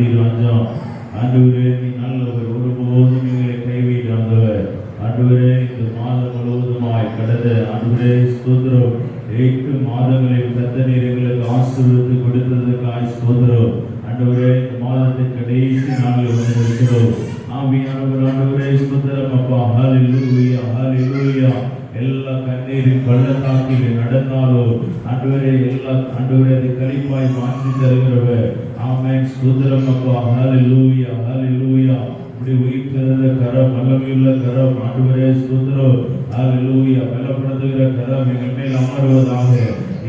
நன்றி ராஜா. ஆண்டவரே நீ நல்லவர், ஒருபோதும் எங்களை கைவிடாதவர். ஆண்டவரே இந்த மாதம் முழுவதுமாய் கடந்த ஆண்டவரே ஸ்தோத்திரம் 8 மாதங்களில் கர்த்தர் எங்களுக்கு ஆசீர்வதித்து கொடுத்ததற்காய் ஸ்தோத்திரம். ஆண்டவரே இந்த மாதத்தின் கடைசி நாளில் வந்து இருக்கிறோம். ஆவியானவர் ஆண்டவரே ஸ்தோத்திரம் அப்பா. ஹல்லேலூயா ஹல்லேலூயா. எல்லா கண்ணீரின் பள்ளத்தாக்கில் நடந்தாலோ ஆண்டவரே எல்லா ஆண்டவரே அதை கழிப்பாய் மாற்றி தருகிறவர். ஆமென் ஸ்தோத்திரம் அப்பா. ஹல்லேலூயா ஹல்லேலூயா. இப்படி உயிர்த்தெழுந்த கரம், வல்லமையுள்ள கரம் ஆண்டவரே ஸ்தோத்திரம். ஹல்லேலூயா. பலப்படுத்துகிற கரம் எங்கள் மேல் அமர்வதாக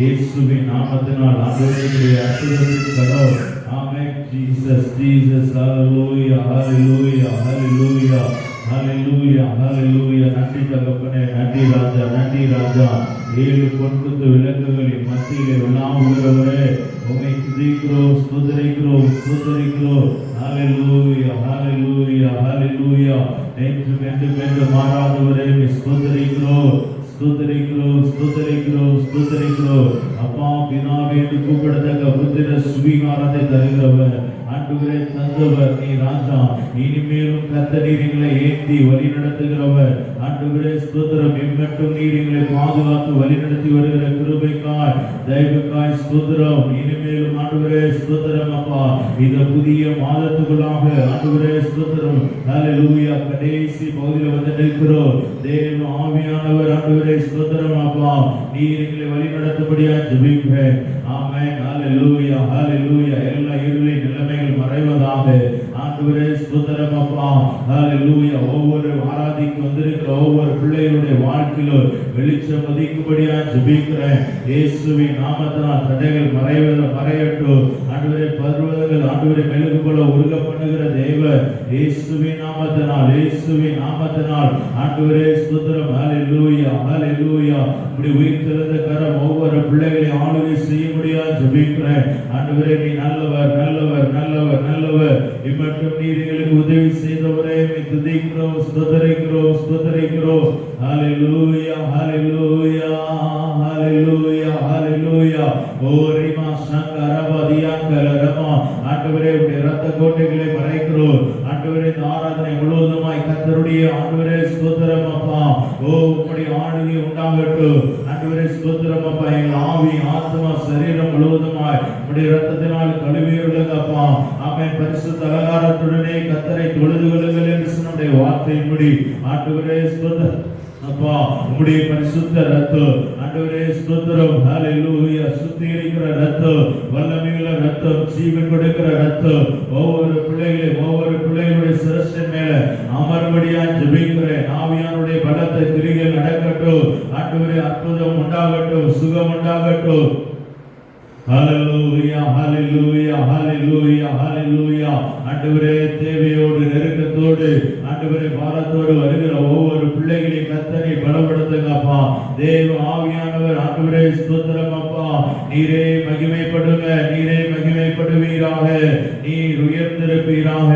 இயேசுவின் நாமத்தினால். ஆண்டவரே அற்புதத்தின் கரம். ஆமென் ஜீசஸ் ஜீசஸ். ஹல்லேலூயா ஹல்லேலூயா ஹல்லேலூயா ஹல்லேலூயா ஹல்லேலூயா. நன்றி தகப்பனே, நன்றி ராஜா, நன்றி ராஜா. 7 பொன்குத்து விளக்குகளின் மத்தியிலே விழாவுகிறவரே உம்மை துதிக்கிறோம், ஸ்தோத்திரிக்கிறோம் ஸ்தோத்திரிக்கிறோம். ஹல்லேலூயா ஹல்லேலூயா ஹல்லேலூயா. என்றும் என்றும் மாறாதவரே ஸ்தோத்திரிக்கிறோம் ஸ்தோத்திரிக்கிறோம் ஸ்தோத்திரிக்கிறோம் ஸ்தோத்திரிக்கிறோம். அப்பா பிதாவே என்று கூப்பிடத்தக்க புத்திர சுவீகாரத்தை தருகிறவர் ஆண்டவரே தந்தவர் நீ ராஜா. இனிமேலும் கர்த்தர் எங்களை ஏந்தி வழி நடத்துகிறவர் ஆண்டவரே ஸ்தோத்திரம். இம்மட்டும் நீர் எங்களை பாதுகாத்து வழி நடத்தி வருகிற கிருபைக்காய் தயவுக்காய் ஸ்தோத்திரம். இனிமேலும் ஆண்டவரே ஸ்தோத்திரம் அப்பா. இந்த புதிய மாதத்துக்குள்ளாக ஆண்டவரே ஸ்தோத்திரம். ஹல்லேலூயா. கடைசி பகுதியில் வந்து நிற்கிறோம். தேவ ஆவியானவர் ஆண்டவரே ஸ்தோத்திரம் அப்பா. நீர் எங்களை வழி நடத்தும்படியாக ஜெபிக்கிறேன். ஆமென். ஹல்லேலூயா ஹல்லேலூயா. எல்லா இருளின் நிலைமைகள் மறைவதாக ஆண்டவரே ஸ்தோத்திரம் அப்பா. ஹல்லேலூயா. ஒவ்வொரு ஆராதிக்கு வந்திருக்கிற ஒவ்வொரு பிள்ளைகளுடைய வாழ்க்கையிலும் வெளிச்சம் உதிக்கும்படியாக ஜெபிக்கிறேன். இயேசுவின் நாமத்தினால் தடைகள் மறையட்டும். ஆண்டவரே பர்வதங்கள் ஆண்டவரே மெழுகு போல உருக பண்ணுகிற தேவ இயேசுவின் நாமத்தினால், இயேசுவின் நாமத்தினால் ஆண்டவரே ஸ்தோத்திரம். ஹல்லேலூயா ஹல்லேலூயா. இப்படி உயிர்த்தெழுந்த கரம் ஒவ்வொரு பிள்ளைகளை ஆளுகை செய்ய முடியாது ஜெபிக்கிறேன். ஆண்டவரே நீ நல்லவர் நல்லவர் நல்லவர் நல்லவர். இம்மட்டும் நீர் எங்களுக்கு உதவி செய்தவரே துதிக்கிறோம் ஸ்தோத்திரிக்கிறோம் ஸ்தோத்திரிக்கிறோம். ஹல்லேலூயா ஹல்லேலூயா ஹல்லேலூயா ஹல்லேலூயா. ஓரிமா சங்கரபதியா கலரமா. ஆண்டவரே உடைய இரத்த கோட்டைகளை மறைக்கிறோம். ஆண்டவரே இந்த ஆராதனை முழுவதுமாய் கர்த்தருடைய ஆண்டவரே ஸ்தோத்திரம் அப்பா. ஓ உம்முடைய ஆளுகை உண்டாகட்டும். ஆண்டவரே ஸ்தோத்திரம் அப்பா. எங்கள் ஆவி ஆத்மா சரீரம் முழுவதுமாய் உம்முடைய இரத்தத்தினால் கழுவியுள்ளது அப்பா. ஆமென். பரிசுத்த அலங்காரத்துடனே கர்த்தரை தொழுது கொள்ளுங்கள் என்று சொன்ன வார்த்தையின்படி ஆண்டவரே ஸ்தோத்திரம் அப்பா. உம்முடைய பரிசுத்த இரத்தம் ஆண்டவரே ஸ்தோத்திரம். ஹல்லேலூயா. சுத்திகரிக்கிற இரத்தம், வல்லமையுள்ள இரத்தம், ஜீவன் கொடுக்கிற இரத்தம் ஒவ்வொரு பிள்ளைகளுடைய சிரசின் மேல அமர்படியாக ஜெபிக்கிறேன். ஆவியானுடைய பலத்தை கிரிகள் நடக்கட்டும். ஆண்டவரே அற்புதம் உண்டாகட்டும், சுகம் உண்டாகட்டும். ஹல்லேலூயா ஹல்லேலூயா ஹல்லேலூயா ஹல்லேலூயா. ஆண்டவரே தேவையோடு நெருக்கத்தோடு ஆண்டவரே பாரத்தோடு வருகிற ஒவ்வொரு பிள்ளைகளையும் கர்த்தரை பலப்படுத்துங்கப்பா. தேவ ஆவியானவர் ஆண்டவரே ஸ்தோத்திரம் அப்பா. நீரே மகிமைப்படுங்க, நீரே மகிமைப்படுவீராக, நீர் உயர்ந்திருப்பீராக.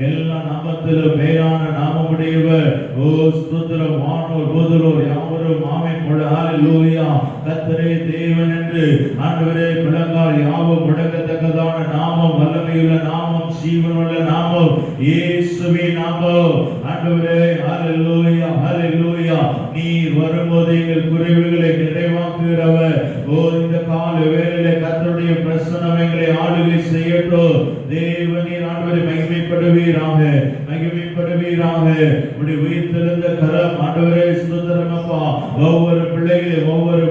எல்லா நாமத்திலும் மேலான நாமமுடையவர் ஓ ஸ்தோத்திரம். வானோர் பூதலோர் யாவரும் ஆமென். ஹல்லேலூயா. கர்த்தரே தேவன் என்று ஆண்டவரே முழங்கால் யாவும் முடங்கத்தக்கதான நாமம், வல்லமையுள்ள நாமம், ஜீவனுள்ள நாமம் இயேசுவின் நாமம். ஆண்டவரே ஹல்லேலூயா ஹல்லேலூயா. நீர் வரும்போது எங்கள் குறைவுகளை நிறைவாக்குகிறவர். ஓ இந்த கால வேளையிலே கர்த்தருடைய பிரசன்னம் எங்களை ஆளுகை செய்யட்டும். தேவனீர் ஆண்டவரை மகிமைப்படுவீராக, மகிமைப்படுவீராக. உம்முடைய உயிர்த்தெழுந்த கரம் ஆண்டவரே ஸ்தோத்திரம் அப்பா. ஒவ்வொரு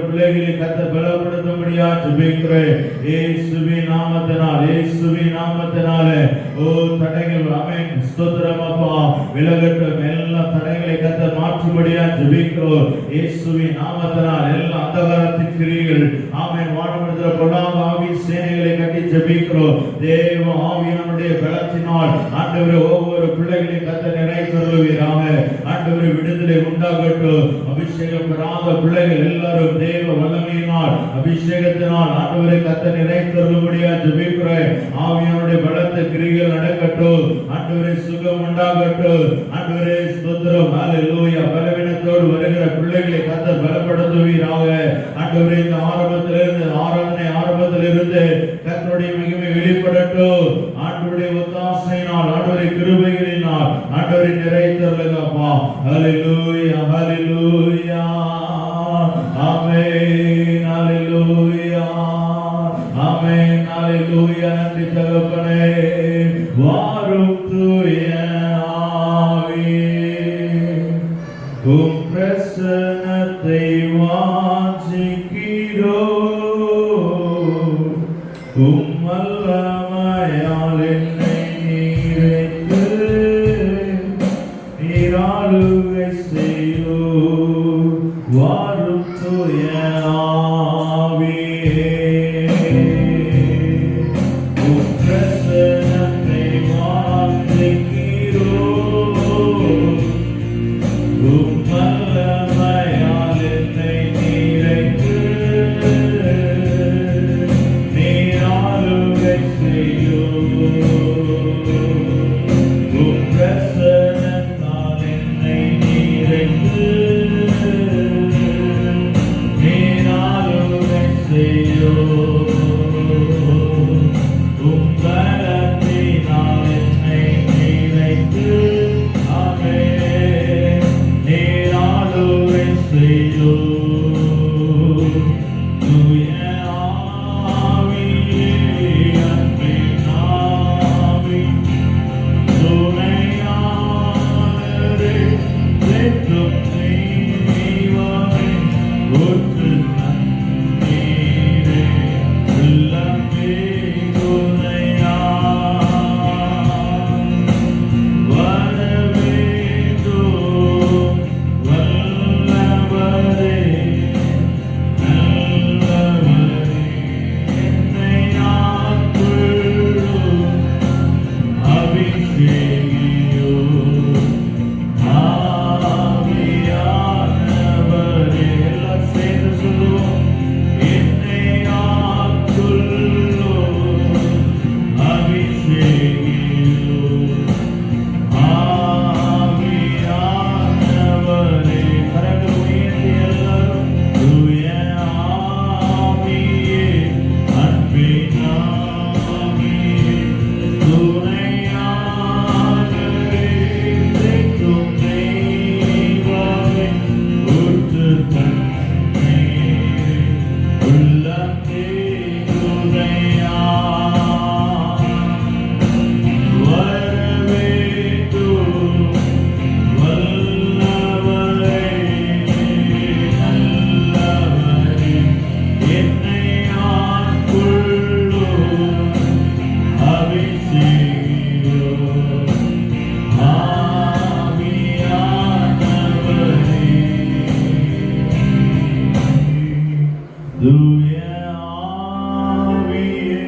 பிள்ளைகளை கர்த்தர் பலப்படுத்தும்படியாக ஜெபிக்கிறேன். இயேசுவின் நாமத்தினால், இயேசுவின் நாமத்தினாலே ஓ தடைகள் ஆமென் ஸ்தோத்திரம் அப்பா விலகட்டும். எல்லா தடைகளை கர்த்தர் மாற்றும்படியாக ஜெபிக்கிறோம். இயேசுவின் நாமத்தினால் எல்லா அந்தகாரத்தின் கிரியைகள் ஆமென் வானமண்டல பொல்லாத ஆவி சேனைகளை கட்டி ஜெபிக்கிறோம். தேவ ஆவியானுடைய பலத்தினால் ஆண்டவரே ஒவ்வொரு ஒவ்வொரு பிள்ளைகளையும் கர்த்தர் நிறைவேற்றுவீராக. ஆண்டவரே விடுதலை உண்டாகட்டும். அபிஷேகம் பெறாத பிள்ளைகள் எல்லாரும் தேவ வல்லமையினால் அபிஷேகத்தினால் ஆண்டவரே கர்த்தர் நிறைவேற்றும்படியா ஜெபிக்கிறேன். ஆவியானுடைய பலத்த கிரியைகள் நடக்கட்டும். ஆண்டவரே சுகம் உண்டாகட்டும். ஆண்டவரே ஸ்தோத்திரம். ஹalleluya. பலவீனத்தோடு வருகிற பிள்ளைகளை கர்த்தர் பலப்படுத்துவீராக. ஆண்டவரே இந்த ஆரம்பத்திலிருந்து கர்த்தருடைய மகிமை வெளிப்படட்டும். ஆண்டவருடைய ஒத்தாசையினால் ஆண்டவருடைய கிருபைகளினால் ஆண்டவரை நிறைவேற்றுங்கப்பா. ஹalleluya ஹalleluya ஆமென் ஹalleluya ஆமென் ஹalleluya. நன்றி தகப்பனே. வாரும் தூய ஆவியே, உம் பிரசன்னத்தை வாஞ்சிக்கிறோம். உம் வல்லமையால் என்னை நிறைத்து நீராளுகை செய்யும். வாரும் தூய ஆவியே, உம் பிரசன்னத்தை வாஞ்சிக்கிறோம். உம் வல்லமையால் என்னை நிறைத்து நீராளுகை செய்யும். உம் பிரசன்னத்தால் என்னை நிறைத்து நீராளுகை செய்யும். உம் பலத்தினால் என்னை நிறைத்து ஆமென் நீராளுகை செய்யும். தூய ஆவியே, அன்பின் ஆவி, துணையாளரே, தேற்றும் தெய்வமே, ஊற்று தண்ணீரே, உள்ளமே துணையா வரவேண்டும். வல்லவரே நல்லவரே, என்னை ஆட்கொள்ளும். அபிஷேகியும் ஆவியானவரே. எல்லாம் சேர்ந்து சொல்லுவோம். என்னை ஆட்கொள்ளும். அபிஷேகியும் ஆவியானவரே. கரங்கள் உயர்த்தி எல்லாரும். தூய ஆவியே, அன்பின் ஆவியே, துணையாளரே, தேற்றும் தெய்வமே, ஊற்று தண்ணீரே, உள்ளமே துணையா வரவேண்டும். வல்லவரே நல்லவரே, என்னை ஆட்கொள்ளும். அபிஷேகியும் ஆவியானவரே. தூய ஆவியே,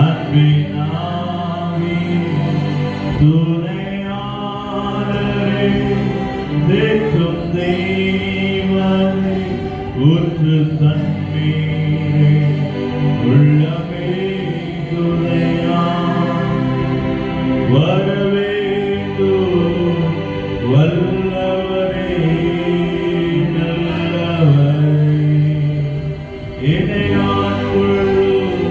அன்பின் ஆவியே, துணையாளரே, தேற்றும் தெய்வமே, ஊற்று தண்ணீரே, உள்ளமே துணையா வரவேண்டும். வல்லவரே நல்லவரே, என்னை ஆட்கொள்ளும்.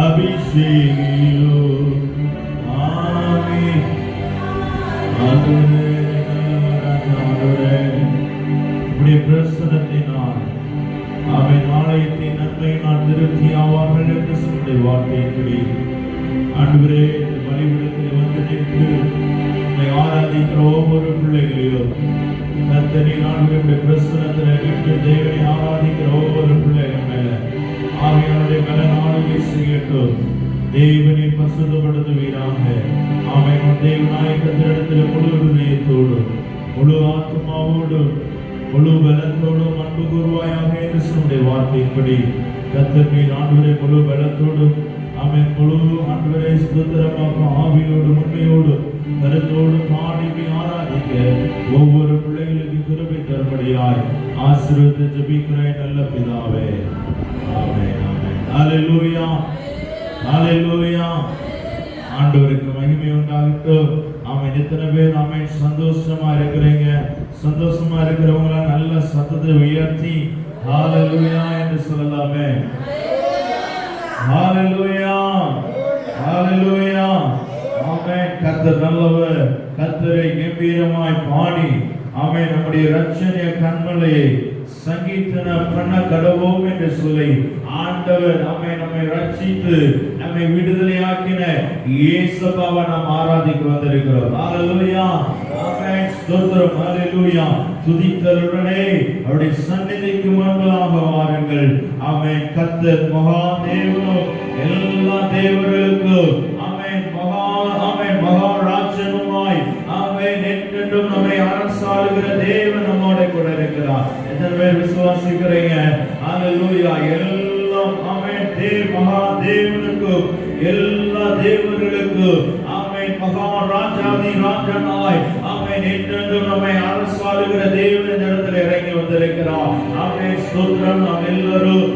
அபிஷேகியும் ஆமென். ஆண்டவரே நல்லவரே, உம்முடைய பிரசன்னத்தினால் ஆமென் ஆலயத்தின் நன்மையினால் திருப்தி ஆவார்கள் என்று சொல்லுடைய வார்த்தையின்படி ஆண்டவரே இந்த பலிபீடத்தில் வந்து நின்று உம்மை ஆராதிக்கிற ஒவ்வொரு பிள்ளைகளையும் கர்த்தரே ஆண்டவருடைய பிரசன்னத்தில் நின்று தேவனை ஆராதிக்கிற ஒவ்வொரு பிள்ளைகள் மேல ஆவியானுடைய பலனாலுகை செய்யட்டும். தேவனை பரிசுத்தப்படுத்துவீராக. ஆமென். தேவனாய கர்த்தரிடத்தில் முழு இதயத்தோடும் முழு ஆத்மாவோடும் முழு பலத்தோடும் அன்பு கூறுவாயாக என்று சொல்லுடைய வார்த்தையின்படி கர்த்தர் ஆண்டவரை முழு பலத்தோடும் ஆமென். முழு ஆண்டவரே ஸ்தோத்திரமாக ஆவியோடு உண்மையோடு கருத்தோடு பாடி ஆராதிக்க ஒவ்வொரு பிள்ளைகளுக்கு கிருபை தரும்படியாய் ஆசீர்வதித்து ஜெபிக்கிறேன் நல்ல பிதாவே. ஆமென் ஆமென். ஹalleluya ஹalleluya. ஆண்டவருக்கு மகிமை உண்டாகட்டும். ஆமென். எத்தனை பேர் ஆமென் சந்தோஷமா இருக்கிறீங்க? சந்தோஷமா இருக்கிறவங்க நல்ல சத்தத்தை உயர்த்தி ஹalleluya என்று சொல்லலாமே. ஹalleluya ஹalleluya. ஆமென். கர்த்தர் நல்லவர். கர்த்தரை கம்பீரமாய் பாடி ஆமென் நம்முடைய ரட்சணிய கண்மலையை சங்கீதன பண்ண கடவோம் என்று சொல்லி ஆண்டவர் நம்மை ரட்சித்து நம்மை விடுதலையாக்கின இயேசுவை நாம் ஆராதிக்க வந்திருக்கிறோம். ஹalleluya ஆமென். ஸ்தோத்திரம். ஹalleluya. துதித்தலுடனே அவருடைய சந்நிதிக்கு முன்பாக வாருங்கள். ஆமென். கர்த்தர் மகா தேவனும் எல்லா தேவர்களுக்கும் ஆமென் மகா ராஜனுமாய் ஆமென் என்றென்றும் நம்மை அரசாளுகிற தேவன் நம்மோடு கூட இருக்கிறார். எத்தனை பேர் விசுவாசிக்கிறீங்க? ஹalleluya. எல்லாம் ஆமென் மகா தேவனுக்கு எல்லா தேவர்களுக்கு ஆமென் மகா ராஜாதி ராஜனாய் ஆமென் என்றென்றும் நம்மை அரசாளுகிற தேவன் இந்த இடத்துல இறங்கி வந்திருக்கிறார். ஆமென். ஸ்தோத்திரம். நாம் எல்லாரும்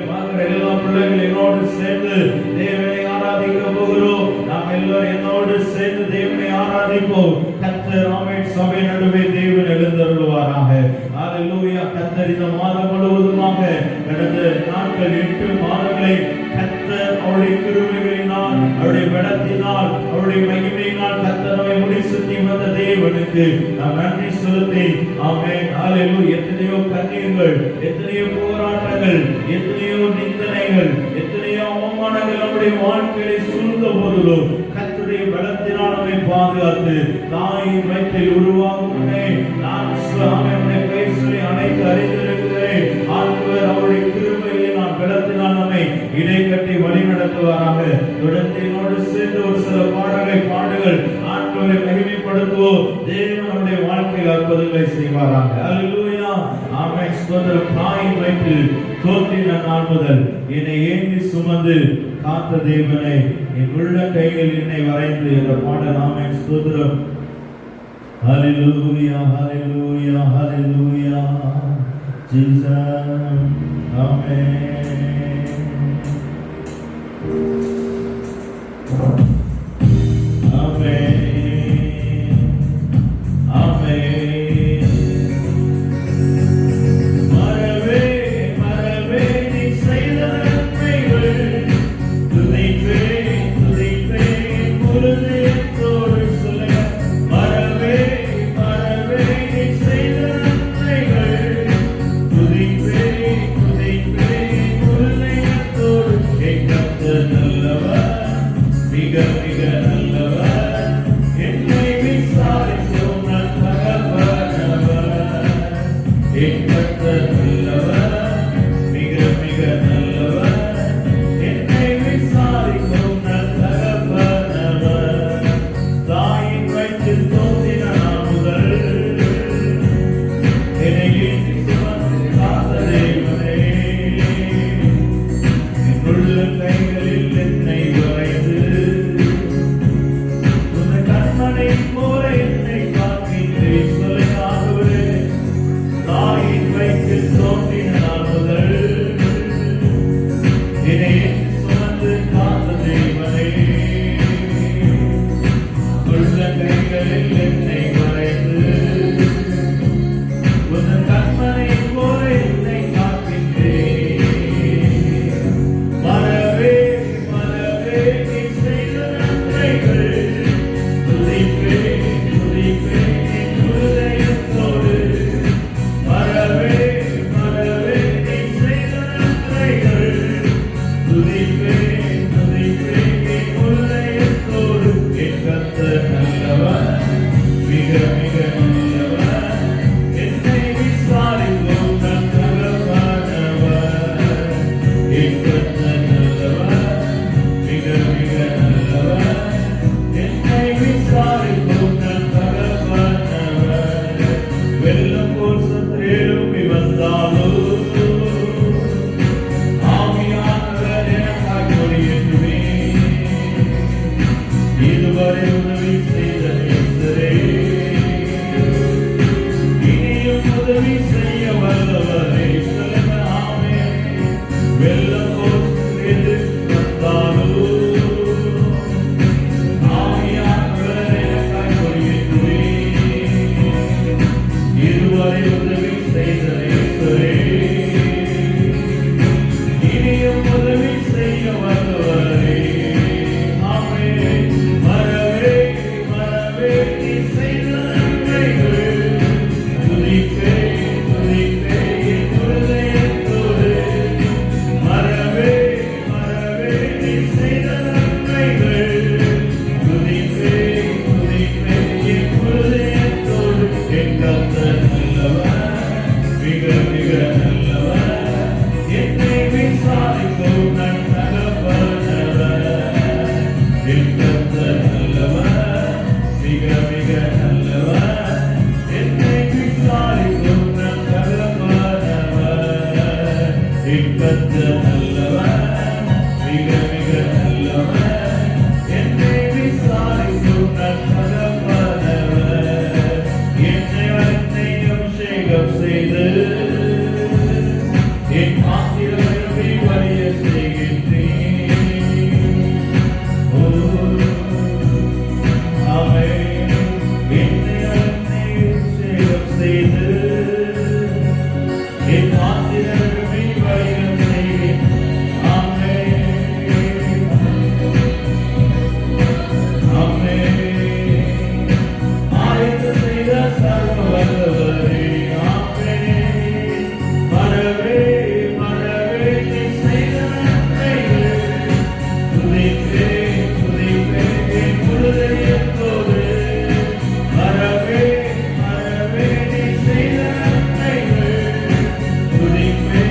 பார்க்கிற எல்லா பிள்ளைகள் என்னோடு சேர்ந்து தேவனை ஆராதிக்க போகிறோம். நாம் எல்லாரும் என்னோடு சேர்ந்து தேவனை ஆராதிப்போம். கர்த்தர் ஆமென் சபை நடுவே தேவன் எழுந்தருளுவாராக. ஹalleluya. கர்த்தர் இந்த மாதம் முழுவதுமாக கடந்த நாட்கள் 8 மாதங்களை கர்த்தர் அவருடைய கிருபைகளினால் அவருடைய பலத்தினால் அவருடைய மகிமையினால் கர்த்தர் நம்மை முடிசூட்டி வந்த தேவனுக்கு நாம் நன்றி செலுத்தி ஆமென் ஹalleluya. எத்தனையோ கண்ணீர்கள், எத்தனையோ போராட்டங்கள், எத்தனையோ நிந்தனைகள், எத்தனையோ அவமானங்கள் நம்முடைய வாழ்க்கையை சூழ்ந்த போதிலும் கர்த்தருடைய பலத்தினால் நம்மை பாதுகாத்து தாயின் வயிற்றில் உருவாகும் முன்னே நான் அவருடைய கைகளை அணைத்து அறிந்திருக்கிறேன். ஆண்டவர் அவருடைய கிருபையை நான் பலத்தினால் நம்மை இடைக்கட்டி வழி நடத்துவாராக. தொடர்ந்து என்னோடு சேர்ந்து ஒரு சில பாடல்களை பாடுகள் ஆண்டவரை மகிமைப்படுத்துவோம். தேவன் நம்முடைய வாழ்க்கையில் அற்புதங்களை செய்வாராக. ஹalleluya ஆமென். ஸ்தோத்திரம். தாயின் வயிற்றில் தோன்றின நாள் முதல் என்னை ஏந்தி சுமந்து காத்த தேவனை என் உள்ள கையில் என்னை வரைந்து என்ற பாடல். ஆமென். ஸ்தோத்திரம். ஹalleluya ஹalleluya ஹalleluya ஜீசஸ். ஆமென் ஆவியானவர் எனக்காய் ஒளியேற்றுவே வெள்ளம் போல் எது வந்தாலும் ஆவியானவர் எனக்காய் பொழிகின்றீர். இதுவரை உதவி செய்த இயேசுவே, இனியும் உதவி செய்ய வந்தவரே. ஆமென். மறவே மறவே நீ செய்த நன்மைகள் துதிப்பே துதிப்பே என் இருதயத்தோடு. மறவே மறவே நீ செய்த நன்மைகள் துதிப்பே துதிப்பே என் இருதயத்தோடு. என் கர்த்தர் நல்லவர், மிக மிக நல்லவர், என்னை விசாரிக்கும் நன் தகப்பனவர். என் கர்த்தர் நல்லவர், மிக மிக நல்லவர், என்னை விசாரிக்கும் நன் தகப்பனவர். என் கர்த்தர் நல்லவர், மிக மிக நல்லவர், என்னை விசாரிக்கும் நன் தகப்பனவர். என்னை அபிஷேகம் செய்து என் பாத்திரத்தை வழிய செய்கின்றேன். ஓ ஆமென். என்னை அபிஷேகம் செய்து என் பாத்திரத்தை வழிய செய்கின்றேன். ஆமென் ஆமென். ஆயத்த செய்த சர்வ வல்லவரே. ஆமென். மறவே மறவே நீ செய்த நன்மைகள் துதிப்பே துதிப்பே என் இருதயத்தோடு. மறவே மறவே நீ செய்த நன்மைகள் துதிப்பே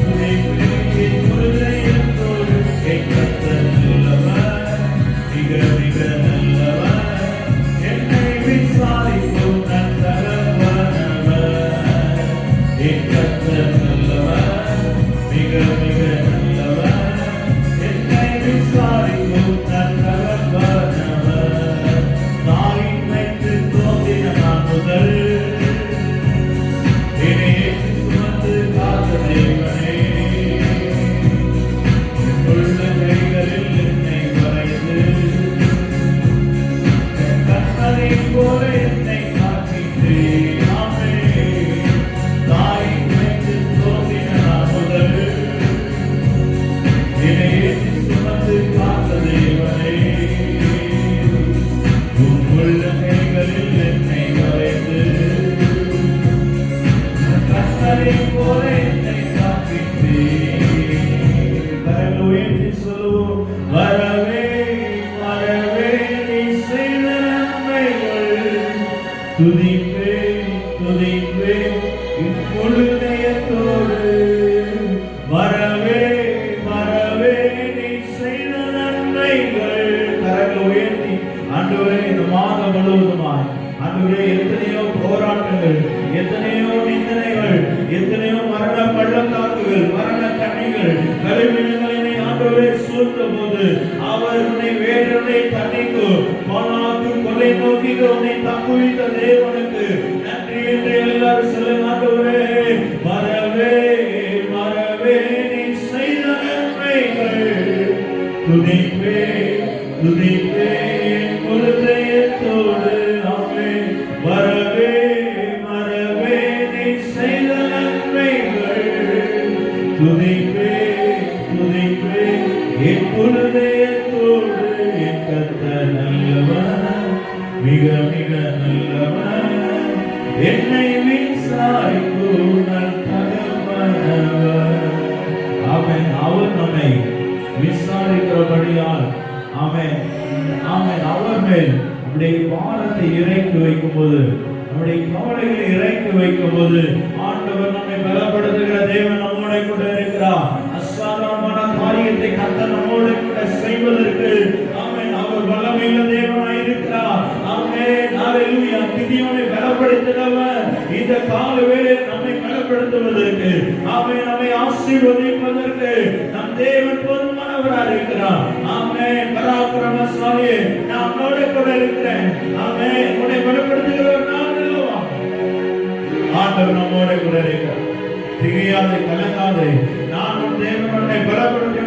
துதிப்பே என் இருதயத்தோடு. என் கர்த்தர் நல்லவர், மிக மிக நல்லவர், என்னை விசாரிக்கும் நன் தகப்பனவர். என் கர்த்தர் நல்லவர், மிக மிக நல்லவர், என்னை விசாரிக்கும் நன் தகப்பனவர். தாயின் வயிற்றில் தோன்றின நான் முதல் என்னை ஏற்றி சுமந்து காத்த தேவனே. என் உள்ள கைகளில் என்னை வரைந்து கண்ணனை போல என்னை காக்கின்றீர். ஆமென். தாயின் வயிற்றில் தோன்றின நான் முதல் என்னை ஏற்றி சுமந்து காத்த தேவனே. உம் உள்ள கைகளில் என்னை வரைந்து கண்ணனை போல என்னை காக்கின்றீர். கரங்களை உயர்த்தி சொல்லுவோம். வரவே வரவே நீ செய்த நன்மைகள் துதிப்பே துதிப்பே என் இருதயத்தோடு. வரவே வரவே நீ செய்த நன்மைகள். கரங்களை உயர்த்தி ஆண்டவரே, இந்த மாதம் முழுவதுமாய் ஆண்டவரே, எத்தனையோ போராட்டங்கள், எத்தனையோ நிந்தனைகள், எத்தனையோ மரண பள்ளத்தாக்குகள், மரண கண்ணிகள், கருவினங்களை ஆண்டவரே சூழ்ந்த போது அவர் உன்னை வேறொன்றை தன்னைக்கு போனாக்கு கொலை நோக்கி உன்னை தப்புவித்த தேவனுக்கு நன்றி என்று எல்லாரும் சொல்லுங்க. ஆண்டவரே, மறவே மறவே நீ செய்த நன்மைகள் துதிப்பே துதிப்பே என் இருதயத்தோடு. ஆமென். வரவே மறவே நீ செய்த நன்மைகள் துதிப்பே துதிப்பே என் இருதயத்தோடு. என் கர்த்தர் நல்லவர், மிக மிக நல்லவர், என்னை விசாரிக்கும் நன் தகப்பனவர். ஆமென். அவர் நம்மை விசாரிக்கிறபடியால் ஆமென் ஆமென் அவர் மேல் நம்முடைய பாரத்தை இறக்கி வைக்கும் போது, நம்முடைய கவலைகளை இறக்கி வைக்கும் போது ஆண்டவர் நம்மை பலப்படுத்துகிற தேவன் நம்மோட கூட இருக்கிறார். அசாதாரணமான காரியத்தை கர்த்தர் நம்மோட கூட செய்வதற்கு ஆமென் அவர் வல்லமையுள்ள தேவனாய் இருக்கிறார். ஆமென். ஹalleluya. கிதியோனை பலப்படுத்தினவர் இந்த கால வேளையில் நம்மை பலப்படுத்துவதற்கு, ஆமென், நம்மை ஆசீர்வதிப்பதற்கு நம் தேவன் போதுமானவராக இருக்கிறார். ஆமென். பராக்கிரமசாலியே, நான் உன்னோட கூட இருக்கிறேன். ஆமென். உன்னை பலப்படுத்துகிறவர் நான் அல்லவா? ஆண்டவர் நம்மோட கூட இருக்கிறார். திகையாதே, கலங்காதே, நான் உன் தேவன் உன்னை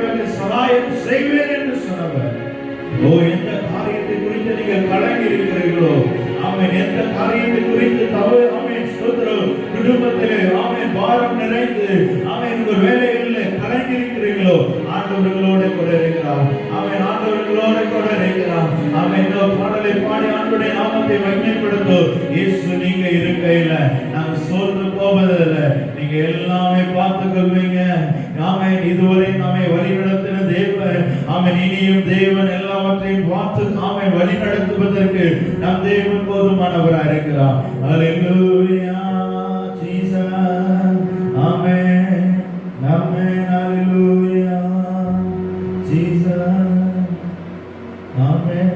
உனக்கு சகாயம் செய்வேன் என்று சொன்னவர். ஓ, எந்த காரியத்தை குறித்து நீங்கள் கலங்கி இருக்கிறீர்களோ, ஆமென், எந்த காரியத்தை குறித்து ஆமென் ஸ்தோத்திரம், குடும்பத்திலே ஆமென் பாரம் நிறைந்து ஆமென் உங்கள் வேலைகளிலே கலங்கி இருக்கிறீர்களோ, ஆண்டவர்களோட கூட இருக்கிறார். ஆமென், ஆண்டவர்களோட கூட இருக்கிறார். ஆமென். இந்த பாடலை பாடி ஆண்டவருடைய நாமத்தை மகிமைப்படுத்தும். இயேசு நீங்க இருக்கையில நாங்க சோர்ந்து போவதில்லை. நீங்க எல்லாமே பார்த்துக் கொள்வீங்க. ஆமென். இதுவரை நம்மை வழிநடத்தின தேவன், ஆமென், இனியும் தேவன் எல்லாவற்றையும் பார்த்து ஆமென் வழி நடத்துவதற்கு நம் தேவன் போதுமானவராக இருக்கிறார். ஹல்லேலூயா ஜீசஸ். ஆமென் ஆமென். ஹல்லேலூயா ஜீசஸ். ஆமென்.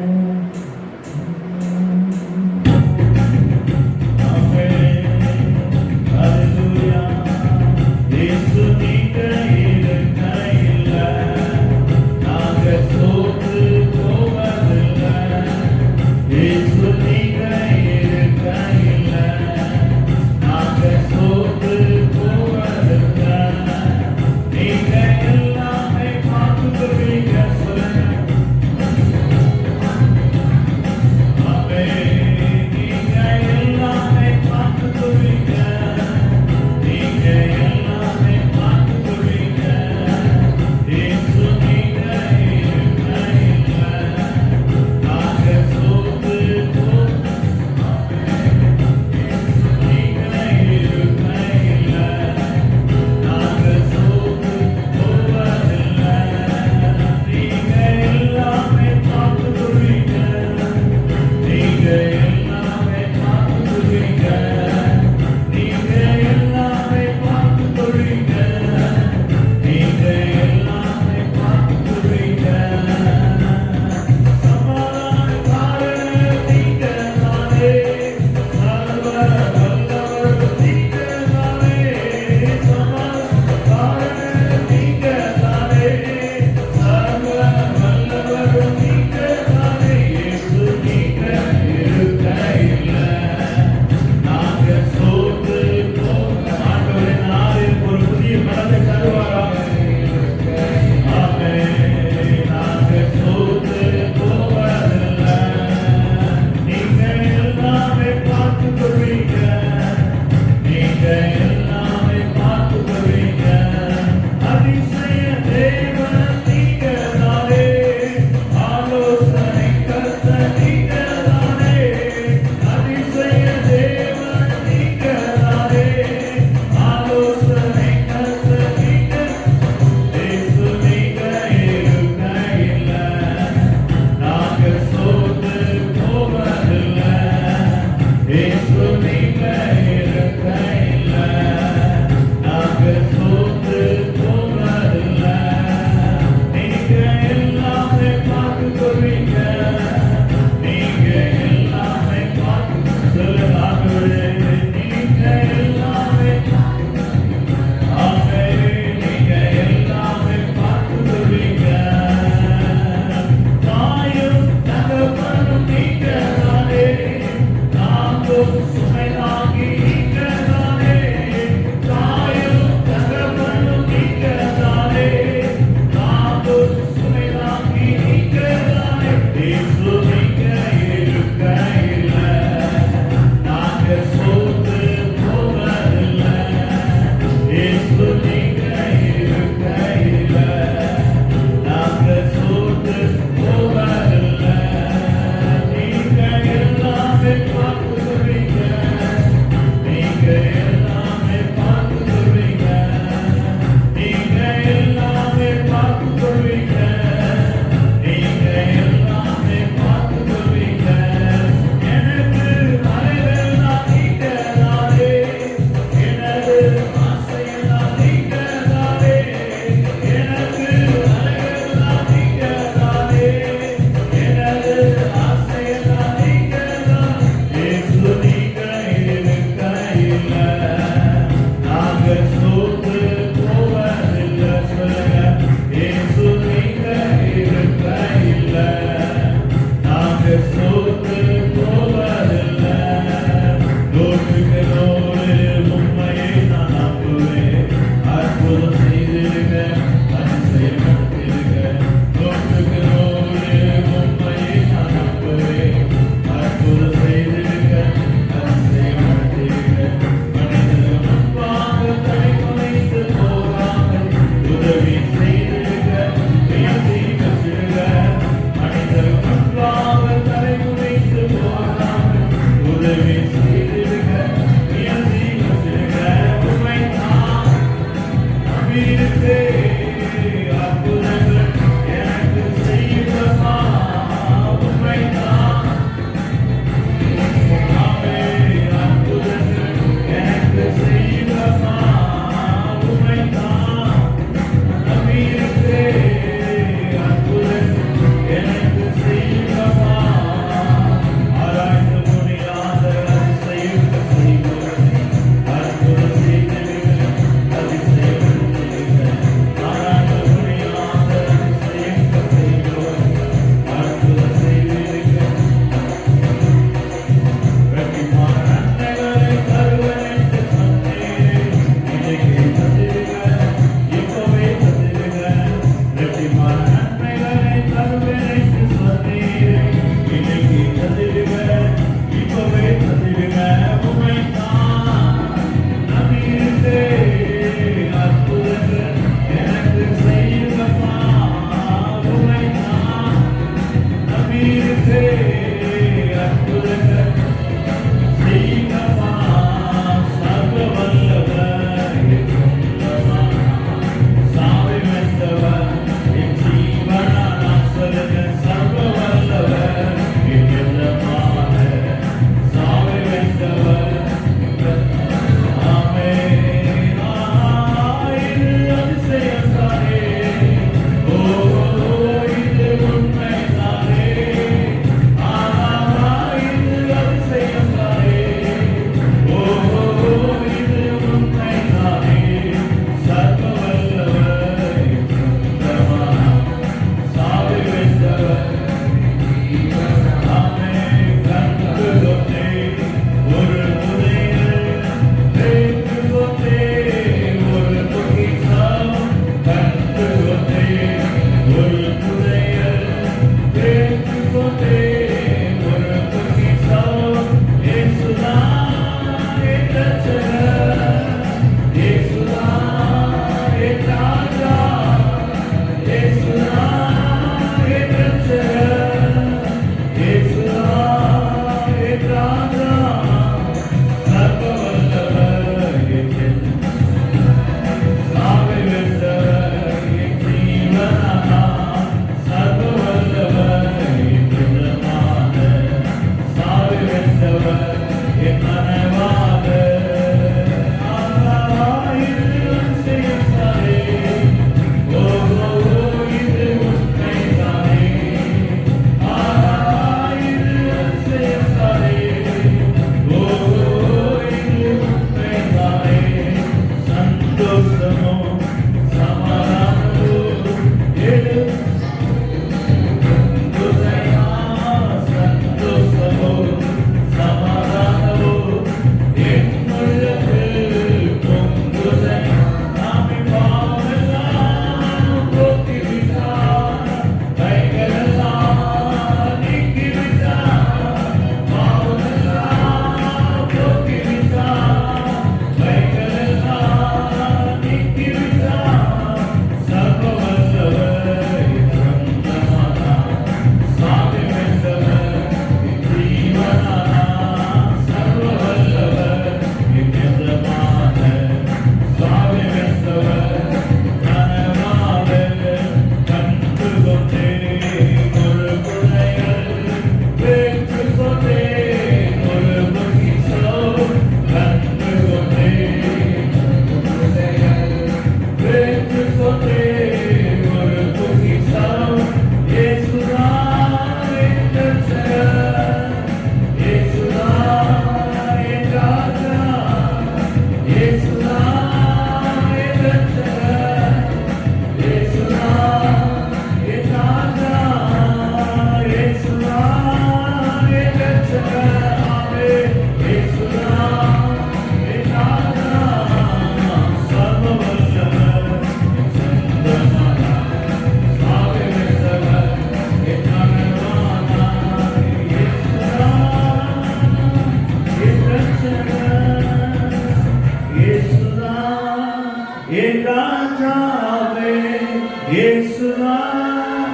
இயேசுதான்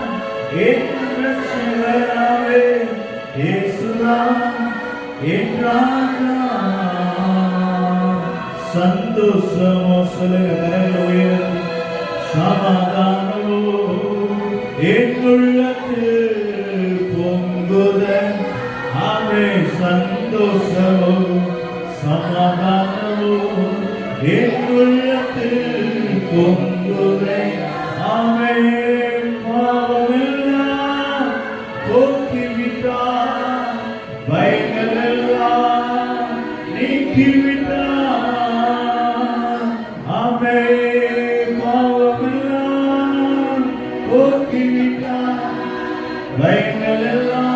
என் ரட்சகராவே, இயேசுதான் என் ராஜா. சந்தோஷமோ சொல்லுங்க கரங்களை உயர்த்தி, சமாதானமோ என் உள்ளத்தில் பொங்குதல். ஆமே சந்தோஷமோ சமாதானமோ என் உள்ளத்தில் பொங்குதல். ஆமே பாவமெல்லாம் போக்கிவிட்டார், பயங்களெல்லாம் நீக்கிவிட்டார். ஆமே பாவமெல்லாம் போக்கிவிட்டார், பயங்களெல்லாம்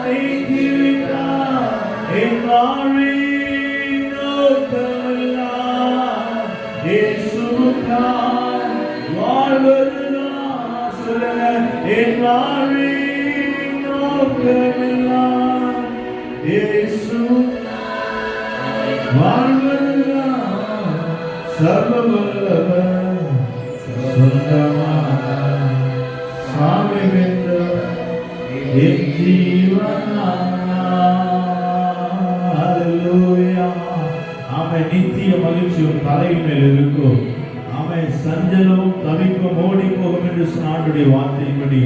நீக்கிவிட்டார். என் வாழ்வின் நோக்கமெல்லாம் இயேசுவுக்காய் வாழ்வதுதான். சொல்லுங்க, என் வாழ்வின் நோக்கமெல்லாம் இயேசு வாழ்வதுதான். சர்வ வல்லவர் சொந்தமான சாமி வென்ற என் ஜீவனா. ஹல்லேலூயா. ஆமென். நித்திய மகிழ்ச்சி உன் தலையின் மேல் இருக்கும். ஆமென். சஞ்சலமும் தவிப்பும் ஓடி போகும் என்று சொன்ன வார்த்தையின்படி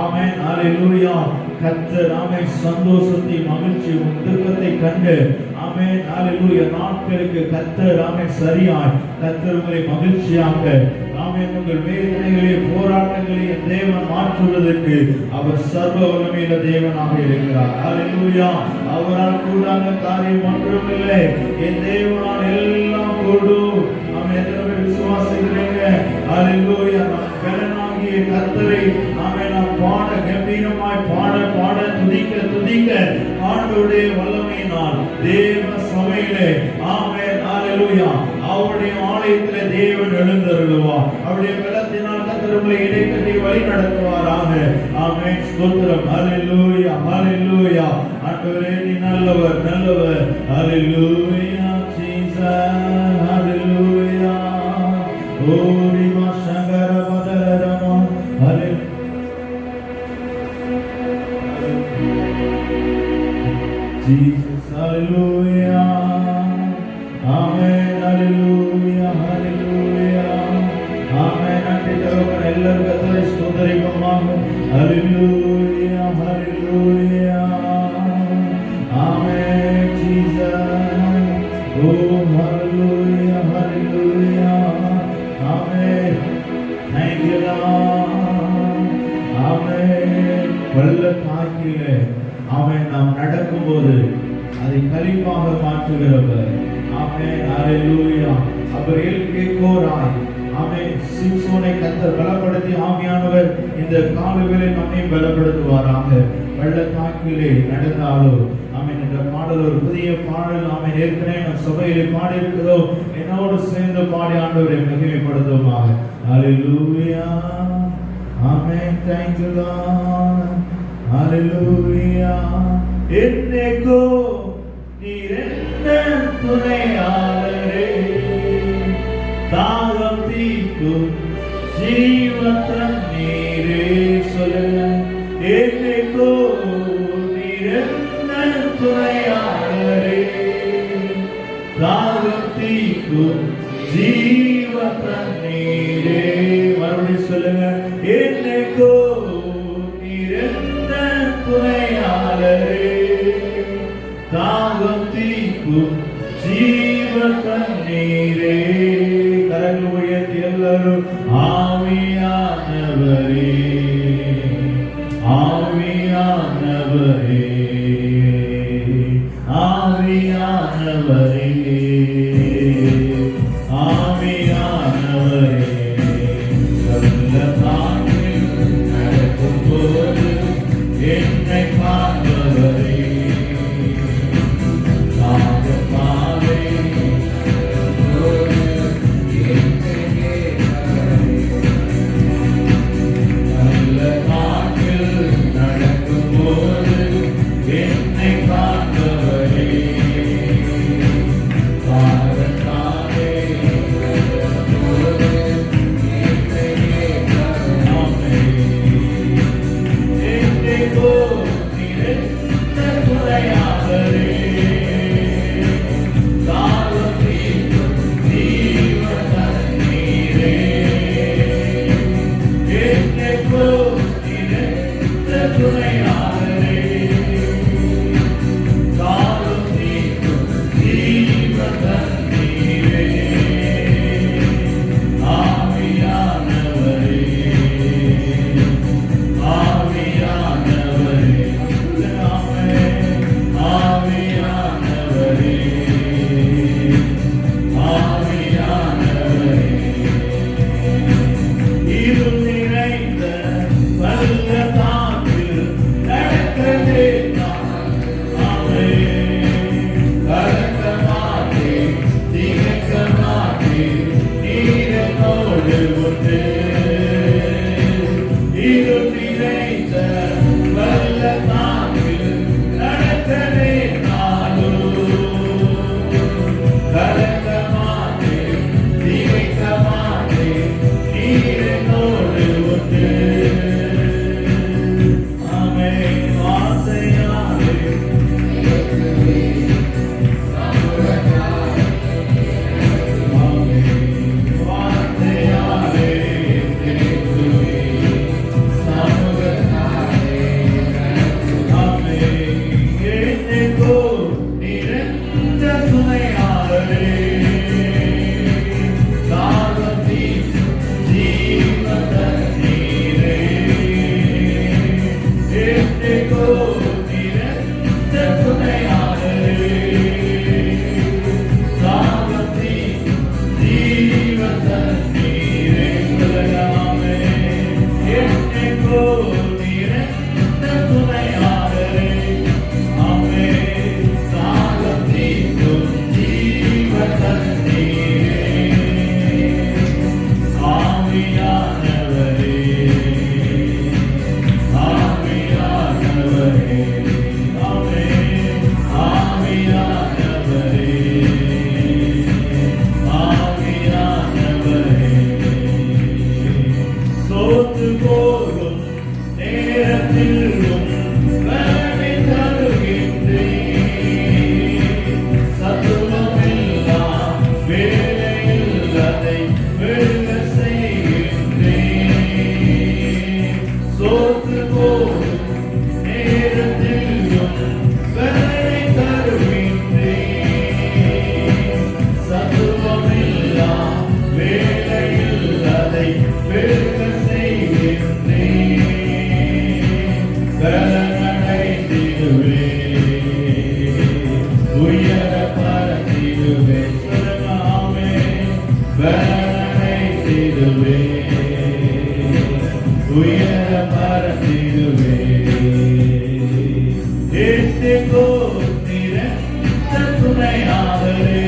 ஆமென். ஹல்லேலூயா. கர்த்தர் ஆமென் சந்தோஷத்தை மகிழ்ச்சி உன் துக்கத்தை கண்டு ஆமென். ஹல்லேலூயா. நாட்களுக்கு கர்த்தர் ஆமென் சரியாய் கர்த்தர் உங்களை மகிழ்ச்சியாக ஆமென் உங்கள் வேதனைகளை போராட்டங்களை தேவன் மாற்றுவதற்கு அவர் சர்வ வல்லமையுள்ள தேவனாக இருக்கிறார். ஹல்லேலூயா. அவரால் கூடாத காரியம் ஒன்றுமில்லை. என் தேவனால் எல்லாம் கூடும். ஆமென். எத்தனை விசுவாசிக்கிறீங்க? ஹல்லேலூயா. கர்த்தனாகிய கர்த்தரை ஆமென் நாம் பாட கம்பீரமாய் பாட பாட துதிக்க துதிக்க ஆண்டவருடைய வல்லமையினால் தேவ சபையிலே ஆமென். ஹல்லேலூயா. அவருடைய ஆலயத்திலே தேவன் எழுந்தருளுவார். அவருடைய பலத்தினால் கர்த்தர் உங்களை இடைக்கட்டி வழி நடத்துவாராக. ஆமென். ஸ்தோத்திரம். ஹல்லேலூயா. ஹல்லேலூயா. ஆண்டவரே நீ நல்லவர் நல்லவர். ஹல்லேலூயா ஜீசஸ். ஹல்லேலூயா. ஓரி மாசங்கர மதரமா. ஹல்லேலூயா. Jesus, hallelujah, amen, hallelujah, hallelujah, amen. நன்றி தருகிற எல்லாரும் கர்த்தரை ஸ்தோத்திரிப்போமாக. hallelujah, hallelujah, amen, Jesus, oh hallelujah, hallelujah, amen. Thank you Lord, amen. பள்ளத்தாக்கிலே ஆமென் நாம் நடக்கும்போது அதை களிப்பாக மாற்றுகிறவர். ஆமென். ஹல்லேலூயா. அவர் எல்கேகோராய் ஆமென் சிம்சோனை கர்த்தர் பலப்படுத்தி ஆவியானவர் இந்த காலவேளை நம்மை பலப்படுத்துவாராக. பள்ளத்தாக்கிலே நடந்தாலும் ஆமென். இந்த பாடல் ஒரு புதிய பாடல். ஆமென். ஏற்கனவே நம் சபையிலே பாடி இருக்கிறோம். என்னோடு சேர்ந்து பாடி ஆண்டவரை மகிமைப்படுத்துவோமாக. ஹல்லேலூயா. ஆமென். Thank you Lord. ஹல்லேலூயா. என்னைக்கோ நீர் என்ன துணையாளரே, தாகம் தீர்க்கும் ஜீவத்தன் நீரே. சொல்லுங்க, என்னைக்கோ நீர் என்ன துணையாளரே, தாகம் தீர்க்கும் ஜீவத்தன் நீரே. மறுபடியும் சொல்லுங்க, என்னைக்கோ துணையாளரே, தாகம் தீர்க்கும் ஜீவ தண்ணீரே. கரங்கள் உயர்த்தி எல்லாரும் ஆவியானவரே, ஆவியானவரே, ஆவியானவரே, ஆவியானவரே. நடக்கும் போது என்னை காண்பவரே, பாதை நல்ல நாட்டில் நடக்கும் போது போகும் நேரத்திலும் பலனை தருகின்றேன். சத்துவமெல்லாம் வேலையில் அதை வெல்ல செய்கின்றேன். சோர்ந்து போகும் நேரத்திலும் பலனை தருகின்றேன். சத்துவமெல்லாம் வேலையில் அதை வெல்ல செய்கின்றேன். பலனடைந்திடுவேன், உயர பறந்திடுவேன். சொல்லுங்காமே, பலனடைந்திடுவேன், உயர பறந்திடுவேன். எட்டுக்கோ நிரந்த துணையாகவே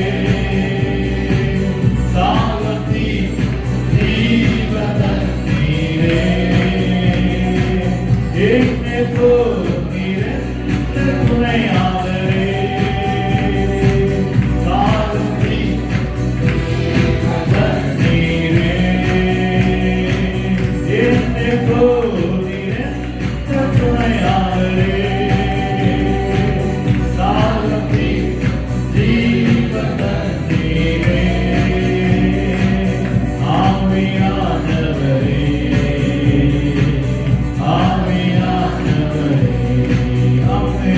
சாகத்தின் ஜீவதண்ணீரே. எட்டுக்கோ நிரந்த துணையாகவே சாகத்தின் ஜீவதண்ணீரே. எட்டுக்கோ நிரந்த துணையாகவே சாகத்தின் ஜீவதண்ணீரே. ஆவியானவரே, ஆவியானவரே, ஆமே,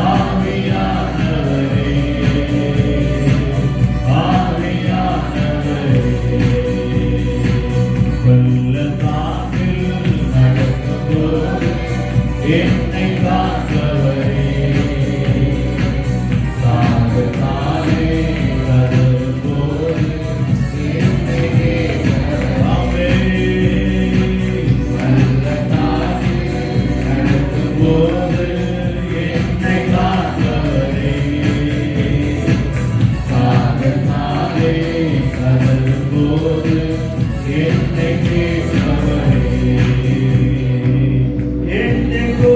ஆவியானவரே, ஆவியானவரே. பள்ளத்தாக்கில் நடக்கும்போது என்னை காப்பவரே, தாகத்தாலே கதறும்போது என்னை கேட்பவரே. பள்ளத்தாக்கில் நடக்கும்போது என்னை காப்பவரே, தாகத்தாலே கதறும்போது என்னை கேட்பவரே. என்னைக்கோ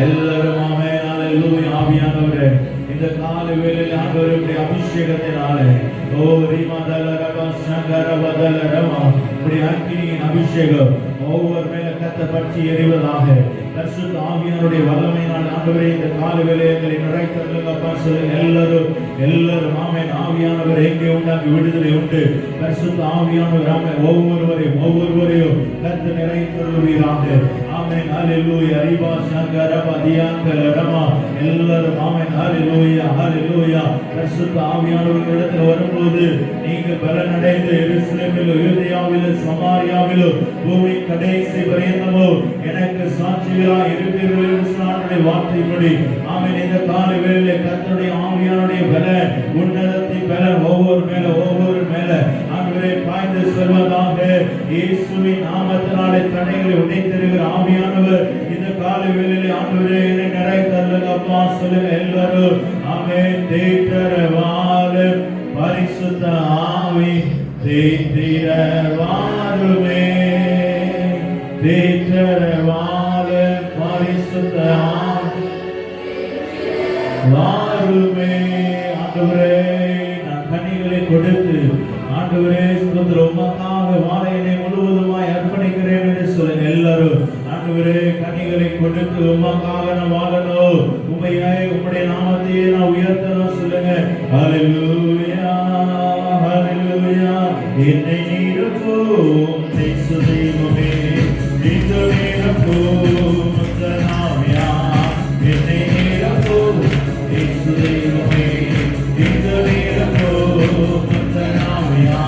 எல்லாரும் ஆமென் ஹalleluya. ஆவியானவரே இந்த கால வேளையில் ஆண்டவருடைய அபிஷேகத்தினாலே ஓ ரிமதல ரப சங்கர வதல ரம உடைய அக்கினியின் அபிஷேகம் ஒவ்வொரு மேல கத்த பற்றி எரிவதாக. பரிசுத்த ஆவியானவருடைய வல்லமையினால் ஆண்டவரே இந்த கால வேளைகளை நிறைத்தருளுங்க அப்பா சொல்லுங்க. எல்லாரும் ஆமென். ஆவியானவர் எங்கே உண்டு அங்கு விடுதலை உண்டு. பரிசுத்த ஆவியானவர் ஆமென் ஒவ்வொருவரையும் கத்த நிறைத்தருளுவீராக. ஆமென் ஹalleluya. ரிபா சங்கர வதியாங்கல ரம எல்லாரும் ஆமென் ஹalleluya ஹalleluya. பரிசுத்த ஆவியானவர் இடத்தில் வரும்போது நீங்கள் பலனடைந்து எருசலேமில் யூதேயாவில் சமாரியாவில் பூமி கடைசி பரியந்தமோ எனக்கு சாட்சிகளாய் இருப்பீர்கள் என்று சொன்ன வார்த்தைப்படி ஆமென். இந்த கால வேளையிலே கர்த்தருடைய ஆவியானுடைய பலன் உன்னதத்தின் பலன் ஒவ்வொரு மேல ஆண்டவரே பாய்ந்து செல்வதாக. இயேசுவின் நாமத்தினாலே தடைகளை உடைத்தருகிற ஆவியானவர் இந்த கால வேளையிலே ஆண்டவரே என்னை நிறைத்தருளுங்க அப்பா சொல்லுங்க எல்லாரும் ஆமென். தேற்றரவால பரிசுத்த ஆவி தேற்றரவாருமே தேற்றரவால பரிசுத்த ஆவி வாருமே. ஆண்டவரே நான் கனிகளை கொடுத்து ஆண்டவரே ஸ்தோத்திரம் உமக்காக வாழையினை முழுவதுமாய் அர்ப்பணிக்கிறேன் என்று சொல்லுங்க எல்லாரும். ஆண்டவரே கனிகளை கொடுத்து உமக்காக நான் வாழணும், உம்முடைய நாமத்தையே நான் உயர்த்தணும் சொல்லுங்க. ஹalleluya ஹalleluya. என்னை நிரப்பும் இயேசு தெய்வமே நீர் நிரப்பும் உத்தரவாயா. என்னை நிரப்பும் இயேசு தெய்வமே நீர் நிரப்பும் உத்தரவாயா.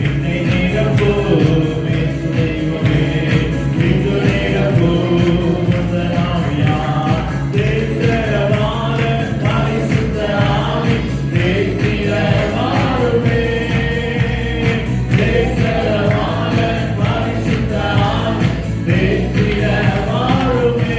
என்னை நிரப்பும் இயேசு தெய்வமே நீர் நிரப்பும் உத்தரவாயா. தேற்றரவால பரிசுத்த ஆவி தேற்றரவாருமே தேற்றரவால பரிசுத்த ஆவி தேற்றரவாருமே.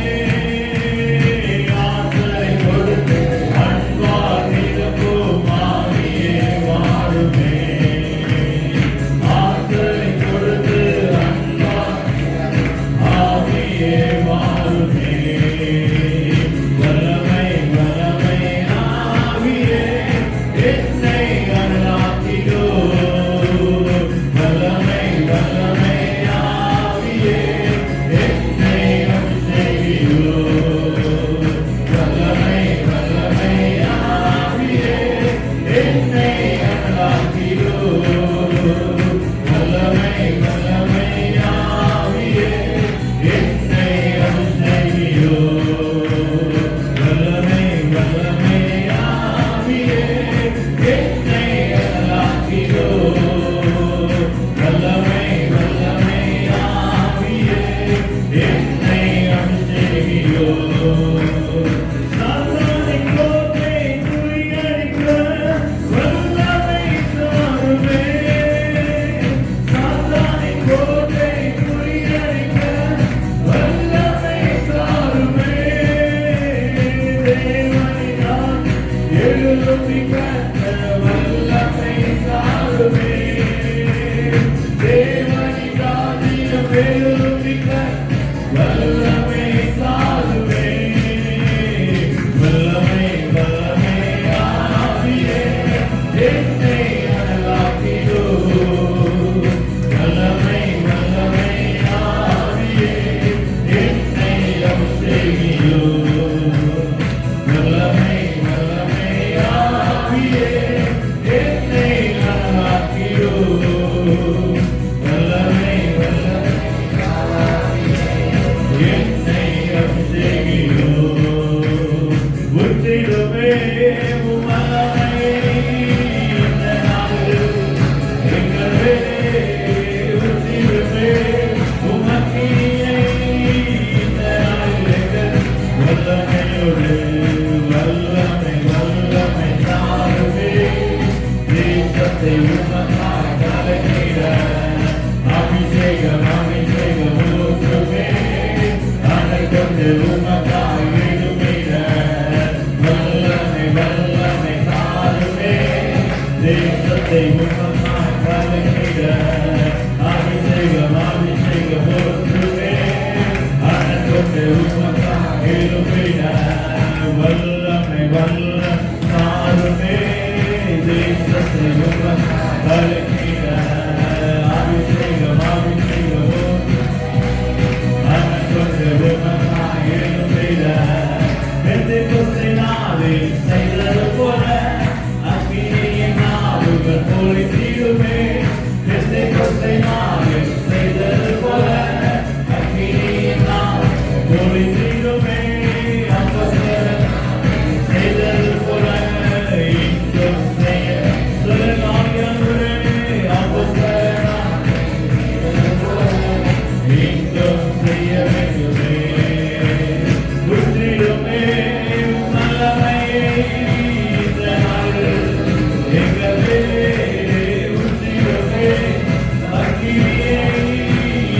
எழுப்பிட வல்லமை வல்ல தாருமே தேசத்தை கலக்கிட அபிஷேகம் அபிஷேகம் அனக்கொண்டு எழுப்பிட பெந்தெகோஸ்தே செய்தது போல அக்கினியின் நாவுகள் பொழிந்திடுமே. பெந்தெகோஸ்தே நாளில் செய்தது போல அக்கினியின் நாவுகள் பொழிந்திடுமே. அப்போஸ்தலர் செய்தது போல இன்றும் செய்ய சொல்லுகிறார்களே. அப்போஸ்தலர் இன்றும் செய்ய வேண்டுமே. உற்றிடுமே வல்லமையை இந்த நாளில் எங்களே உற்றிடுமே அக்கினியை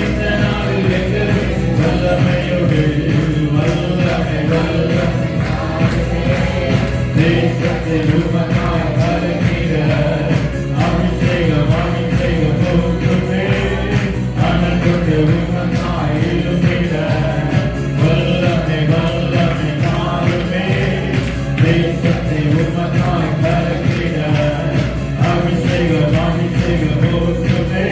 இந்த நாளில் எங்கள் வல்லமையோடு வல்லமை வல்ல தேசத்தை உமக்காய் கலக்கிட அபிஷேகம் அபிஷேகம் போற்றுமே. அனக்கொண்டு உமக்காய் எழுப்பிட வல்லமை வல்லமை தாருமே. தேசத்தை உமக்காய் கலக்கிட அபிஷேகம் அபிஷேகம் போற்றுமே.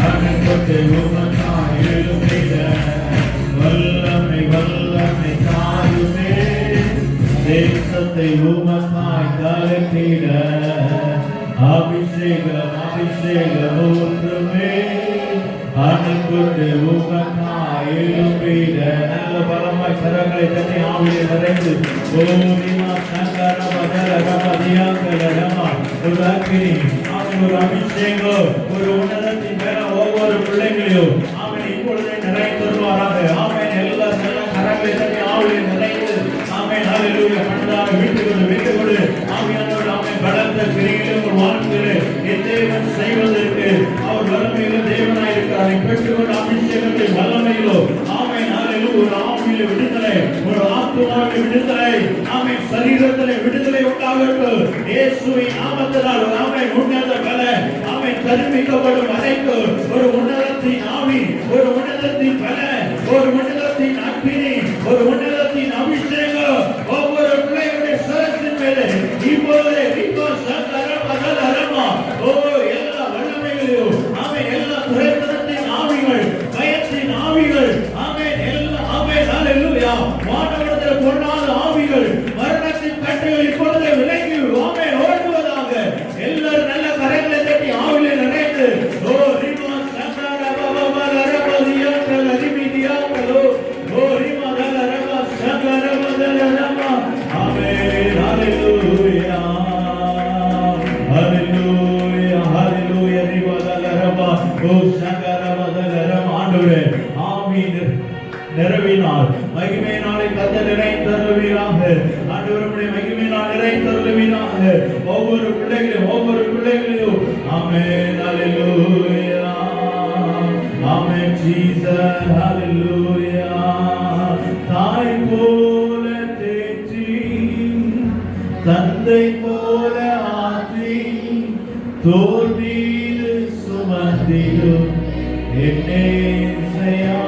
அனக்கொண்டு உமக்காய் எழுப்பிட வல்லமை வல்லமை தாருமே. தேசத்தை உமக்காய் கலக்கிட அபிஷேகம் அபிஷேகம் போற்றுமே. அனக்கொண்டு உமக்காய் எழுப்பிட நல்ல பலமாய் கரங்களை தட்டி ஆவியை நிறைந்து ஓரிமா சங்கர பதர ரமதியாங்கல ரமா ஒரு அக்கினி அவன் ஒரு அபிஷேகம் ஒரு உன்னதத்தின் மேல ஒவ்வொரு பிள்ளைகளையும் அவன் இப்பொழுதே நிறைந்து வருவாராக. ஆமென். எல்லா நல்ல கரங்களை தட்டி ஆவியை நிறைந்து ஆமென். ஹalleluya. பண்டாக வீட்டுக்கொண்டு ஆவியானவர் ஆமென் பலத்த கிரியிலும் ஒரு வாழ்க்கையிலே தேவன் செய்வதற்கு அவர் வல்லமையில தேவனாய் இருக்கிறார். பெற்றுக்கொண்ட அபிஷேகத்தை வல்லமையிலோ ஆமென். ஹalleluya. ஒரு ஆவியில விடுதலை ஒரு ஆத்துமாவில விடுதலை ஆமென். சரீரத்திலே விடுதலை உண்டாகட்டும் இயேசுவின் நாமத்தினால். ஆமென். உன்னத பல ஆமென் தரிமிக்கப்படும் அனைத்து ஒரு உன்னதத்தின் ஆவி ஒரு உன்னதத்தின் பல ஒரு உன்னதத்தின் அக்கினி ஒரு உன்னதத்தின் அபிஷேகம் ஒவ்வொரு பிள்ளைகளுடைய சரத்தின் மேலே இப்போதே எல்லா வல்லமைகளையும் ஆமென் எல்லா துரைத்தனத்தின் ஆவிகள் பயத்தின் ஆவிகள் ஆமென் எல்லா ஆமென் ஹalleluya வானவர்தல் பொன்னாத ஆவிகள் மரணத்தின் கட்டுகள் இப்பொழுதே விலகி ஆமென் ஓடுவதாக. எல்லாரும் நல்ல கரங்களை தட்டி ஆவியை நிறைந்து ஓ ரிமா சங்கர பாபா ரபதியா கலரிமிதியா கலோ ஓ ரிமா ரபா சங்கர பதரமா ஆமென். ஹalleluya ஹalleluya ஹalleluya ரிவதலரமா ஓ சங்கர பதரமா. ஆண்டவரே ஆமென். நிறைவினால் மகிமையினாலே கர்த்தர் நிறைந்தருளுவீராக. ஆண்டவருடைய மகிமையினால் நிறைந்தருளுவீராக. ஒவ்வொரு பிள்ளைகளையும் ஆமென். ஹalleluya ஆமென். ஜீசஸ் ஹalleluya. தாய் போல தேற்றி தந்தை போல ஆற்றி தோள் மீது சுமந்திடும் என்னே செய்யா.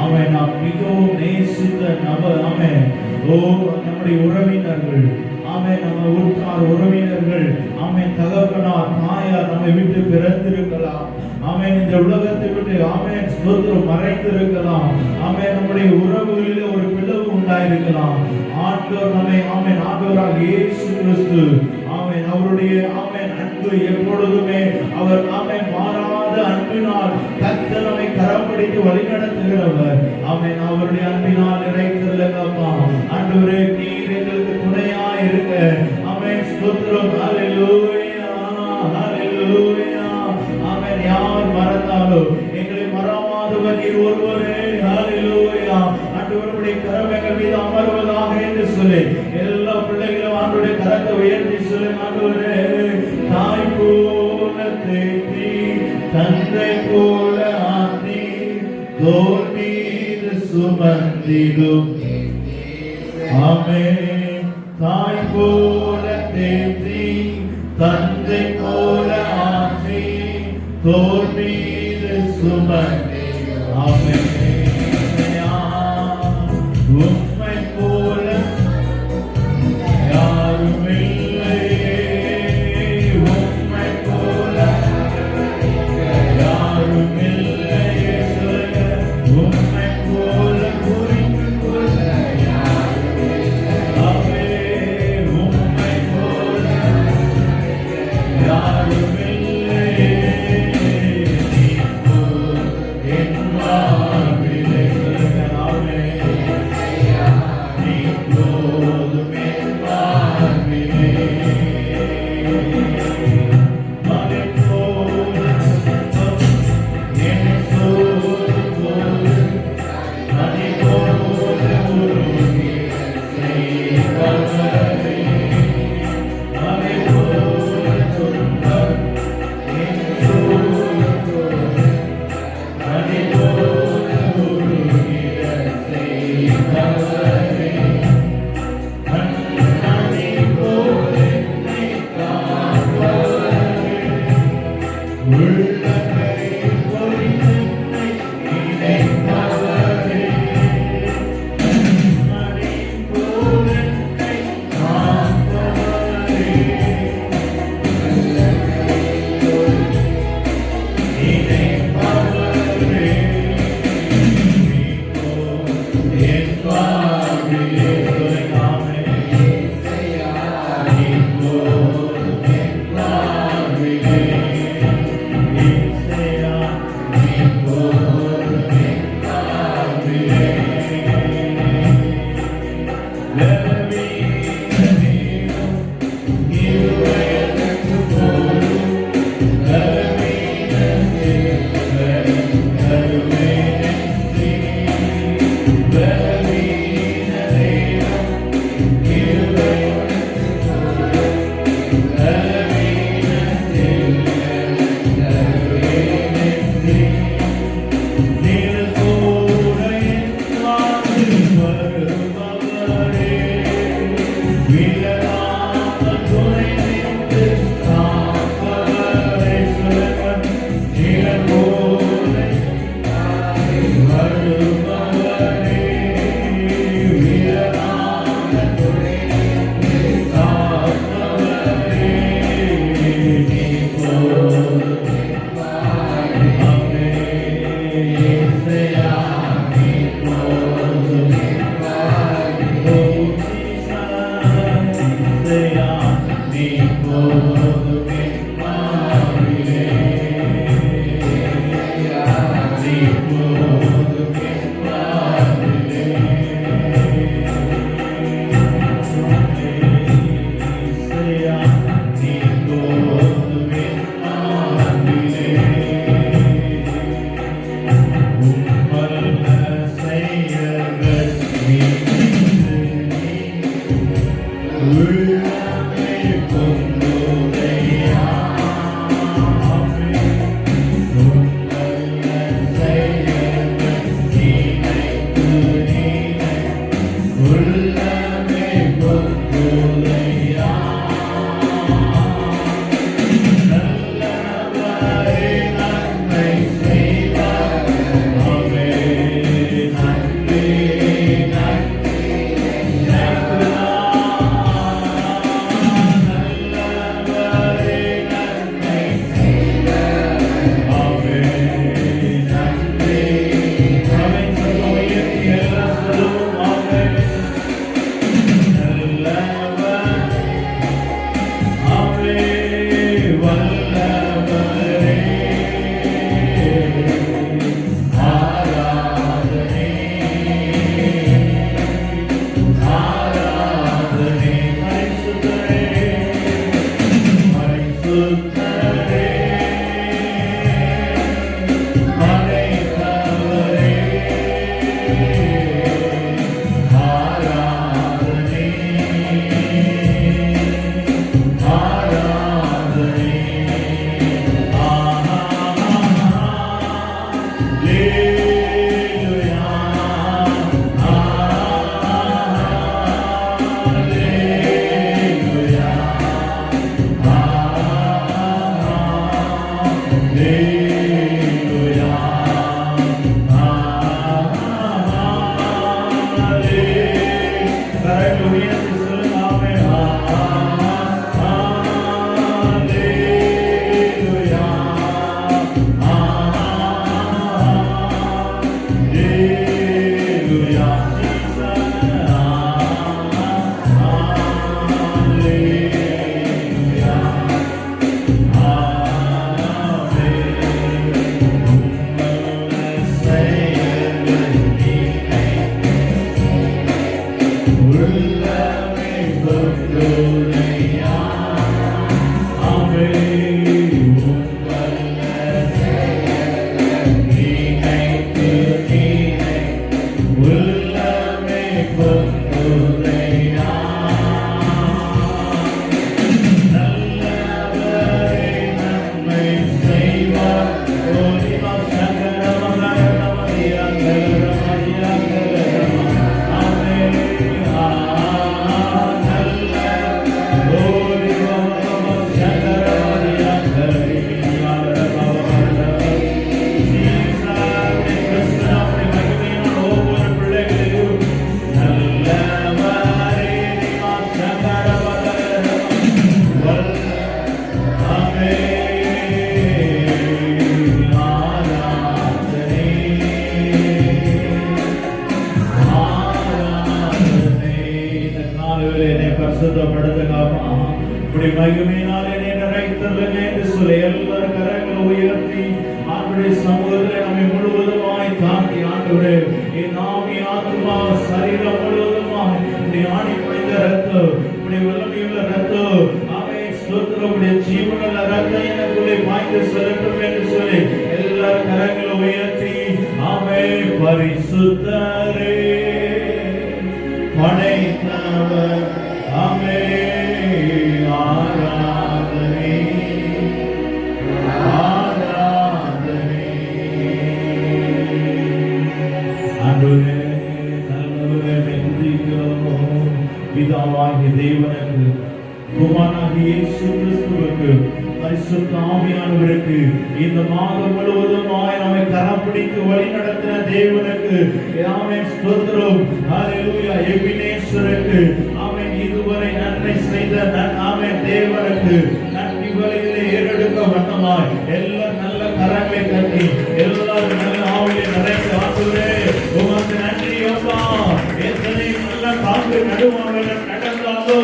அவன் நாம் மிகவும் நேசித்த நபர். ஆமென். ஓ நம்முடைய உறவினர்கள் ஆமென் நம்ம உற்றார் உறவினர்கள் ஆமென் தகப்பனார் தாயார் நம்மை விட்டு பிறந்திருக்கலாம். ஆமென். இந்த உலகத்தை விட்டு ஆமென் ஸ்தோத்திரம் மறைந்திருக்கலாம். ஆமென். நம்முடைய உறவுகளிலே ஒரு பிளவு உண்டாயிருக்கலாம். ஆண்டவர் நம்மை ஆமென் ஆண்டவராக இயேசு கிறிஸ்து ஆமென் அவருடைய ஆமென் அன்பு எப்பொழுதுமே அவர் ஆமென் மாறாத அன்பினால் கர்த்தர் நம்மை கரம் பிடித்து வழிநடத்துகிறவர். ஆமென். அவருடைய அன்பினால் நிறைந்திருக்கிறப்பா. ஆண்டவரே நீர் எங்களுக்கு துணையா இருக்க ஆமென் ஸ்தோத்திரம். ஹalleluya ஹalleluya ஆமென். யார் மறந்தாலும் எங்களை மறவாதவர் நீர் ஒருவரே. ஹalleluya. ஆண்டவருடைய கரம் எங்கள் மீது அமர்வதாக என்று சொல்லி எல்லா பிள்ளைகளும் ஆண்டவருடைய கரத்தை உயர்த்தி சொல்லி ஆண்டவரே தாய் போல தேற்றி தந்தை போல ஆற்றி தோள் மீது சுமந்திடும் ஆமென். தாய் போல தேற்றி தந்தை போல ஆற்றி தோள் மீது சுமந்திடும் ஆமென். கரங்களை உயர்த்தி சொல்லுங்க. ஆமென். பரிசுத்தரே படைத்தவர் ஆமே ஆராதனை ஆராதனை. ஆண்டவரே நல்லவரே துதிக்கிறோம். பிதாவாகிய தேவனுக்கு குமாரனாகிய இயேசு கிறிஸ்துவுக்கு பரிசுத்த ஆவியானவருக்கு இந்த மாதம் முழுவதுமாய் நம்மை கரம் பிடித்து வழி நடத்தின தேவனுக்கு ஆமென் ஸ்தோத்திரம். ஹல்லேலூயா. எபினேசருக்கு ஆமென் இதுவரை நன்மை செய்த ஆமென் தேவனுக்கு நன்றி பலிகளை ஏறெடுக்க வண்ணமாய் எல்லா நல்ல கரங்களை தட்டி எல்லாரும் நல்ல ஆவியை நிறைந்து ஆண்டவரே உமக்கு நன்றி அப்பா. எத்தனை நல்ல காற்று நடுவார்கள் நடந்தாலோ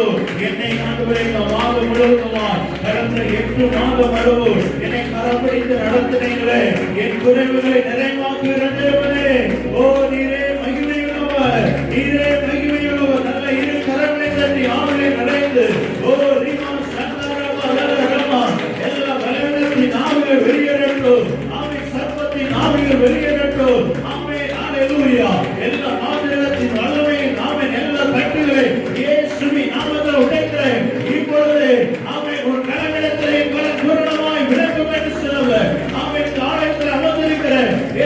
என்னை ஆண்டவரே இந்த மாதம் முழுவதுமாய் கடந்த 8 மாதம் அளவு என்னை கரம் பிடித்து நடத்தினீங்களே, என் குறைவுகளை நிறைவாக்குகிற தேவனே, ஓ நீரே மகிமையுள்ளவர், நீரே மகிமையுள்ளவர். நல்ல இரு கரங்களை தட்டி ஆவியை நிறைந்து ஓ ரீமா சந்தரமா ரமா எல்லா பலவீனத்தின் ஆவிகள் வெளியேறட்டும், ஆவி சர்ப்பத்தின் ஆவிகள் வெளியேறட்டும். ஆமென். ஹல்லேலூயா. எல்லா ஆவிகளத்தின் வல்லமையின் ஆமென் எல்லா கட்டுகளை இயேசுவின் நாமத்தில் உடைக்கிறேன். இப்பொழுது ஆமென் ஒரு கரங்களிடத்திலே பல பூரணமாய் விளக்கும் என்று சொல்லுவார். ஆமென். ஆலயத்தில் அமர்ந்திருக்கிற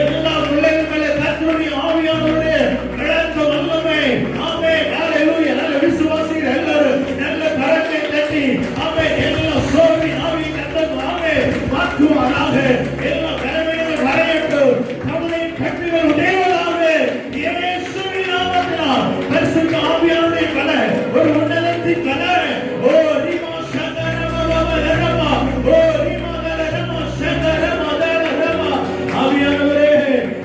எல்லா பிள்ளைகள் மேலே கர்த்தருடைய ஆவியானவருடைய விளக்க வல்லமை ஆமென். ஹல்லேலூயா. நல்ல விசுவாசிகள் எல்லாரும் நல்ல கரங்களை தட்டி ஆமென் எல்லா சோர்வின் ஆவியை கர்த்தர் ஆமென் மாற்றுவாராக. எல்லா கரவையும் வரையட்டும், கவலையின் கட்டுகள் உடையவராக இயேசுவின் நாமத்தினால் பரிசுத்த ஆவியானவருடைய கலை ஒரு உன்னதத்தின் கலை ஓ ரீமா சந்தரமா ரமா ஓ ரீமா ரமா சந்தரமா ரமா. ஆவியானவரே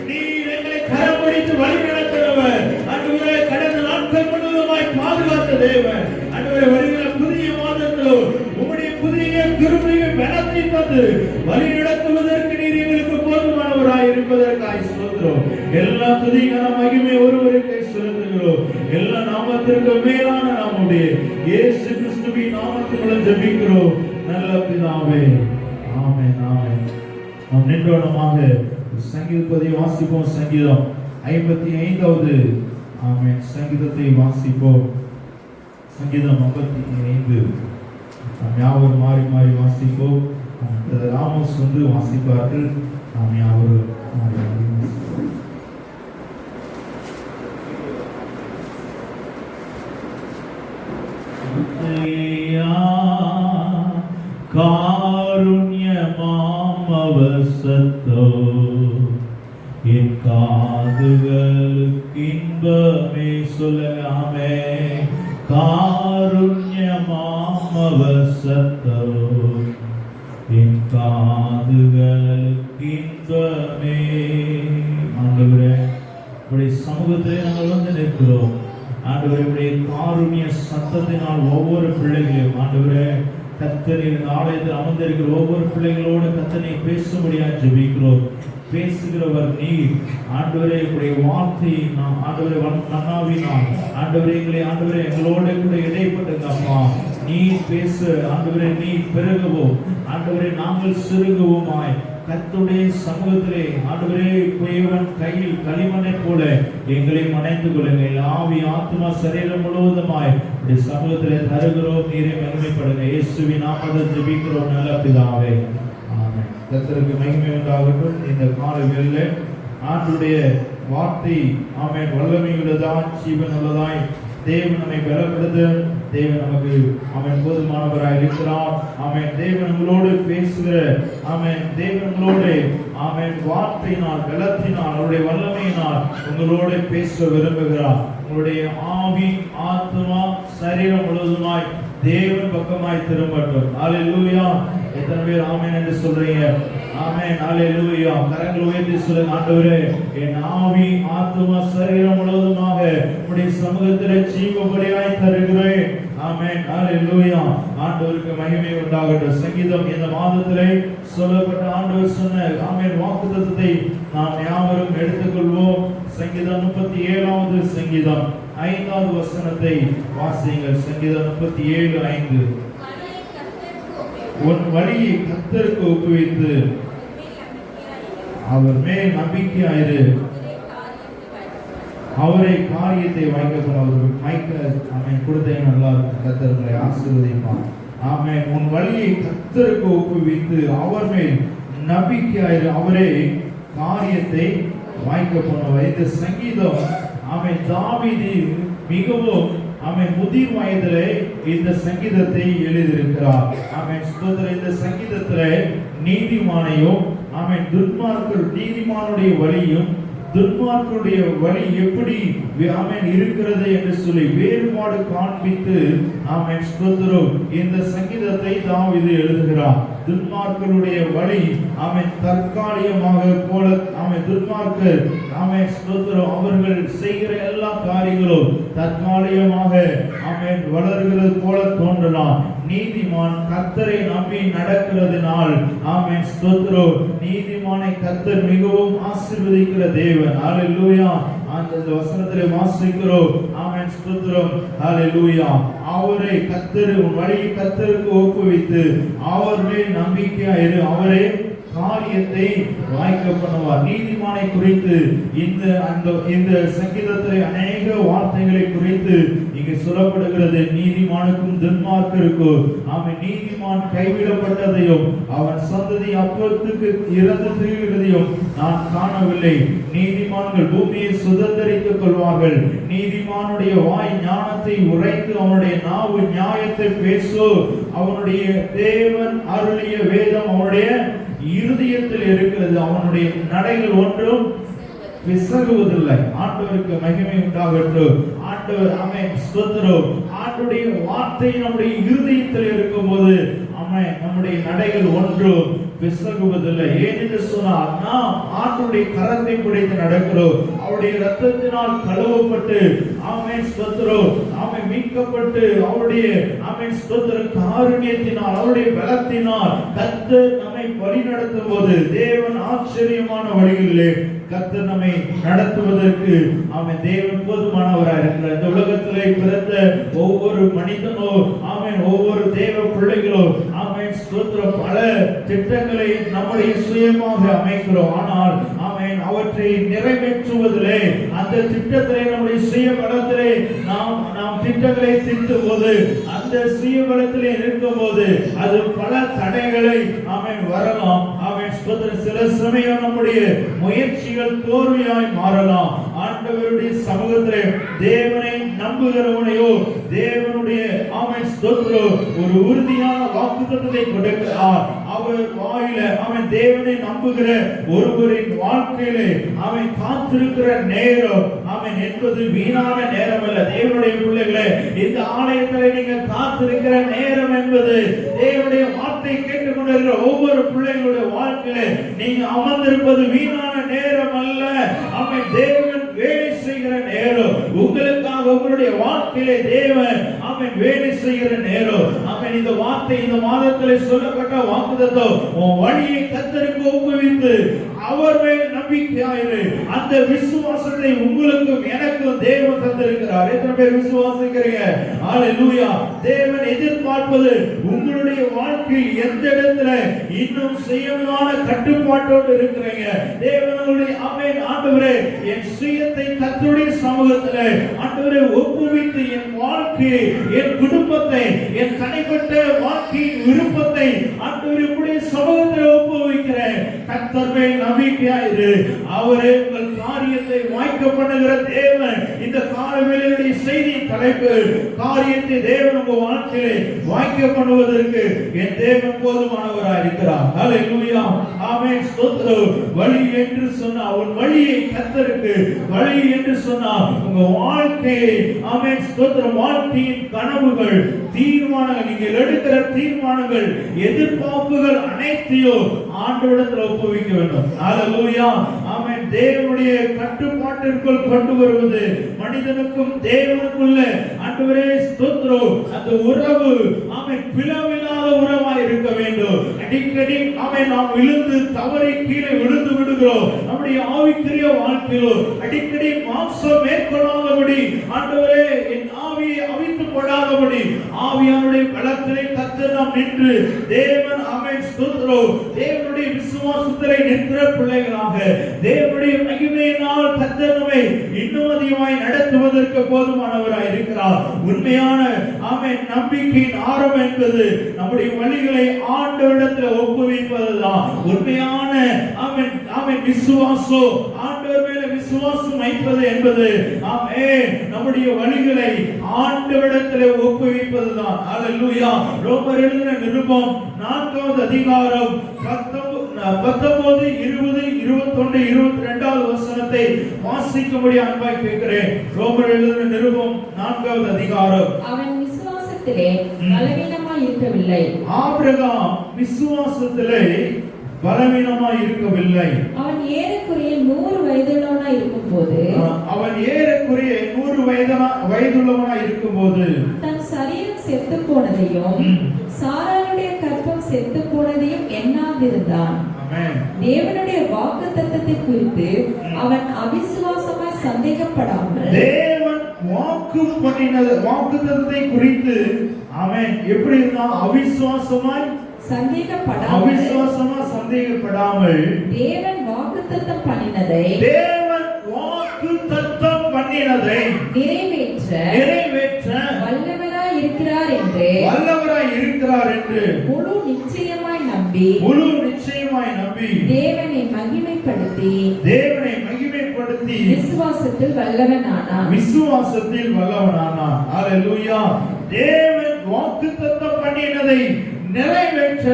நீர் எங்களை கரம் பிடித்து வழி நடத்துகிறவர். ஆண்டவரே கடந்த நாட்கள் முழுவதுமாய் பாதுகாத்த தேவன். ஆண்டவரே வருகிற புதிய மாதத்திலோ உம்முடைய புதிய கிருபையை பலத்தை தந்து வழி நடத்துவதற்கு நீர் எங்களுக்கு போதுமானவராய் இருப்பதற்காக ஸ்தோத்திரம். எல்லா துதிக்கான மகிமை ஒருவருக்கே செலுத்துகிறோம். எல்லா நாமத்திற்கு மேலான நாமமுடைய இயேசு கிறிஸ்துவின் நாமத்தினால் ஜெபிக்கிறோம் நல்ல பிதாவே. ஆமென். ஆமென். நாம் நின்றோடமாக சங்கீதத்தை வாசிப்போம். சங்கீதம் 55வது ஆமென் சங்கீதத்தை வாசிப்போம். சங்கீதம் 55 நாம் யாவரும் மாறி மாறி வாசிப்போம். ராமோஸ் வாசிப்பார்கள். நாம் யாவரும் மாறி மாறி வாசிப்போம். காருண்யமாம் அவர் சத்தம் என் காதுகளுக்கு இன்பமே சொல்லுங்க ஆமே. காருண்யமாமவர் சத்தம் என் காதுகளுக்கு இன்பமே. ஆண்டவரே, உடைய சமூகத்திலே நாங்கள் வந்து நிற்கிறோம். ஆண்டவரே, உடைய காருண்ய சத்தத்தினால் ஒவ்வொரு பிள்ளைகளையும் ஆண்டவரே கர்த்தரின் ஆலயத்தில் அமர்ந்திருக்கிற ஒவ்வொரு பிள்ளைகளோடு கர்த்தனை பேசும்படியாக ஜெபிக்கிறோம். பேசுகிறவர் நீர் ஆண்டவரே. உடைய வார்த்தையை நாம் ஆண்டவரை மன்னாவினால் ஆண்டவரே எங்களோட கூட இடைப்பட்டது அப்பா. நீ பேச ஆண்டவரே, நீ பெருகவும் ஆண்டவரே நாங்கள் சிறுகுவோமாய் கர்த்தருடைய சமூகத்திலே ஆண்டவரே குயவன் கையில் களிமண்ணை போல எங்களை மனைந்து கொள்ளுங்கள். ஆவி ஆத்மா சரீரம் முழுவதுமாய் உடைய சமூகத்திலே தருகிறோம். நீரை மகிமைப்படுங்க. இயேசுவின் நாமத்தில் ஜெபிக்கிறோம் நல்ல பிதாவே, ஆமென். கர்த்தருக்கு மகிமை உண்டாகட்டும். இந்த காலை வேளையிலே ஆண்டவருடைய வார்த்தை ஆமென் வல்லமையுள்ளதாய் ஜீவனுள்ளதாய் தேவன் நம்மை பலப்படுத்த தேவன் நமக்கு அவன் போதுமானவராய் இருக்கிறார். ஆமென். தேவன் உங்களோடு பேசுகிற ஆமென் தேவன் உங்களோடு ஆமென் வார்த்தையினால் பலத்தினால் அவருடைய வல்லமையினால் உங்களோடு பேச விரும்புகிறார். உங்களுடைய ஆவி ஆத்மா சரீரம் முழுவதுமாய் தேவன் பக்கமாய் திரும்பட்டும். ஹல்லேலூயா. எத்தனை பேர் ஆமென் என்று சொல்றீங்க? ஆமென். ஹல்லேலூயா. கரங்களை உயர்த்தி சொல்லுங்க. ஆண்டவரே, என் ஆவி ஆத்மா சரீரம் முழுவதுமாக உம்முடைய சமூகத்திலே ஜீவபலியாய் தருகிறேன். ஆமென். ஹல்லேலூயா. ஆண்டவருக்கு மகிமை உண்டாகட்டும். சங்கீதம் இந்த மாதத்திலே சொல்லப்பட்ட ஆண்டவர் சொன்ன ஆமென் வாக்குத்தத்தத்தை நாம் யாவரும் எடுத்துக்கொள்வோம். சங்கீதம் 37வது சங்கீதம் 5வது வசனத்தை வாசியுங்கள். சங்கீதம் 37:5. உன் வழியை கர்த்தருக்கு ஒப்புவித்து அவர் மேல் நம்பிக்கையாயிரு, அவரை காரியத்தை கொடுத்த நல்லா கர்த்தர்களை ஆசீர்வதிப்பான். ஆமென். உன் வழியை கர்த்தருக்கு ஒப்புவித்து அவர் மேல் நம்பிக்கையாயிரு, அவரே காரியத்தை வாய்க்க பண்ணுவார். இந்த சங்கீதம் ஆமென் தாவீது மிகவும் ஆமென் முதிர் வயதிலே இந்த சங்கீதத்தை எழுதியிருக்கிறார். ஆமென். ஸ்தோத்திரம். இந்த சங்கீதத்திலே நீதிமானையும் ஆமென் துன்மார்க்கர் நீதிமானுடைய வழியும் துன்மார்க்கருடைய வழி எப்படி ஆமென் இருக்கிறது என்று சொல்லி வேறுபாடு காண்பித்து ஆமென் ஸ்தோத்திரம் இந்த சங்கீதத்தை தாவீது எழுதுகிறார். துன்மார்க்கருடைய வழி ஆமென் தற்காலிகமாக போல ஆமென் துன்மார்க்கர் ஆமென் ஸ்தோத்திரம் அவர்கள் செய்கிற எல்லா காரியங்களும் தற்காலிகமாக ஆமென் வளர்கிறது போல தோன்றலாம். நீதிமான் கர்த்தரை நம்பி நடக்கிறதுனால் ஆமென் ஸ்தோத்திரம் நீதிமானை கர்த்தர் மிகவும் ஆசீர்வதிக்கிற தேவன். ஹல்லேலூயா. அந்த வசனத்திலே வாசிக்கிறோம். ஆமென் ஸ்தோத்திரம். ஹல்லேலூயா. அவரை கர்த்தர் உன் வழியை கர்த்தருக்கு ஒப்புவித்து அவர் மேல் நம்பிக்கையாயிரு, அவரே காரியத்தை வாய்க்க பண்ணுவார். நீதிமானை குறித்து இந்த சங்கீதத்திலே அநேக வார்த்தைகளை குறித்து இங்கு சொல்லப்படுகிறது. நீதிமானுக்கும் துன்மார்க்கருக்கும் அவன் நீதிமான் கைவிடப்பட்டதையும் அவன் சந்ததி அப்பத்துக்கு இறந்து திரிகிறதையும் நான் காணவில்லை. நீதிமான்கள் பூமியை சுதந்தரித்துக் கொள்வார்கள். நீதிமானுடைய வாய் ஞானத்தை உரைத்து அவனுடைய நாவு நியாயத்தை பேசு. அவனுடைய தேவன் அருளிய வேதம் அவனுடைய இருதயத்தில் இருக்கிறது. அவனுடைய நடைகள் ஒன்றும் பிசகுவதில்லை. ஆண்டவருக்கு மகிமை உண்டாகட்டும். ஆண்டவர் ஆமென் ஸ்தோத்திரம். ஆண்டவருடைய வார்த்தை நம்முடைய இருதயத்தில் இருக்கும்போது ஆமென் நம்முடைய நடைகள் ஒன்றும் பிசகுவதில்லை. ஏனென்று சொன்னால் நாம் ஆண்டவருடைய கரத்தை பிடித்து நடக்கிறோம். அவருடைய இரத்தத்தினால் கழுவப்பட்டு ஆமென் ஸ்தோத்திரம் ஆமென் மீட்கப்பட்டு அவருடைய ஆமென் ஸ்தோத்திரம் காருண்யத்தினால் அவருடைய பலத்தினால் கர்த்தர் நம்மை வழி நடத்தும் போது தேவன் ஆச்சரியமான வழிகளிலே கர்த்தர் நம்மை நடத்துவதற்கு ஆமென் தேவன் போதுமானவராக இருக்கிறார். இந்த உலகத்திலே பிறந்த ஒவ்வொரு மனிதனோ ஆமென் ஒவ்வொரு தேவ பிள்ளைகளோ ஆமென் ஸ்தோத்திரம் பல திட்டங்களை நம்முடைய சுயமாக அமைக்கிறோம். ஆனால் ஆமென் அவற்றை நிறைவேற்றுவதிலே அந்த திட்டத்திலே நம்முடைய சுய பலத்திலே நாம் திட்டங்களை தீட்டும் போது அந்த சுய பலத்திலே இருக்கும் போது அது பல தடைகளை ஆமென் வரலாம். ஆமென் ஸ்தோத்திரம். சில சமயம் நம்முடைய முயற்சிகள் தோல்வியாய் மாறலாம். ஆண்டவருடைய சமூகத்திலே தேவனை நம்புகிறவனையோ தேவனுடைய ஆமென் ஸ்தோத்திரம் ஒரு உறுதியான வாக்குத்தத்தத்தை கொடுக்கிறார். அவர் வாயில அவன் தேவனை நம்புகிற ஒருவரின் வாழ்க்கையிலே அவன் காத்திருக்கிற நேரம் அவன் என்பது வீணான நேரம் அல்ல. தேவனுடைய பிள்ளைகளே, இந்த ஆலயத்தில் நீங்கள் காத்திருக்கிற நேரம் என்பது தேவனுடைய வார்த்தை கேட்டுக்கொண்டிருக்கிற ஒவ்வொரு பிள்ளைகளுடைய வாழ்க்கையிலே நீங்க அமர்ந்திருப்பது வீணான நேரம் அல்ல. அவன் தேவன் வேலை செய்கிற நேரம். உங்களுக்காக உங்களுடைய வாழ்க்கையிலே தேவன் அவன் வேலை செய்கிற நேரம். அவன் இந்த வார்த்தை இந்த மாதத்திலே சொல்லப்பட்ட வாக்குத்தத்தம் உன் வழியை கர்த்தருக்கு ஒப்புவித்து அவர் மேல் நம்பிக்கையாயிரு. அந்த விசுவாசத்தை உங்களுக்கும் எனக்கும் தேவன் தந்திருக்கிறார். எத்தனை பேர் விசுவாசிக்கிறீங்க? ஹalleluya. தேவன் எதிர்பார்ப்பது உங்களுடைய வாழ்க்கையில் எந்த இடத்துல இன்னும் செய்யமான கட்டுப்பாட்டோடு இருக்கிறீங்க. தேவனுடைய ஆமென் ஆண்டவரே என் சுயத்தை கர்த்தருடைய சமூகத்திலே ஆண்டவரே ஒப்புவித்து என் வாழ்க்கையை என் குடும்பத்தை என் தனிப்பட்ட வாழ்க்கையின் விருப்பத்தை ஆண்டவரே உம்முடைய சமூகத்திலே ஒப்புவிக்கிறேன். கர்த்தர் மேல் நம்பிக்கையாயிரு. அவரே உங்கள் காரியத்தை வாய்க்க பண்ணுகிற தேவன். இந்த காலவேளையுடைய செய்தியின் தலைப்பு காரியத்தை தேவன் உங்கள் வாழ்க்கையிலே வாய்க்க பண்ணுவதற்கு என் தேவன் போதுமானவராய் இருக்கிறார். ஹalleluya. ஆமென் ஸ்தோத்திரம். வழி என்று சொன்னா உன் வழியை கர்த்தருக்கு வழி என்று சொன்னா உங்க வாழ்க்கையை ஆமென் ஸ்தோத்திரம் வாழ்க்கையின் கனவுகள் தீர்மானங்கள் நீங்கள் எடுக்கிற தீர்மானங்கள் எதிர்பார்ப்புகள் அனைத்தையும் ஆண்டவரிடத்தில் ஒப்புவிக்க வேண்டும். ஹalleluya. ஆமென். தேவனுடைய கட்டுப்பாட்டிற்குள் கொண்டு வருவது மனிதனுக்கும் தேவனுக்குள்ள ஆண்டவரே ஸ்தோத்திரம் அந்த உறவு ஆமென் பிளவில்லாத உறவாய் இருக்க வேண்டும். அடிக்கடி ஆமென் நாம் விழுந்து தவறி கீழே விழுந்து விடுகிறோம். நம்முடைய ஆவிக்குரிய வாழ்க்கையிலோ அடிக்கடி மாம்சம் மேற்கொள்ளாதபடி ஆண்டவரே என் ஆவியை அவித்து போடாதபடி ஆவியானுடைய பலத்திலே கர்த்தர் நாம் நின்று தேவன் ஆமென் ஸ்தோத்திரம் தேவனுடைய விசுவாசத்திலே நிற்கிற பிள்ளைகளாக தேவனுடைய மகிமையினால் கர்த்தர் நம்மை இன்னும் அதிகமாய் நடத்துவதற்கு போதுமானவராய் இருக்கிறார். உண்மையான ஆமென் நம்பிக்கையின் ஆரம்பம் என்பது நம்முடைய வழிகளை ஆண்டவரிடத்தில் ஒப்புவிப்பதுதான். உண்மையான ஆமென் ஆமென் விசுவாசம் ஆண்டவர் மேல விசுவாசம் வைப்பது என்பது ஆமென் நம்முடைய வழிகளை ஆண்டவரிடத்தில் ஒப்புவிப்பதுதான். ஹalleluya. ரோமர் எழுதின நிருபம் 4வது அதிகாரம் 19 20 21 22வது வசனத்தை வாசிக்கும்படி அன்பாய் கேட்கிறேன். ரோமர் எழுதின நிருபம் 4வது அதிகாரம். அவன் விசுவாசத்திலே பலவீனமாய் இருக்கவில்லை. ஆபிரகாம் விசுவாசத்திலே பலவீனமாய் இருக்கவில்லை. அவன் ஏறக்குறைய 100 வயதுள்ளவனாய் இருக்கும்போது தன் சரீரம் செத்து போனதையும் சாராளுடைய கற்பம் செத்து போனதையும் எண்ணாதிருந்தான். தேவனுடைய வாக்குத்தத்தத்தை குறித்து அவன் அவிசுவாசமாய் சந்தேகப்படாமல் தேவன் வாக்குத்தத்தத்தை குறித்து அவன் எப்படி இருந்தான்? அவிசுவாசமாய் சந்தேகப்படாமல் தேவன் வாக்குத்தத்தம் பண்ணினதை நிறைவேற்ற வல்லவராய் இருக்கிறார் என்று முழு நிச்சயமாய் நம்பி தேவனை மகிமைப்படுத்தி விசுவாசத்தில் வல்லவனானான். ஹalleluya. தேவன் வாக்குத்தத்தம் பண்ணினதை நிறைவேற்ற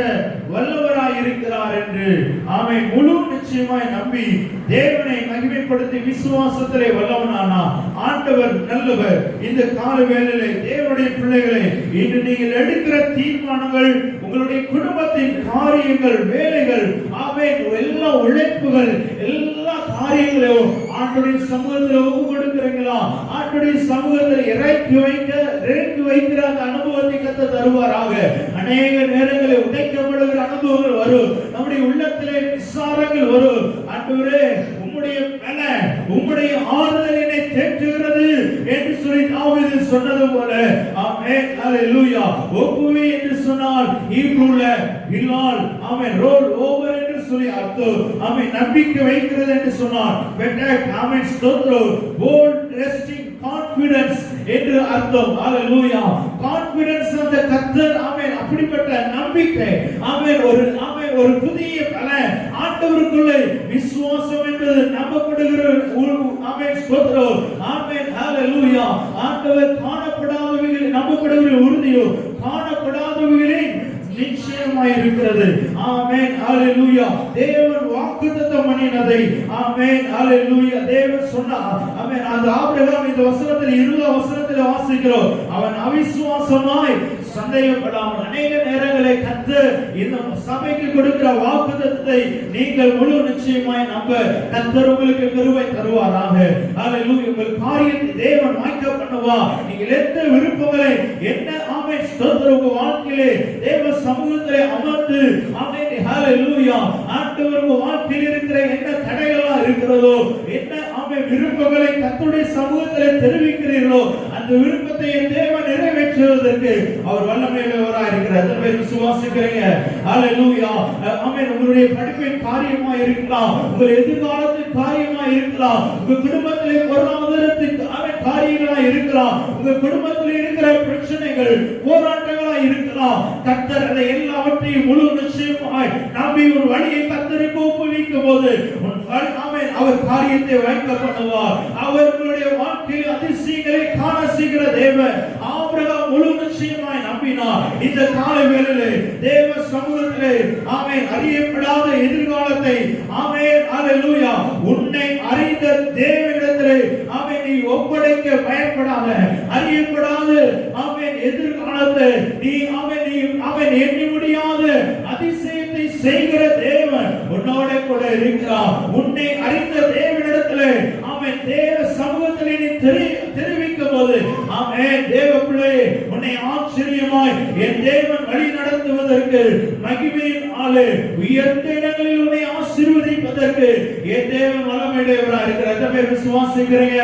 வல்லவராய் இருக்கிறார் என்று ஆமென் முழு நிச்சயமாய் நம்பி தேவனை மகிமைப்படுத்தி விசுவாசத்திலே வல்லவனானா. ஆண்டவர் நல்லவர். இந்த கால வேளையிலே தேவனுடைய பிள்ளைகளே, இன்று நீங்கள் எடுக்கிற தீர்மானங்கள் உங்களுடைய குடும்பத்தின் காரியங்கள் வேலைகள் ஆமென் எல்லா உழைப்புகள் எல்லா காரியங்களையும் ஆண்டவருடைய சமூகத்தில் ஒப்பு கொடுக்கிறீங்களா? ஆண்டவருடைய சமூகத்தில் இறக்கி வைக்கிற அந்த அனுபவத்தை கர்த்தர் தருவாராக. அநேக நேரங்களில் உடைக்கப்படுகிற அனுபவங்கள் வரும். நம்முடைய உள்ளத்திலே விசாரங்கள் வரும். ஆண்டவரே உம்முடைய பல உம்முடைய ஆறுதல் என்னை தேற்றுகிறது என்று சொல்லி தாவீது சொன்னது போல ஆமென் ஹalleluya. ஒப்புவி என்று சொன்னால் ஹீப்ரூல ஹிலால் ஆமென் ரோல் ஓவர் என்று சொல்லி அர்த்தம். ஆமென் நம்பிக்கை வைக்கிறது என்று சொன்னால் பெட்டர் ஆமென் ஸ்தோத்திரம் போல்ட் ரெஸ்டிங் கான்ஃபிடன்ஸ் என்று அர்த்தம். ஹalleluya. கான்ஃபிடன்ஸ் ஆஃப் தி கர்த்தர் ஆமென் அப்படிப்பட்ட நம்பிக்கை ஆமென் ஒரு புதிய பல ஆண்டவருக்குள்ளே விசுவாசம் என்பது நம்பப்படுகிற ஆமென் ஸ்தோத்திரம். ஆமென் ஹalleluya. ஆண்டவர் காணப்படாதவைகள் நம்பப்படுகிற உறுதியோ காணப்படாதவைகளின் நிச்சயமாய் இருக்கிறது. ஆமென் ஹalleluya. தேவன் வாக்குத்தத்தம் பண்ணினதை ஆமென் ஹalleluya தேவன் சொன்னார். ஆமென். அந்த ஆபிரகாம் இந்த வசனத்தில் 20 வசனத்தில் வாசிக்கிறோம். அவன் அவிசுவாசமாய் சந்தேகப்படாமல் அநேக நேரங்களை கர்த்தர் இந்த சபைக்கு கொடுக்கிற வாக்குத்தத்தத்தை நீங்கள் முழு நிச்சயமாய் நம்ப கர்த்தர் உங்களுக்கு கிருபை தருவாராக. ஹalleluya. உங்கள் காரியத்தை தேவன் வாய்க்க பண்ணுவார். நீங்கள் எந்த விருப்பங்களை என்ன ஆமென் ஸ்தோத்திரம் உங்கள் வாழ்க்கையிலே தேவ சமூகத்திலே அமர்ந்து ஆமென் ஹalleluya ஆண்டவர் உங்கள் வாழ்க்கையில் இருக்கிற என்ன தடைகளா இருக்கிறதோ என்ன ஆமென் விருப்பங்களை கர்த்தருடைய சமூகத்திலே தெரிவிக்கிறீர்களோ அந்த விருப்பத்தை தேவன் நிறைவேற்றுவதற்கு அவர் வல்லமையுள்ளவராய் இருக்கிறார். அதை விசுவாசிக்கிறீங்க. ஹalleluya. ஆமென். உங்களுடைய படிப்பின் காரியமா இருக்கலாம், உங்கள் எதிர்காலத்தின் காரியமா இருக்கலாம், உங்க குடும்பத்திலே பொருளாதாரத்தின் ஆமென் காரியங்களா இருக்கலாம், உங்க குடும்பத்தில் இருக்கிற பிரச்சனைகள் போராட்டங்களா இருக்கலாம். கர்த்தர் அதை எல்லாவற்றையும் முழு நிச்சயமாய் நம்பி ஒரு வழியை கர்த்தருக்கு ஒப்புவிக்கும் போது ஆமென் அவர் காரியத்தை வாய்க்க பண்ணுவார். அவர்களுடைய வாழ்க்கையில் அதிசயங்களை காண செய்கிற தேவன் ஆபிரகாம் முழு நிச்சயமாய் நம்பினார். இந்த கால வேளையிலே தேவ சமூகத்திலே ஆமென் அறியப்படாத எதிர்காலத்தை ஆமென் ஹalleluya உன்னை அறிந்த தேவனிடத்திலே ஆமென் நீ ஒப்படைக்க பயப்படாத. அறியப்படாத ஆமென் எதிர்காலத்தை நீ ஆமென் எண்ணி முடியாத அதிசயத்தை செய்கிற தேவன் உன்னோட கூட இருக்கிறார். உன்னை அறிந்த தேவனிடத்திலே ஆமென் தேவ சமூகத்திலே நீ தெரிவிக்கும் போது ஆமென் தேவ பிள்ளையே உன்னை ஆச்சரியமாய் என் தேவன் வழி நடத்துவதற்கு மகிமையின் ஆளு உயர்ந்த இடங்களில் உன்னை ஆசீர்வதிப்பதற்கு என் தேவன் வல்லமையுடையவராக இருக்கிறார். அதை விசுவாசிக்கிறீங்க.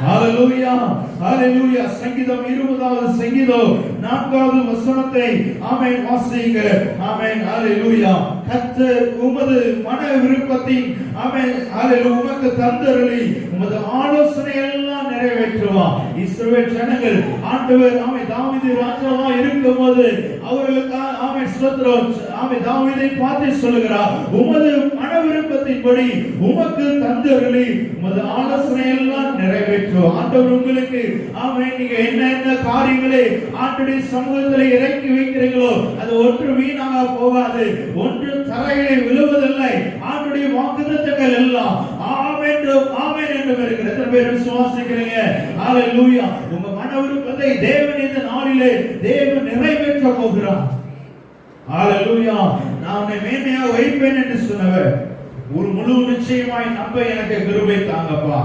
ஹalleluya ஹalleluya. சங்கீதம் 20வது சங்கீதம் 4வது வசனத்தை ஆமென் வாசிங்க. ஆமென் ஹalleluya. கர்த்தர் உமது மன விருப்பத்தின் ஆமென் ஹalleluya உமக்கு தந்தருளி உமது ஆலோசனை எல்லாம் நிறைவேற்றுவார். இஸ்ரவேல் ஜனங்கள் ஆண்டவர் ஆமென் தாவீது ராஜாவா இருக்கும்போது அவர்களுக்கு ஆமென் ஸ்தோத்திரம் ஆமென் தாவீதை பார்த்து சொல்கிறார், உமது மன விருப்பத்தின்படி உமக்கு தந்தருளி உமது ஆலோசனை எல்லாம் நிறைவேற்றுவார். ஆண்டவர் உங்களுக்கு ஆமென் நீங்க என்ன காரியங்களை ஆண்டவருடைய சமூகத்திலே இறக்கி வைக்கிறீங்களோ அது ஒன்று வீணாக போகாது, ஒன்று தரையிலே விழுவதில்லை. ஆண்டவருடைய வாக்குத்தத்தங்கள் எல்லாம் ஆமென் ஆமென் என்று இருக்கிறது. எத்தனை பேர் விசுவாசிக்கிறீங்க? ஹalleluya. உங்க மன விருப்பத்தை தேவன் இந்த நாளிலே தேவன் நிறைவேற்ற போகிறார். ஹalleluya. நான் உன்னை மேன்மையாக வைப்பேன் என்று சொன்னவர் ஒரு முழு நிச்சயமாய் நம்ப எனக்கு கிருபை தாங்கப்பா.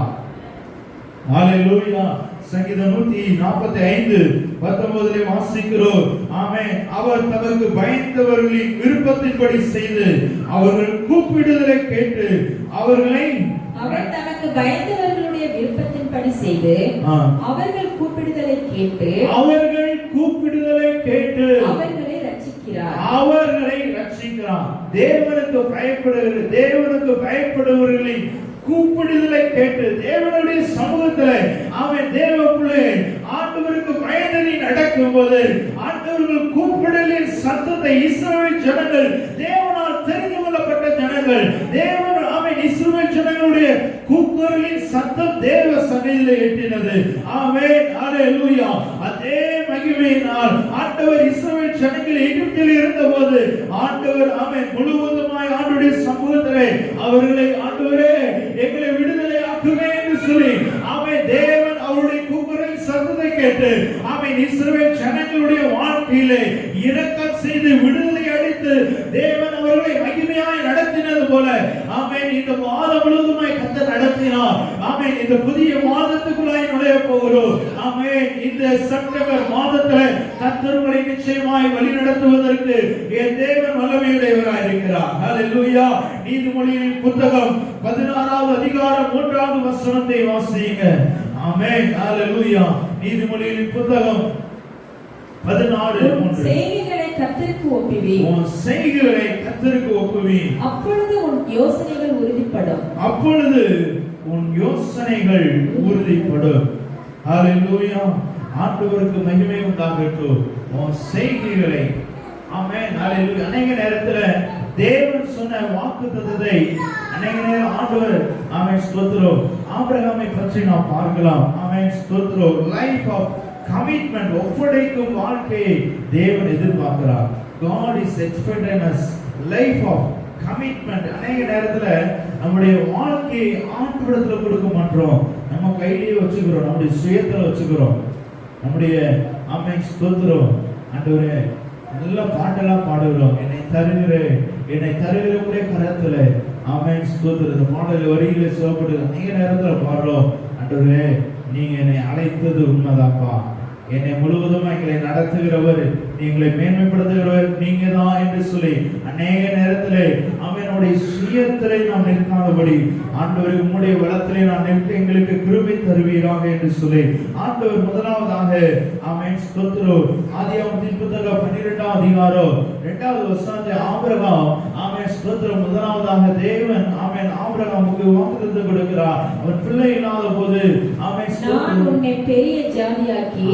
ஹalleluya. சங்கீதம் 145:19 வாசிக்கிறோம். ஆமென். அவர் தமக்கு பயந்தவர்களின் விருப்பத்தின்படி செய்து அவர்கள் கூப்பிடுதலை கேட்டு அவர்களை அவர் தமக்கு பயந்தவர்களுடைய விருப்பத்தின்படி செய்து அவர்கள் கூப்பிடுதலை கேட்டு அவர்களை ரட்சிக்கிறார். தேவனுக்கு பயப்படுகிறவர்களின் கூப்பிடுதலை கேட்டு தேவனுடைய சமூகத்தில் அவன் தேவ பிள்ளை ஆண்டவருக்கு பயந்து நடக்கும்போது ஆண்டவர்கள் கூப்பிடலின் சத்தத்தை இஸ்ரவேல் ஜனங்கள் தேவனால் தெரிந்து கொள்ளப்பட்ட ஜனங்கள் தேவன் அவன் இஸ்ரவேல் ஜனங்களுடைய கூக்குரலின் சத்தம் தேவ சபையிலே எட்டினது. ஆமென் ஹalleluya. அதே மகிமையினால் ஆண்டவர் இஸ்ரவேல் ஜனங்கள் எகிப்தில் இருந்தபோது ஆண்டவர் ஆமென் முழுவதுமாய் ஆண்டவருடைய சமூகத்திலே அவர்களை ஆண்டவரே எங்களை விடுதலை ஆக்குவே என்று சொல்லி ஆமென் தேவன் அவருடைய கூக்குரலின் சத்தத்தை கேட்டு ஆமென் இஸ்ரவேல் ஜனங்களுடைய வாழ்க்கையிலே இரக்கம் செய்து விடுதலை அளித்து தேவன் அவர்களை மகிமையாய் நடத்தினது போல ஆமென் இந்த மாதம் முழுவதுமாய் கர்த்தர் நடத்தினார். ஆமென். இந்த புதிய மாதத்துக்குள்ளாய் நுழைய போகிறோம். ஆமென். இந்த செப்டம்பர் மாதத்தில் கர்த்தர் உங்களை நிச்சயமாய் வழி நடத்துவதற்கு என் தேவன் வல்லமையுடையவராய் இருக்கிறார். ஹalleluya. நீதிமொழியின் புத்தகம் 16வது அதிகாரம் 3வது வசனத்தை வாசியுங்க. ஆமென் ஹalleluya. நீதிமொழியின் புத்தகம் 16:3 செய்கைகளை கர்த்தருக்கு ஒப்புவி. உன் செய்கைகளை கர்த்தருக்கு ஒப்புவி. அப்பொழுது உன் யோசனைகள் உறுதிப்படும். ஹalleluya. ஆண்டவருக்கு மகிமை உண்டாகட்டும். உன் செய்கைகளை ஆமென் ஹalleluya. அநேக நேரத்துல தேவன் சொன்ன வாக்குத்தத்தத்தை அநேக நேரம் ஆண்டவர் ஆமென் ஸ்தோத்திரம் ஆபிரகாமை பற்றி நாம் பார்க்கலாம். ஆமென் ஸ்தோத்திரம். லைஃப் ஆஃப் கமிட்மெண்ட், ஒப்படைக்கும் வாழ்க்கையை தேவன் எதிர்பார்க்கிறார். God is expecting us life of commitment. அநேக நேரத்துல நம்முடைய வாழ்க்கையை ஆண்டவரிடத்துல கொடுக்க மாட்டோம், நம்ம கையிலேயே வச்சுக்கிறோம், நம்முடைய சுயத்துல வச்சுக்கிறோம். நம்முடைய ஆமென் ஸ்தோத்திரம். ஆண்டவரே நல்ல பாட்டெல்லாம் பாடுகிறோம், என்னை தருகிற உடைய கரத்துல ஆமென் ஸ்தோத்திரம். இந்த பாடல் வரியில சொல்லப்படுது. அநேக நேரத்துல பாடுறோம், ஆண்டவரே நீங்க என்னை அழைத்தது உண்மைதாப்பா, என்னை முழுவதும் எங்களை நடத்துகிறவர், நீங்களை மேன்மைப்படுத்துகிறவர் நீங்க தான் என்று சொல்லி அநேக நேரத்திலே அவனுடைய சுயத்திலே நாம் நிற்காதபடி ஆண்டவர் உம்முடைய வளத்திலே நாம் நிற்க எங்களுக்கு கிருபை தருவீராக என்று சொல்லி ஆண்டவர் முதலாவதாக ஆமென் ஸ்தோத்திரம். ஆதியாகமத்தின் புத்தகம் 12ஆம் அதிகாரம் 2வது வசனத்தை ஆபிரகாம் ஆமென் ஸ்தோத்திரம் முதலாவதாக தேவன் ஆமென் ஆபிரகாமுக்கு வாக்குத்தத்தம் கொடுக்கிறார். அவன் பிள்ளை இல்லாத போது ஆமென் நான் உன்னை பெரிய ஜாதியாக்கி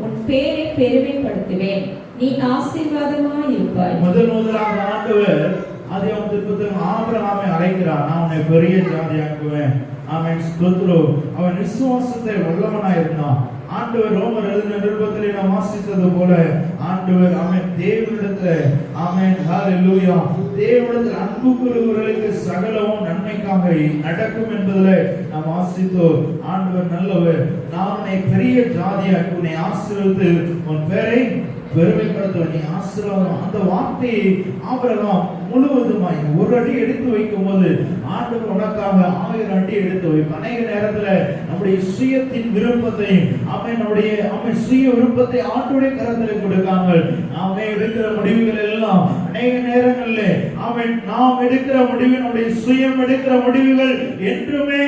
உன் பேரை பெருமைப்படுத்துவேன், நீ ஆசீர்வாதமாய் இருப்பாய். முதலாக ஆண்டவர் ஆதியாகமத்தின் புத்தகம் ஆபிரகாமை அழைக்கிறார். நான் உன்னை பெரிய ஜாதியாக்குவேன். ஆமென் ஸ்தோத்திரம். அவன் விசுவாசத்தை வல்லவனாய் இருந்தான். ஆண்டவர் ரோமர் எழுதின நிருபத்திலே நாம் வாசித்தது போல ஆண்டவர் ஆமென் தேவனிடத்துல ஆமென் ஹalleluya தேவனிடத்தில் அன்பு கூறுகிறவர்களுக்கு சகலமும் நன்மைக்காக நடக்கும் என்பதிலே நாம் வாசித்தோம். ஆண்டவர் நல்லவர். நான் உன்னை பெரிய ஜாதியாக்கி உன்னை ஆசீர்வதித்து உன் பேரை பெருமைப்படுத்துவேன், நீ ஆசீர்வாதம். அந்த வார்த்தையை ஆபிரகாம் முழுவதுமாய் ஒரு அடி எடுத்து வைக்கும் போது ஆண்டவர் உனக்காக 1000 அடி எடுத்து வைப்பார். அநேக நேரத்துல நம்முடைய சுயத்தின் விருப்பத்தையும் நம்முடைய சுய விருப்பத்தை ஆண்டவருடைய கரத்தில் கொடுக்காமல் நாமே எடுக்கிற முடிவுகள் எல்லாம் அநேக நேரங்களில் நாம் எடுக்கிற முடிவு, நம்முடைய சுயம் எடுக்கிற முடிவுகள் என்றுமே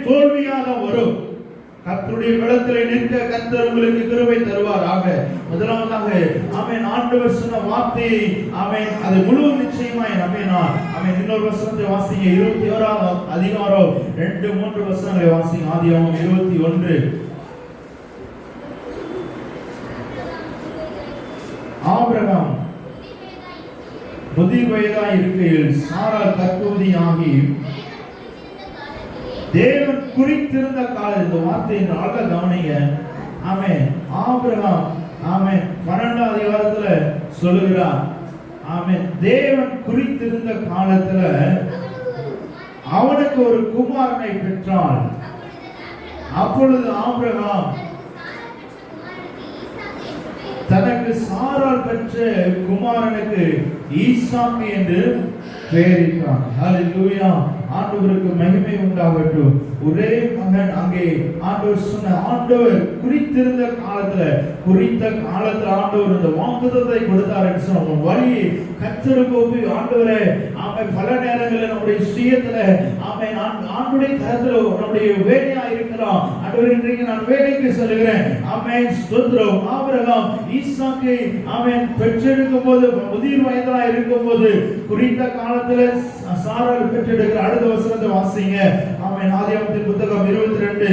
தோல்வியாக வரும். கர்த்தருடைய களத்திலே நிற்க கர்த்தர் உங்களுக்கு கிருபை தருவாராக. முதலாவதாக ஆண்டவர் சொன்ன வார்த்தையை அது முழு நிச்சயமாய் நம்பினார். இன்னொரு வசனத்தை வாசிங்க. 21ஆம் அதிகாரம் 2-3 வசனங்களை வாசிங்க. ஆதியாகமம் 21. ஆபிரகாம் முதிர் வயதாய் இருக்கையில் சாராள் கர்ப்பவதியாகி தேவன் குறித்திருந்த காலம். இந்த வார்த்தையை அழகா கவனிங்க. ஆபிரகாம் 12ஆம் அதிகாரத்துல சொல்லுகிறார். தேவன் குறித்திருந்த காலத்துல அவனுக்கு ஒரு குமாரனை பெற்றாள். அப்பொழுது ஆபிரகாம் தனக்கு சாராள் பெற்ற குமாரனுக்கு ஈசாக்கு என்று பெயரிட்டான். ஹalleluya. ஆண்டவருக்கு மகிமை உண்டாகட்டும். ஒரே மகன் அங்கே ஆண்டவர் சொன்ன ஆண்டவர் குறித்திருந்த காலத்துல ஆண்டவர் இந்த வாக்குத்தத்தத்தை கொடுத்தார் என்று சொன்ன வழியை கர்த்தருக்கு ஆண்டவரே பல நேரங்களில் நம்முடைய சுயத்துல ஆண்டுடைய கருத்துல நம்முடைய வேலையா இருக்கிறோம். ஆண்டவர் இன்றைக்கு நான் வேலைக்கு செல்கிறேன். ஸ்தோத்திரம். ஆபிரகாம் ஈசாக்கை பெற்றெடுக்கும் போது முதிர் வயதா இருக்கும் போது குறித்த காலத்துல சாராள் பெற்றெடுக்கிற அடுத்த வசனத்தை வாசிங்க. ஆதியாகமத்தின் புத்தகம் 22:12.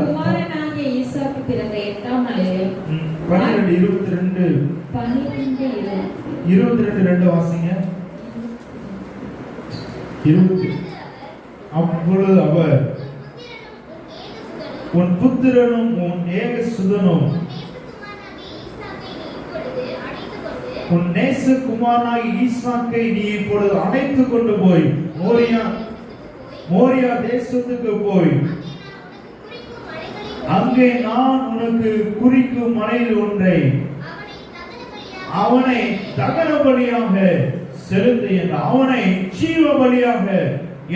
குமாரனாகிய ஈசாக்கு பிறந்த 8ஆம் நாளில் 22:2 வாசிங்க. அப்பொழுது அவர் உன் புத்திரனும் உன் ஏகசுதனும் உன் நேசகுமாரனாகிய ஈசாக்கை நீ இப்பொழுது அழைத்துக் கொண்டு போய் மோரியா தேசத்துக்கு போய் அங்கே நான் உனக்கு குறிக்கும் மலையில் ஒன்றை அவனை தகன பலியாக செலுத்து என்று, அவனை ஜீவ பலியாக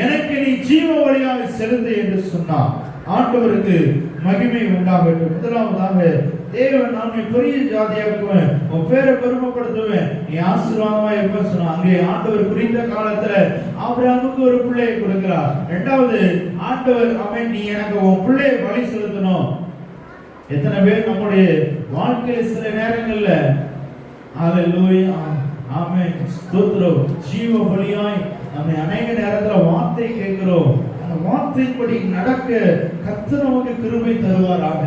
எனக்கு நீ ஜீவ பலியாக செலுத்து என்று சொன்னார். ஆண்டவருக்கு மகிமை உண்டாகட்டும். முதலாவதாக தேவன் நான் பெரிய ஜாதியாக்குவேன், உன் பேரை பெருமைப்படுத்துவேன், நீ ஆசீர்வாதமா இருப்ப சொன்னா. அங்கே ஆண்டவர் குறித்த காலத்துல ஆபிரகாமுக்கு ஒரு பிள்ளையை கொடுக்கிறார். இரண்டாவது ஆண்டவர் நீ எனக்கு உன் பிள்ளையை பலி செலுத்தணும். எத்தனை பேர் நம்முடைய வாழ்க்கையில சில நேரங்கள்ல ஹalleluya ஆமென் ஸ்தோத்திரம் ஜீவ பலியாய் நம்ம அநேக நேரத்துல வார்த்தை கேட்கிறோம். அந்த வார்த்தைப்படி நடக்க கர்த்தர் நமக்கு கிருபை தருவாராக.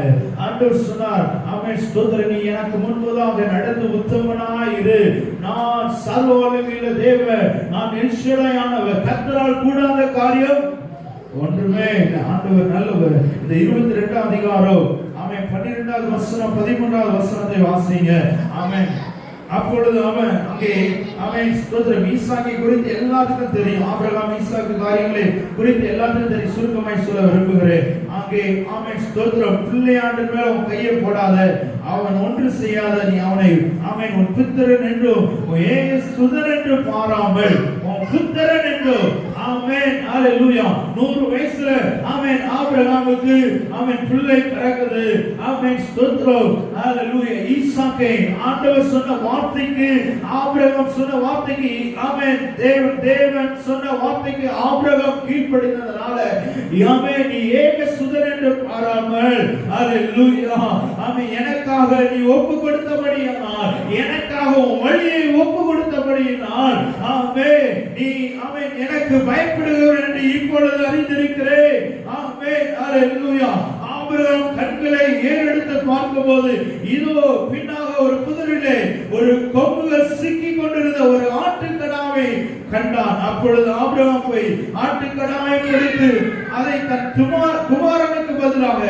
ஆண்டவர் சொன்னார், ஆமென், ஸ்தோத்திரம், நீ எனக்கு முன்பதாக நடந்து உத்தமனாய் இரு. நான் சர்வ வல்லமையுள்ள தேவன், நான் எல்ஷடாயானவர், கர்த்தரால் கூடாத காரியம் ஒன்றுமே இல்லை. ஆண்டவர் நல்லவர். இந்த 22ஆம் அதிகாரம், ஆமென், 12வது வசனம் 13வது வசனத்தை வாசிங்க. ஆமென். அப்பொழுது அவன் அங்கே, அவன் ஸ்தோத்திரம், ஈசாக்கை குறித்து எல்லாத்துக்கும் தெரியும். ஆபிரகாம் ஈசாக்கு காரியங்களை குறித்து எல்லாத்துக்கும் தெரியும். சுருக்கமாய் சொல்ல விரும்புகிறேன். அங்கே அவன் ஸ்தோத்திரம், பிள்ளையாண்டின் மேல உன் கையை போடாத, அவன் ஒன்று செய்யாத, நீ அவனை அவன் உன் புத்திரன் என்றும் ஏக சுதன் என்று பாராமல் உன் புத்திரன் என்றும், ஆமென், ஹalleluya. 100 வயசுல ஆமென் ஆபிரகாமுக்கு ஆமென் பிள்ளை பிறக்குது. ஆமென், ஸ்தோத்திரம், ஹalleluya. ஈசாக்கை ஆண்டவர் சொன்ன வார்த்தைக்கு, ஆபிரகாம் சொன்ன வார்த்தைக்கு, ஆமென், தேவன் சொன்ன வார்த்தைக்கு ஆபிரகாம் கீழ்ப்படிந்ததனால, ஆமென், நீ ஏக சுதன் என்று பாராமல், ஹalleluya, ஆமென், எனக்காக நீ ஒப்பு கொடுத்தபடியால், எனக்காக உன் வழியை ஒப்பு கொடுத்தபடியால், ஆமென், நீ ஆமென் எனக்கு பயப்படுகிறவர் என்று இப்பொழுது அறிந்திருக்கிறேன். ஆமென், ஹalleluya. ஆபிரகாம் கண்களை ஏறெடுத்து பார்க்கும்போது இதோ பின்னாக ஒரு புதரிலே ஒரு கொம்புகள் சிக்கிக் கொண்டிருந்த ஒரு ஆட்டுக்கடாவை கண்டான். அப்பொழுது ஆபிரகாம் போய் ஆட்டுக்கடாவை பிடித்து அதை தன் குமாரனுக்கு பதிலாக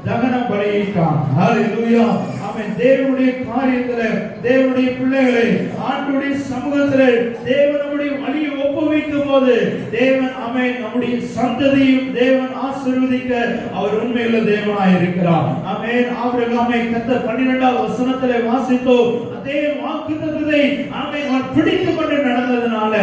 தகன பலியிட்டான். ஹalleluya. ஆமென். தேவனுடைய காரியத்திலே, தேவனுடைய பிள்ளைகளை ஆண்டவருடைய சமூகத்திலே தேவனுடைய வழியை ஒப்புவிக்கும் போது தேவன், ஆமென், நம்முடைய சந்ததியும் தேவன் ஆசீர்வதிக்க அவர் உண்மையுள்ள தேவனாய் இருக்கிறார். ஆமென். ஆபிரகாமை கர்த்தர் 12வது வசனத்திலே வாசித்தோம். அதே வாக்குத்தத்தத்தை ஆமென் அவர் பிடித்துக் கொண்டு நடந்ததனால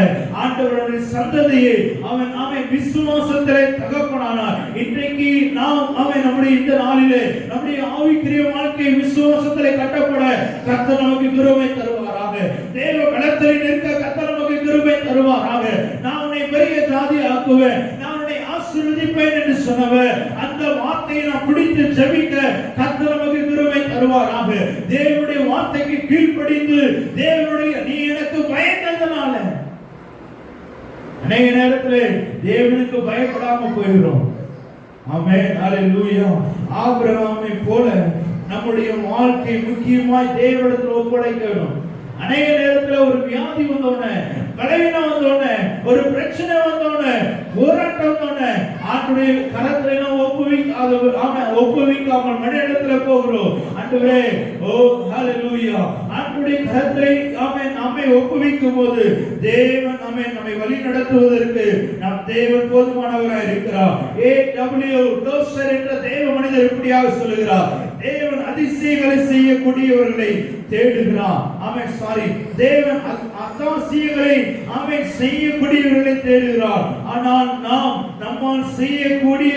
ஆண்டவருடைய சந்ததியை அவன் ஆமென் விசுவாசத்திலே தகப்பனானார். இன்றைக்கு நாம் ஆமென் நம்முடைய இந்த நாளிலே நம்முடைய ஆவிக்குரிய வாழ்க்கை விசுவாசத்திலே கட்டப்பட கர்த்தர் நமக்கு கிருபை தருவாராக. தேவ பலத்திலே நிற்க கர்த்தர் நமக்கு கிருபை தருவாராக. நான் உன்னை பெரிய ஜாதி ஆக்குவேன், நான் உன்னை ஆசீர்வதிப்பேன் என்று சொன்னவர் அந்த வார்த்தையை நாம் பிடித்து ஜெபிக்க கர்த்தர் நமக்கு கிருபை தருவாராக. தேவனுடைய வார்த்தைக்கு கீழ்ப்படிந்து தேவனுடைய நீ எனக்கு பயந்ததனால அநேக நேரத்திலே தேவனுக்கு பயப்படாம போகிறோம். ஆமென், ஹalleluya. ஆபிரகாமை போல நம்முடைய வாழ்க்கை முக்கியமாய் தேவனிடத்தில் ஒப்படைக்க வேண்டும். அநேக நேரத்தில் ஒரு வியாதி வந்தோடனே, பலவீனம் வந்தோடனே, ஒரு பிரச்சனை வந்தோடனே, போராட்டம் வந்தோடனே ஆண்டவருடைய கரத்திலே நாம் ஒப்புவிக்காமல் மனிதனிடத்தில் போகிறோம். ஆண்டவரே, ஓ ஹalleluya, ஆண்டவருடைய கரத்திலே ஆமென் நம்மை ஒப்புவிக்கும் போது தேவன் நம்மை வழி நடத்துவதற்கு நம் தேவன் போதுமானவராய் இருக்கிறார். A.W. டோசர் என்ற தேவ மனிதர் இப்படியாக சொல்லுகிறார், தேவன் அதிசயங்களை செய்யக்கூடியவர்களை தேடுகிறார். ஆமென், சாரி, தேவன் அத்தாசியங்களை ஆமென் செய்யக்கூடியவர்களை தேடுகிறார். ஆனால் நாம் நம்மால் செய்யக்கூடிய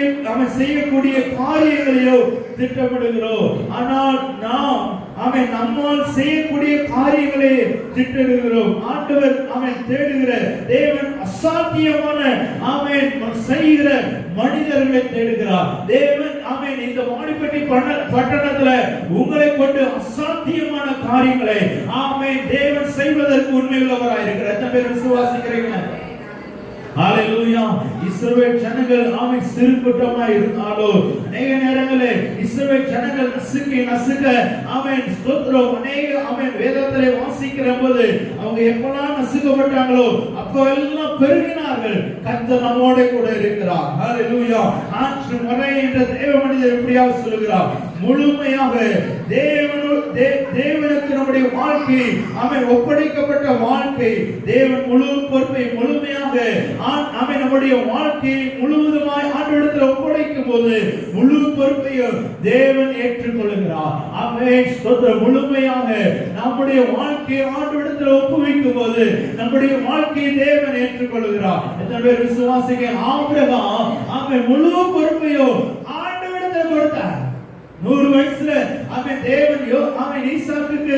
காரியங்களையோ திட்டமிடுகிறோம். ஆனால் நாம் நம்மால் செய்யக்கூடிய காரியங்களை திட்டமிடுகிறோம். ஆண்டவர் தேடுகிற தேவன் அசாத்தியமான செய்கிற மனிதர்களை தேடுகிறார். தேவன் இந்த வாடிப்பட்டி பட்டணத்துல உங்களை கொண்டு அசாத்தியமான காரியங்களை தேவன் செய்வதற்கு உண்மையுள்ளவராய் இருக்கிறார். எத்தனை பேர் விசுவாசிக்கிறீங்க? ஹalleluya. இஸ்ரவேல் ஜனங்கள் சிறு கூட்டமாய் இருந்தாலும் அநேக நேரங்களில் இஸ்ரவேல் ஜனங்கள் நசுக்க ஸ்தோத்திரம் அநேக வேதத்திலே வாசிக்கிற போது அவங்க எப்பெல்லாம் நசுக்கப்பட்டாங்களோ அப்பெல்லாம் பெருகினார்கள். கர்த்தர் நம்மோட கூட இருக்கிறார். ஹalleluya. ஆற்று மறை என்ற தேவ மனிதர் எப்படியாக சொல்லுகிறார், முழுமையாக தேவனுக்கு நம்முடைய வாழ்க்கை ஒப்படைக்கப்பட்ட வாழ்க்கை, தேவன் முழு பொறுப்பை முழுமையாக நம்முடைய வாழ்க்கையை முழுவதுமாய் ஆண்டவரிடத்தில் ஒப்படைக்கும் போது முழு பொறுப்பையும் தேவன் ஏற்றுக்கொள்கிறார். முழுமையாக நம்முடைய வாழ்க்கையை ஆண்டவரிடத்தில் ஒப்புவிக்கும் போது நம்முடைய வாழ்க்கையை தேவன் ஏற்றுக்கொள்கிறார். எத்தனை பேர் விசுவாசிக்க? ஆபிரகாம் முழு பொறுப்பையும் ஆண்டவரிடத்தில் கொடுத்தார். 100 வயசுல தேவன் ஈசாக்குக்கு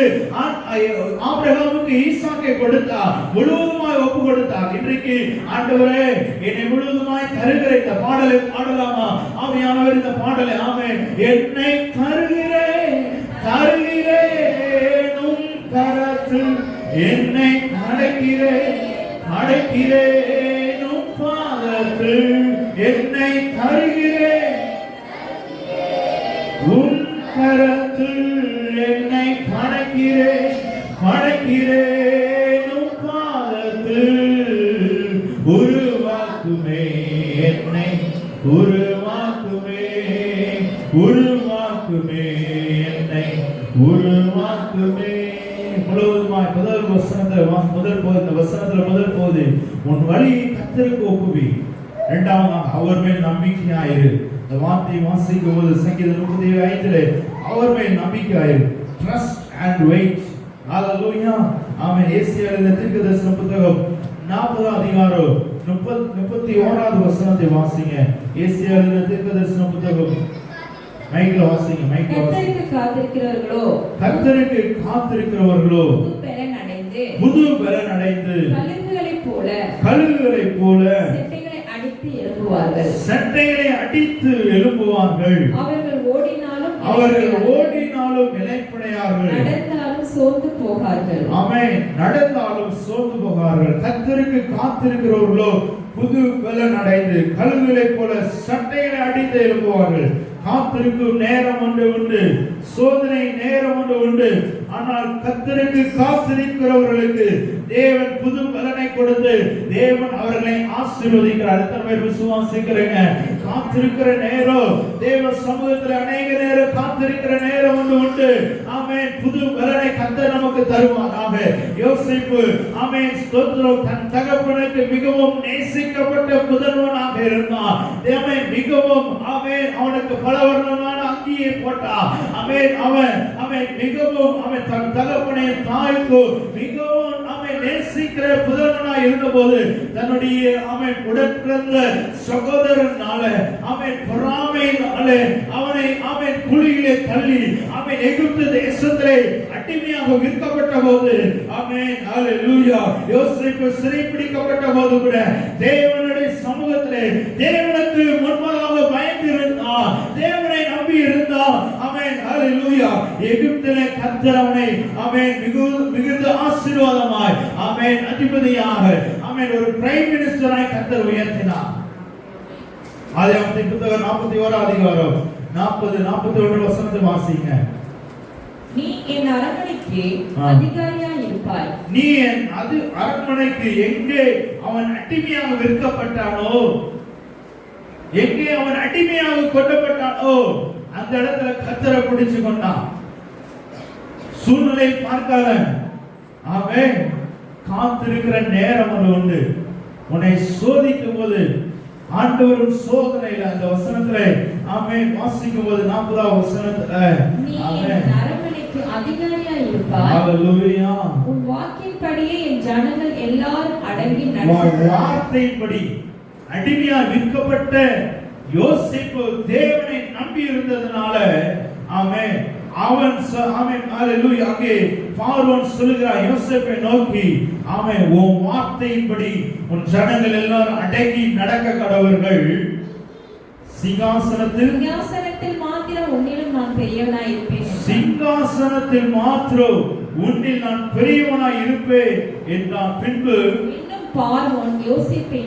ஆபிரகாமுக்கு ஈசாக்கை கொடுத்தார், முழுவதுமாய் ஒப்பு கொடுத்தார். இன்றைக்கு ஆண்டவரே என்னை முழுவதுமாய் தருகிற இந்த பாடலை பாடலாமா? ஆவியானவர் இந்த பாடலை என்னை தருகிறேன் உம் கரத்தில், என்னை அடைக்கிறேன் உம் பாதத்தில், என்னை உன் கரத்தில் என்னை படைக்கிறேன் உன் பாதத்தில் உருவாக்குமே என்னை உருவாக்குமே என்னை உருவாக்குமே. முழுவதுமாய் முதல் வசனத்துல உன் வழியை கர்த்தருக்கு ஒப்புவி. இரண்டாவதாக அவர் மேல் நம்பிக்கையாயிரு. இந்த வார்த்தையை வாசிக்கும் போது சங்கீதம் 37:5 அவர் மேல் நம்பிக்கையாயிரு. Trust and wait. ஹalleluya. ஆமென். ஏசாயா எழுதின தீர்க்கதரிசன புத்தகம் 40 அதிகாரம் 31வது வசனத்தை வாசிங்க. ஏசாயா எழுதின தீர்க்கதரிசன புத்தகம் மைக்ல வாசிங்க. கர்த்தருக்கு காத்திருக்கிறவர்களோ புது பலன் அடைந்து கழுகுகளைப் போல சட்டைகளை அடித்து எழும்புவார்கள். அவர்கள் ஓடினாலும் நிலைப்படையார்கள். நடந்தாலும் சோர்ந்து போகார்கள். கர்த்தருக்கு காத்திருக்கிறவர்களோ புது பலன் அடைந்து கழுகுகளைப் போல சட்டைகளை அடித்து எழும்புவார்கள். காத்திருக்கும் நேரம் ஒன்று உண்டு, சோதனை நேரம் ஒன்று உண்டு. ஆனால் கர்த்தருக்கு காத்திருக்கிறவர்களுக்கு தேவன் புது பலனை கொடுத்து தேவன் அவர்களை ஆசீர்வதிக்கிறார். எத்தனை பேர் விசுவாசிக்கிறீங்க? காத்திருக்கிற நேரம், தேவ சமூகத்தில் அநேக நேரம் காத்திருக்கிற நேரம் ஒன்று உண்டு. ஆமென். புது பலனை கர்த்தர் நமக்கு தருவாராக. யோசேப்பு ஆமென் ஸ்தோத்திரம், தன் தகப்பனுக்கு மிகவும் நேசிக்கப்பட்ட புதல்வனாக இருந்தான். தேவன் மிகவும் ஆமென் அவனுக்கு பலவர்ணமான அங்கியை போட்டார். ஆமென். அவன் மிகவும் தன் தகப்பனை தாய்க்கு மிகவும் நேசிக்கிற புதல்வனாய் இருந்தபோது தன்னுடைய உடன் பிறந்த சகோதரனால பொறாமையினால அவனை குழியிலே தள்ளி எகிப்து தேசத்திலே அடிமையாக விற்கப்பட்ட போது ஹalleluya யோசேப்பு சிறைப்பிடிக்கப்பட்ட போது கூட தேவனுடைய சமூகத்திலே தேவனுக்கு முன்பாக பயந்து இருந்தார், தேவனை நம்பி இருந்தார். ஹalleluya எகிப்திலே கர்த்தர் அவனை மிகுந்த ஆசீர்வாதமாய் அதிபதியாக ஒரு பிரைம் மினிஸ்டராய் கர்த்தர் உயர்த்தினார். ஆதியாகமத்தின் புத்தகம் 41 அதிகாரம் 40-41 வசனத்தை வாசிங்க. நீ என் அரண்மனைக்கு அதிகாரியாய் இருப்பாய். நீ என் அரண்மனைக்கு எங்கே அவன் அடிமையாக விற்கப்பட்டானோ, எங்கே அவன் அடிமையாக கொல்லப்பட்டானோ அந்த இடத்துல கர்த்தரை பிடிச்சு கொண்டான். சூழ்நிலை பார்க்காத ஆமென். காத்திருக்கிற நேரம் ஒன்று உண்டு. உன்னை சோதிக்கும் போது ஆண்டவரின் சோதனையில அந்த வசனத்துல ஆமென் வாசிக்கும் போது 40வது வசனத்துல ஆமென் அரண்மனைக்கு அதிகாரியாய் இருப்பாய். ஹalleluya. உன் வாக்கின்படியே என் ஜனங்கள் எல்லாரும் அடங்கி நடப்பார்கள். வார்த்தையின்படி அடிமையாய் விற்கப்பட்ட யோசேப்பு தேவனை நம்பி இருந்ததனால ஆமென் ஹalleluya. அங்கே பார்வோன் சொல்கிறார் யோசேப்பை நோக்கி உன் வார்த்தையின்படி உன் ஜனங்கள் எல்லாரும் அடங்கி நடக்க கடவர்கள். சிங்காசனத்தில் மாத்திரம் உன்னிலும் நான் பெரியவனாய் இருப்பேன். சிங்காசனத்தில் மாத்திரம் உன்னில் நான் பெரியவனாய் இருப்பேன் என்றான். பின்பு பார்வோன் யோசேப்பை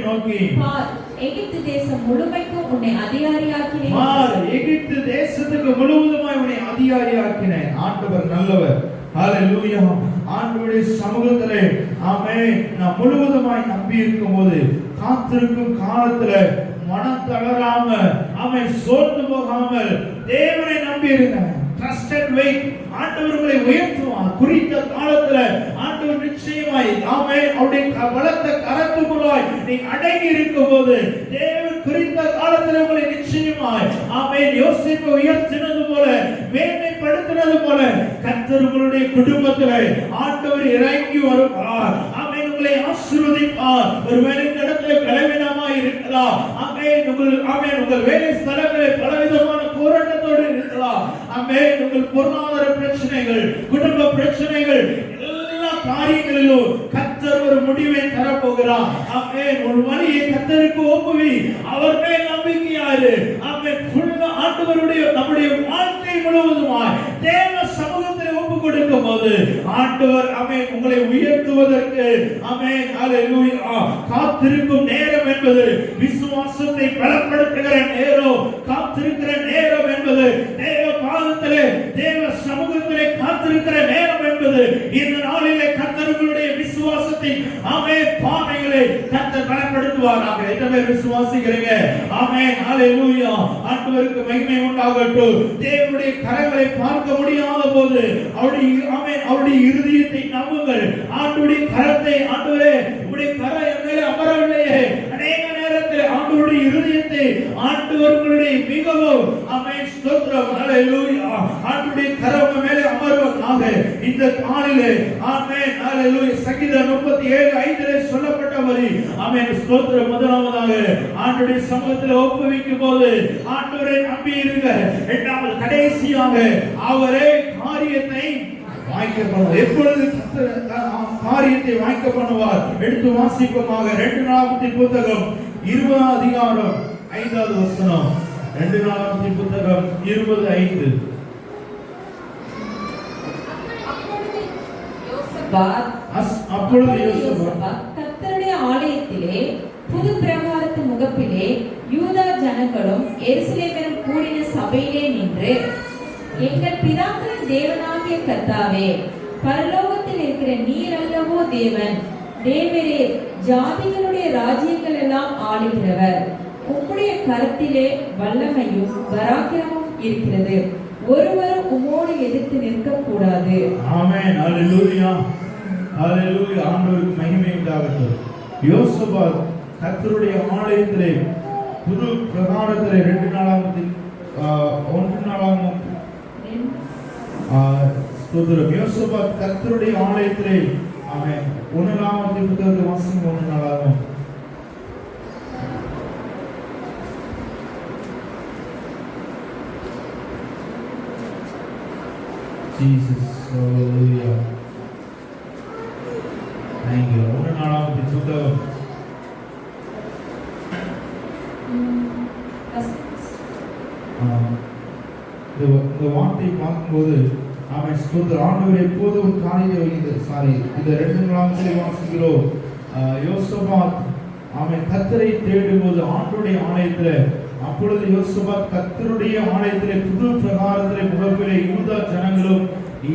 நோக்கி பார், எகிப்து தேசம் முழுமைக்கும் உன்னை அதிகாரியாக்கினேன். எகிப்து தேசத்துக்கு முழுவதுமாய் உன்னை அதிகாரியாக்கினேன். ஆண்டவர் நல்லவர். ஹalleluya. ஆண்டவருடைய சமூகத்திலே ஆமென் நான் முழுவதுமாய் நம்பி இருக்கும்போது காத்திருக்கும் காலத்துல மனம் தளராம சோர்ந்து போகாமல் தேவனை நம்பி இருங்க. Trust and wait. ஆண்டவர் உங்களை உயர்த்துவார். குறித்த காலத்துல ஆண்டவர் நிச்சயமாய் அவருடைய பலத்த கரத்துக்குள்ளாய் நீ அடங்கி இருக்கும் போது தேவன் குறித்த காலத்துல உங்களை நிச்சயமாய் யோசேப்பை உயர்த்தினது போல மேன்மைப்படுத்தினது போல கர்த்தர் உங்களுடைய குடும்பத்திலே ஆண்டவர் இறங்கி வருவார். உங்களை ஆசீர்வதிப்பார். ஒருவேளை இந்த இடத்துல பலவீனமாய் இருக்கலாம். உங்கள் வேலை ஸ்தலங்களில் பலவிதமான போராட்டத்தோடு இருக்கலாம். உங்கள் பொருளாதார பிரச்சனைகள், குடும்ப பிரச்சனைகள், எல்லா காரியங்களிலும் கர்த்தர் ஒரு முடிவை தரப்போகிறார். ஒரு வழியை கர்த்தருக்கு ஒப்புவி. அவர் மேல் நம்பிக்கையாரு. ஆண்டவருடைய நம்முடைய வாழ்க்கை முழுவதுமாய் தேவ சமூகத்தில் ஒப்பு கொடுக்கும் போது ஆண்டவர் உங்களை உயர்த்துவதற்கு காத்திருக்கும் நேரம் என்பது விசுவாசத்தை பலப்படுத்துகிற நேரம். பேர் விசுவாசிக்கிறீங்க? ஆமென். ஹalleluya. ஆண்டவருக்கு மகிமை உண்டாகட்டும். தேவனுடைய கரங்களை பார்க்க முடியாத போது அவருடைய இருதயத்தை நம்புங்கள். ஆண்டவருடைய கரத்தை, ஆண்டவரே உம்முடைய கரம் என் மேலே அமரவில்லையே. அநேக நேரத்தில் ஆண்டவருடைய இருதயத்தை ஆண்டவர்களுடைய மிகவும் ஆமென் ஸ்தோத்திரம் ஹalleluya. ஆண்டவருடைய கரம் மேலே அமர்வதாக இந்த நாளிலே ஆமென் ஹalleluya. சங்கீதம் 37:5 சொல்லப்பட்டபடி ஆமென் ஸ்தோத்திரம். முதலாவதாக ஆண்டவருடைய சமூகத்தில் ஒப்புவிக்கும் போது ஆண்டவரை நம்பி இருங்க. இரண்டாவது கடைசியாக அவரே காரியத்தை வாய்க்க பண்ணுவார். எப்பொழுது காரியத்தை வாய்க்க பண்ணுவார்? எடுத்து வாசிப்போமாக 2 நாளாகமத்தின் புத்தகம் 20 அதிகாரம் 5வது வசனம். 2 நாளாகமத்தின் புத்தகம் 20:5. அப்பொழுது யோசபாத் கர்த்தருடைய ஆலயத்திலே புது பிரகாரத்தின் முகப்பிலே யூதா ஜனங்களும் எருசலேமிலும் கூடின சபையிலே நின்று, எங்கள் பிதாக்களின் தேவனாகிய கர்த்தாவே, பரலோகத்தில் இருக்கிற நீர் அல்லவோ தேவன், தேவரே ஜாதிகளுடைய ராஜ்யங்கள் எல்லாம் ஆளுகிறவர், உம்முடைய கரத்திலே வல்லமையும் பராக்கிரமும் இருக்கிறது, ஒருவரும் உம்மோடு எதிர்த்து நிற்க கூடாது. ஆமென். ஹalleluya. ஹalleluya. ஆண்டவருக்கு மகிமை உண்டாகட்டும். யோசபாத் கர்த்தருடைய ஆலயத்திலே புது பிரகாரத்திலே 2 நாளாகமத்தில் 1 நாளாகமம் ஸ்தோத்திரம். யோசபாத் கர்த்தருடைய ஆலயத்திலே ஆமென் 1 நாளாகமத்தின் புத்தகத்தை வாசிங்க. 1 நாளாகமம் Jesus. Hallelujah. Thank you. 1 நாளாகமத்தின் புத்தகம் இந்த வார்த்தையை பார்க்கும்போது அவன் ஸ்தோத்திரம். ஆண்டவர் எப்போது ஒரு காரியத்தை வைக்கிறது. இந்த 2 நாளாகமத்திலே வாசிக்கிறோம். யோசபாத் அவன் கர்த்தரை தேடும்போது ஆண்டவருடைய ஆலயத்தில், அப்பொழுது யோசபாத் கர்த்தருடைய ஆலயத்திலே புது பிரகாரத்திலே முகப்பிலே யூதா ஜனங்களும்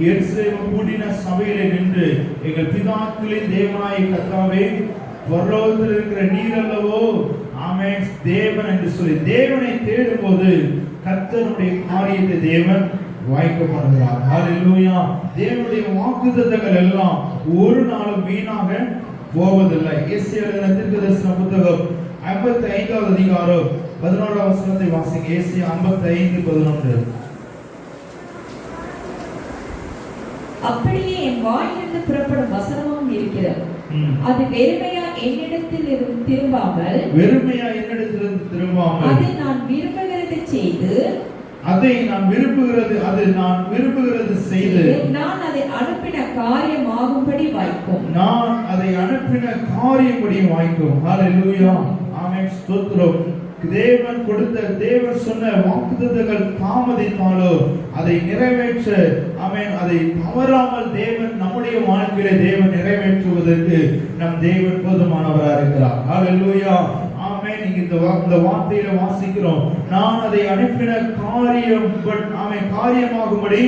எருசலேமில் கூடின சபையிலே நின்று, எங்கள் பிதாக்களின் தேவனாகிய கர்த்தாவே, பரலோகத்தில் இருக்கிற நீர் அல்லவோ ஆமென் தேவன் என்று சொல்லி தேவனை தேடும்போது கர்த்தருடைய காரியத்தை தேவன் வாய்க்க பண்ணுகிறார். ஹalleluya. தேவனுடைய வாக்குத்தத்தங்கள் எல்லாம் ஒரு நாளும் வீணாக போவதில்லை. எஸ்ஏ எழுதின தீர்க்கதரிசன புத்தகம் 55வது அதிகாரம் 11வது வசனத்தை வாசிங்க. எஸ்ஏ 55:11. அப்படியே என் வாயிலிருந்து புறப்படும் வசனமும் இருக்கிறது, அது வெறுமையா என்னிடத்தில் திரும்பாமல் அதை நான் விரும்புகிறது செய்து நான் அதை அனுப்பின காரியமாகும்படி வாய்க்கும். ஹalleluya. ஆமென் ஸ்தோத்திரம். தேவன் சொன்ன வாக்குத்தத்தங்கள் தாமதித்தாலோ அதை நிறைவேற்ற அதை தவறாமல் தேவன் நம்முடைய வாழ்க்கையிலே தேவன் நிறைவேற்றுவதற்கு நம் தேவன் போதுமானவராக இருக்கிறார். ஹalleluya. ஆமென். இந்த வார்த்தையில வாசிக்கிறோம், நான் அதை அனுப்பின காரியமாகும்படி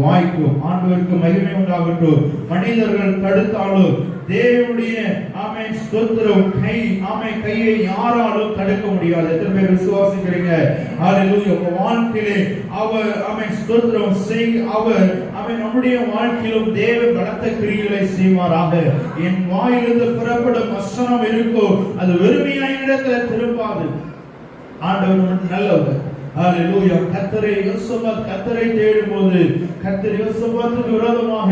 வாய்க்கும். ஆண்டவருக்கு மகிமை உண்டாகட்டும். மனிதர்கள் தடுத்தாலோ தேவனுடைய ஆமென் ஸ்தோத்திரம் கையை யாராலும் தடுக்க முடியாது. எத்தனை பேர் விசுவாசிக்கிறீங்க? ஹalleluya. உங்க வாழ்க்கையிலே அவர் ஆமென் ஸ்தோத்திரம் அவர் நம்முடைய வாழ்க்கையிலும் தேவ பலத்த கிரியைகளை செய்வாராக. என் வாயிலிருந்து புறப்படும் வசனம் இருக்கோ அது வெறுமையான இடத்துல திரும்பாது. ஆண்டவர் நல்லவர். ஹalleluya. கர்த்தரை தேடும்போது கர்த்தர் யோசபாத்துக்கு விரோதமாக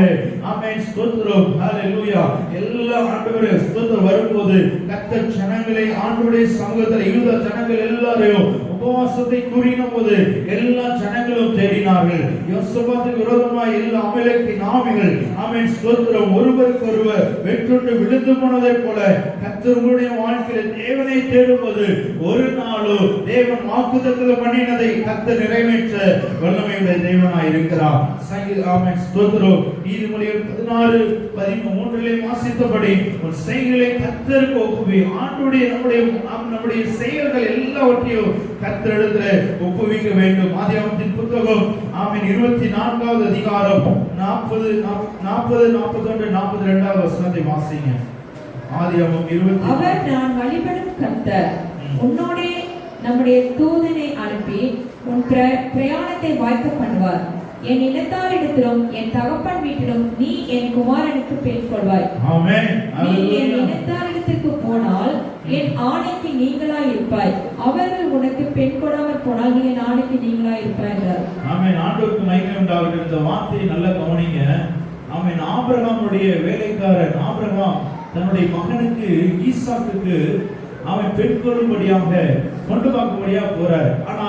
ஆமென் ஸ்தோத்திரம் ஹalleluya எல்லா ஆண்டவரே ஸ்தோத்திரம் வரும்போது கர்த்தர் ஜனங்களை ஆண்டவருடைய சமூகத்தில் யூதா ஜனங்கள் எல்லாரையும் உபவாசத்தை கூறினபோது எல்லா ஜனங்களும் தேடினார்கள். யோசபாத்துக்கு விரோதமாக எல்லா அமலேக்கின் ஆவிகள் ஆமென் ஸ்தோத்திரம் ஒருவருக்கொருவர் வெற்றுண்டு விழுந்து போனதை போல கர்த்தர் உங்களுடைய வாழ்க்கையில் தேவனை தேடும்போது ஒரு நாளோ தேவன் வாக்குத்தத்தம் பண்ணினதை கர்த்தர் நிறைவேற்ற வல்லமையுடைய தேவனாய் இருக்கிறார். ஆமென் ஸ்தோத்திரம். நீதிமொழிகள் 16:13 வாசித்தபடி உன் செய்கைகளை கர்த்தருக்கு ஒப்புவி. ஆண்டவருடைய நம்முடைய செயல்கள் எல்லாவற்றையும் கர்த்தரிடத்தில் ஒப்புவிக்க வேண்டும். ஆதியாகமத்தின் புத்தகம் ஆமென் 24வது அதிகாரம் 40 41 42வது வசனத்தை வாசிங்க. ஆதியாகமம் 20. அவர் நான் வழிபடும் கர்த்தர், உன்னோடே நம்முடைய தூதனை அனுப்பி உன் பிரயாணத்தை வாய்க்க பண்ணுவார். என் இனத்தாரிடத்திலும் என் தகப்பன் வீட்டிலும் நீ என் குமாரனுக்கு பெண் கொள்வாய். ஆமென். நீ என் இனத்தாரிடத்திற்கு போனால் என் ஆணைக்கு நீங்களாய் இருப்பாய். அவர்கள் உனக்கு பெண் கொடாமல் போனால் நீ என் ஆணைக்கு நீங்களாய் இருப்பாய் என்றார். ஆமென். ஆண்டவருக்கு மகிமை உண்டாகட்டும். இந்த வார்த்தையை நல்லா கவனிங்க. ஆமென். ஆபிரகாமுடைய வேலைக்காரன் ஆபிரகாம் தன்னுடைய மகனுக்கு ஈசாக்குக்கு அவன் பெண் கொள்ளும்படியாக கொண்டு பார்க்கும்படியாக போறார். ஆனா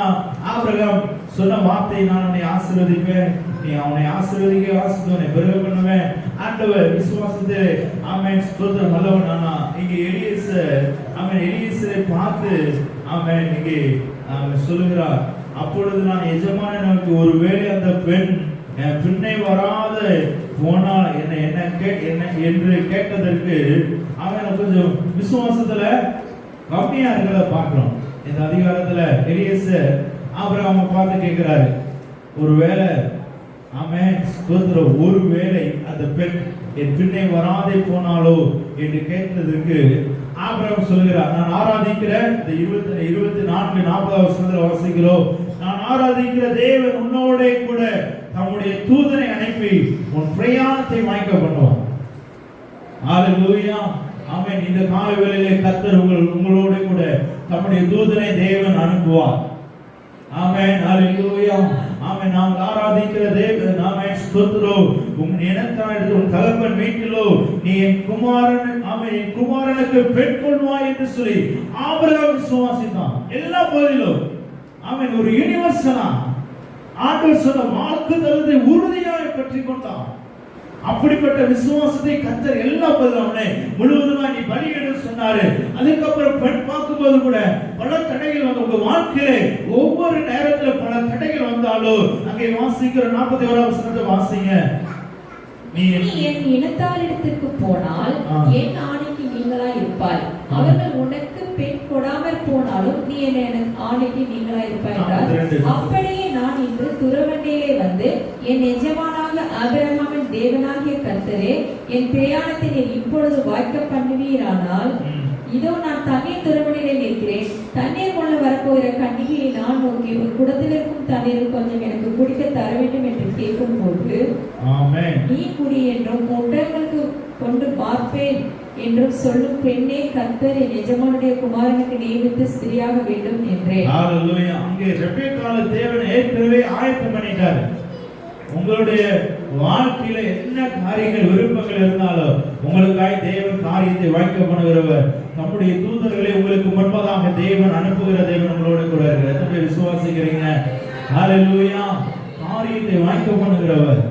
ஆபிரகாம் சொன்ன வார்த்தை, நான் உன்னை ஆசீர்வதிப்பேன், நீ அவனை ஆசீர்வதிக்க பெருக பண்ணுவேன். ஆண்டவர் விசுவாசத்தை ஆமென் ஸ்தோத்திரம் நல்லவன். ஆனா இங்க எலியேசரை பார்த்து ஆமென் இங்கே சொல்லுகிறார், அப்பொழுது நான் எஜமானனுக்கு ஒருவேளை அந்த பெண் பின்னே வராத போனால் என்ன என்று கேட்டதற்கு அவன் கொஞ்சம் விசுவாசத்துல கம்மியா இருக்கிறத பார்க்கிறோம். இந்த அதிகாரத்துல எலியேசர் ஆபிரகாமை பார்த்து கேட்கிறாரு, ஒருவேளை ஆமென் ஸ்தோத்திரம், ஒருவேளை அந்த பெண் என் பின்னே வராதே போனாலோ என்று கேட்டதற்கு ஆபிரகாம் சொல்கிறார், நான் ஆராதிக்கிற இந்த 24-40 வசனத்துல வாசிக்கிறோம், நான் ஆராதிக்கிற தேவன் உன்னோட கூட தம்முடைய தூதனை அனுப்பி உன் பிரயாணத்தை வாய்க்க பண்ணுவார். ஹalleluya. ஆமென். இந்த காலை வேளையிலே கர்த்தர் உங்களோட கூட தம்முடைய தூதனை தேவன் அனுப்புவார். ஆமென். ஹalleluya. ஆமென். நாம் ஆராதிக்கிற தேவன் ஆமென் ஸ்தோத்திரம். உன் இனத்தாரிடத்தில் உன் தகப்பன் வீட்டிலோ நீ என் குமாரனுக்கு பெண் கொள்வாய் என்று சொல்லி ஆபிரகாம் விசுவாசித்தான். எல்லா பகுதியிலும் ஆமென் ஒரு யூனிவர்சலா ஆண்டவர் சொன்ன வாக்குத்தத்தத்தை உறுதியாக பற்றி கொண்டான். அப்படிப்பட்ட விசுவாசத்தை கர்த்தர் எல்லா பகுதியிலுமே முழுவதுமா நீ பலியிட சொன்னாரு. அதுக்கப்புறம் பெண் பார்க்கும்போது கூட பல தடைகள் வந்து உங்க வாழ்க்கையிலே ஒவ்வொரு நேரத்துல பல தடைகள் வந்தாலும் அங்கே வாசிக்கிற 41 வசனத்தை வாசிங்க. நீ என் இனத்தாரிடத்திற்கு போனால் என் ஆணைக்கு நீங்களாய் இருப்பாய். அவர்கள் உனக்கு பெண் கொடாமல் போனாலும் நீ என் ஆணைக்கு நீங்களாய் இருப்பாய் என்றார். அப்படியே நான் இன்று துறவண்டியிலே வந்து என் எஜமானாக ஆபிரகாமின் தேவனாகிய கர்த்தரே, என் பிரயாணத்தை நீர் இப்பொழுது வாய்க்க பண்ணுவீரானால் இதோ நான் தண்ணீர் துறவண்டியிலே நிற்கிறேன். தண்ணீர் கொள்ள வரப்போகிற கன்னிகையை நான் நோக்கி ஒரு குடத்தில் இருக்கும் தண்ணீர் கொஞ்சம் எனக்கு குடிக்க தர வேண்டும் என்று கேட்கும் போது நீ குடி என்றும் ஒட்டங்களுக்கு கொண்டு பார்ப்பேன் என்றும் சொல்லும் பெண்ணே, கர்த்தர் என் எஜமானுடைய குமாரனுக்கு நியமித்து ஸ்திரியாக வேண்டும் என்றேன். ஹalleluya. அங்கே ரெபெக்காளை தேவன் ஏற்கனவே ஆயத்தம் பண்ணிட்டார். உங்களுடைய வாழ்க்கையில என்ன காரியங்கள் விருப்பங்கள் இருந்தாலும் உங்களுக்காய் தேவன் காரியத்தை வாய்க்க பண்ணுகிறவர். நம்முடைய தூதர்களை உங்களுக்கு முன்பதாக தேவன் அனுப்புகிற தேவன் உங்களோட கூட இருக்கிறார். எத்தனை விசுவாசிக்கிறீங்க? ஹalleluya. காரியத்தை வாய்க்க பண்ணுகிறவர்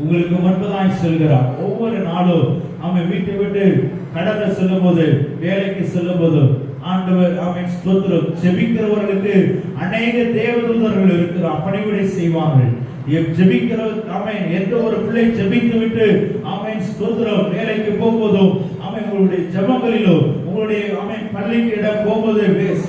உங்களுக்கு முன்பதாக செல்கிறார். ஒவ்வொரு நாளும் அவன் வீட்டை விட்டு கடந்து செல்லும் போது, வேலைக்கு செல்லும் போது ஆண்டவர் அவன் ஸ்தோத்திரம் ஜெபிக்கிறவர்களுக்கு அநேக தேவதூதர்கள் இருக்கிறார், பணிவிடை செய்வார்கள். ஜெபிக்கிறவர் ஆமென். எந்த ஒரு பிள்ளை ஜெபித்து விட்டு ஆமென் ஸ்தோத்திரம் வேலைக்கு போகும்போதும் ஆமென் உங்களுடைய ஜெபங்களிலோ உங்களுடைய ஆமென் பள்ளிக்கு இடம் போகும்போது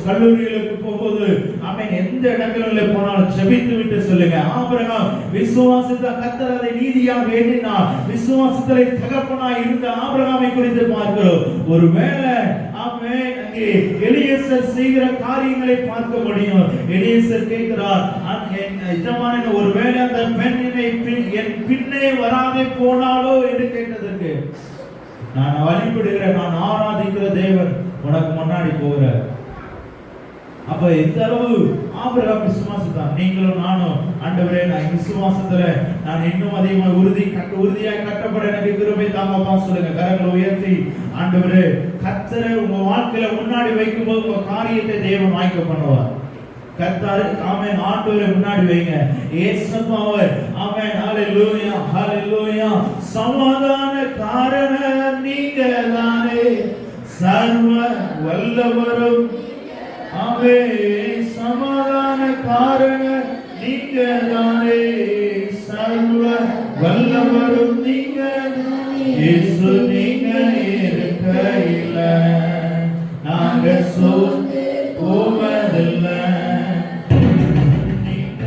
கல்லூரிகளுக்கு போகும்போது ஆமென் எந்த இடங்களில் போனாலும் ஜெபித்து விட்டு சொல்லுங்க. ஆபிரகாம் விசுவாசத்தை கர்த்தர் அதை நீதியாக எண்ணினார். விசுவாசத்திலே தகப்பனாய் இருந்த ஆபிரகாமை குறித்து பார்க்கிறோம். ஒருவேளை ஆமென் அங்கே எலியேசர் செய்கிற காரியங்களை பார்க்க முடியும். எலியேசர் கேட்கிறார், எஜமானனே ஒருவேளை அந்த பெண்ணினை என் பின்னே வராதே போனாலோ என்று கேட்டதற்கு நான் வழிபடுகிற நான் ஆராதிக்கிற தேவன் உனக்கு முன்னாடி போகிறார். அப்ப எந்த அளவு ஆபிரகாம் விசுவாசத்தான். நீங்களும் நானும் ஆண்டவரே நான் விசுவாசத்துல நான் இன்னும் அதிகமாக உறுதியாக கட்டப்பட எனக்கு கிருபை தாங்கப்பா சொல்லுங்க. கரங்களை உயர்த்தி ஆண்டவரே கர்த்தரை உங்க வாழ்க்கையில முன்னாடி வைக்கும்போது உங்க காரியத்தை தேவன் வாய்க்க பண்ணுவார். கர்த்தர் ஆமென் ஆண்டவரை முன்னாடி வைங்க. இயேசுவாவே ஆமென். ஹalleluya ஹalleluya. சமாதான காரணம் நீங்கதானே, சர்வ வல்லவரும் ஆமென். சமாதான காரணம் நீங்கதானே, சர்வ வல்லவரும் நீங்கதானே. இயேசு நீங்க இருக்கையில நாங்க சோர்ந்து போவதில்லை. நீங்க